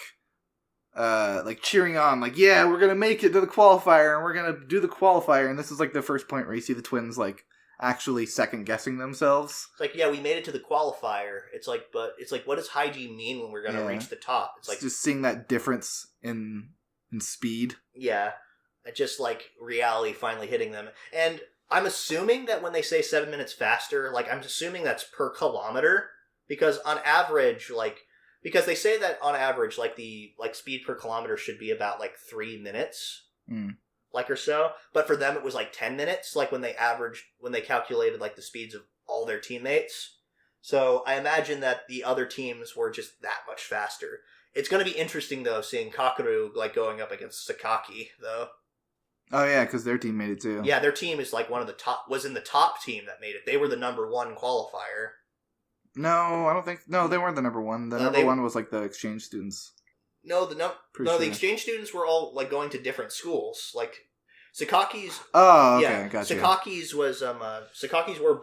cheering on, like, yeah, we're gonna make it to the qualifier and we're gonna do the qualifier, and this is like the first point where you see the twins like actually second guessing themselves. It's like, yeah, we made it to the qualifier. It's like, but it's like, what does Haiji mean when we're gonna reach the top? It's like just seeing that difference in speed. Yeah. Just like reality finally hitting them. And I'm assuming that when they say 7 minutes faster, like I'm assuming that's per kilometer, because on average, because they say that on average, like the speed per kilometer should be about like 3 minutes, like or so. But for them, it was like 10 minutes, like when they calculated like the speeds of all their teammates. So I imagine that the other teams were just that much faster. It's going to be interesting, though, seeing Kakeru, like, going up against Sakaki, though. Oh, yeah, because their team made it, too. Yeah, their team is, like, was in the top team that made it. They were the number 1 qualifier. No, I don't think. No, they weren't the number one. The number one was like the exchange students. No, the exchange students were all like going to different schools. Like Sakaki's. Oh, okay, gotcha. Sakaki's was Sakaki's wore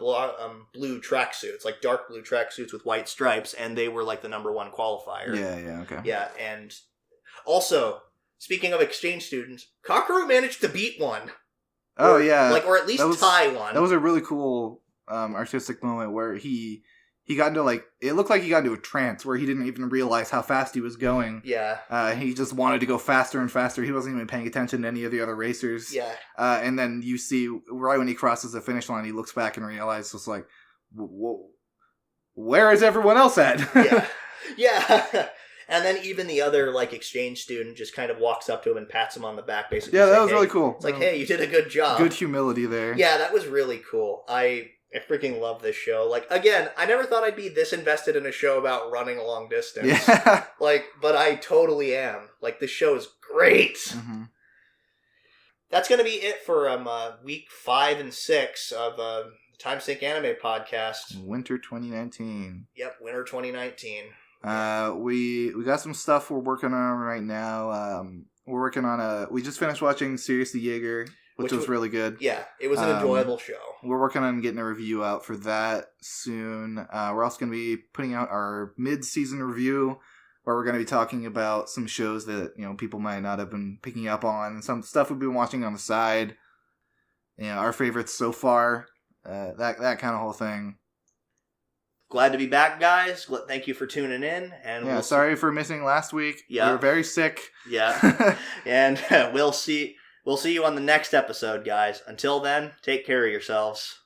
blue tracksuits, like dark blue tracksuits with white stripes, and they were like the number one qualifier. Yeah, okay. Yeah, and also speaking of exchange students, Kakeru managed to beat one. Oh yeah, or at least tie one. That was a really cool artistic moment where he got into like, it looked like he got into a trance where he didn't even realize how fast he was going. Yeah. He just wanted to go faster and faster. He wasn't even paying attention to any of the other racers. Yeah. And then you see, right when he crosses the finish line, he looks back and realizes, it's like, where is everyone else at? Yeah. Yeah. And then even the other like exchange student just kind of walks up to him and pats him on the back, basically. Yeah, that was really cool. It's like, hey, you did a good job. Good humility there. Yeah, that was really cool. I freaking love this show. Like, again, I never thought I'd be this invested in a show about running a long distance. Yeah. Like, but I totally am. Like, this show is great. Mm-hmm. That's going to be it for week 5 and 6 of the Timesink Anime Podcast. Winter 2019. Yep, winter 2019. We got some stuff we're working on right now. We're working on we just finished watching Sirius the Jaeger, which was really good. Yeah, it was an enjoyable show. We're working on getting a review out for that soon. We're also going to be putting out our mid-season review, where we're going to be talking about some shows that, people might not have been picking up on, and some stuff we've been watching on the side. Our favorites so far, that kind of whole thing. Glad to be back, guys. Thank you for tuning in. And sorry for missing last week. Yeah. We were very sick. Yeah. And we'll see you on the next episode, guys. Until then, take care of yourselves.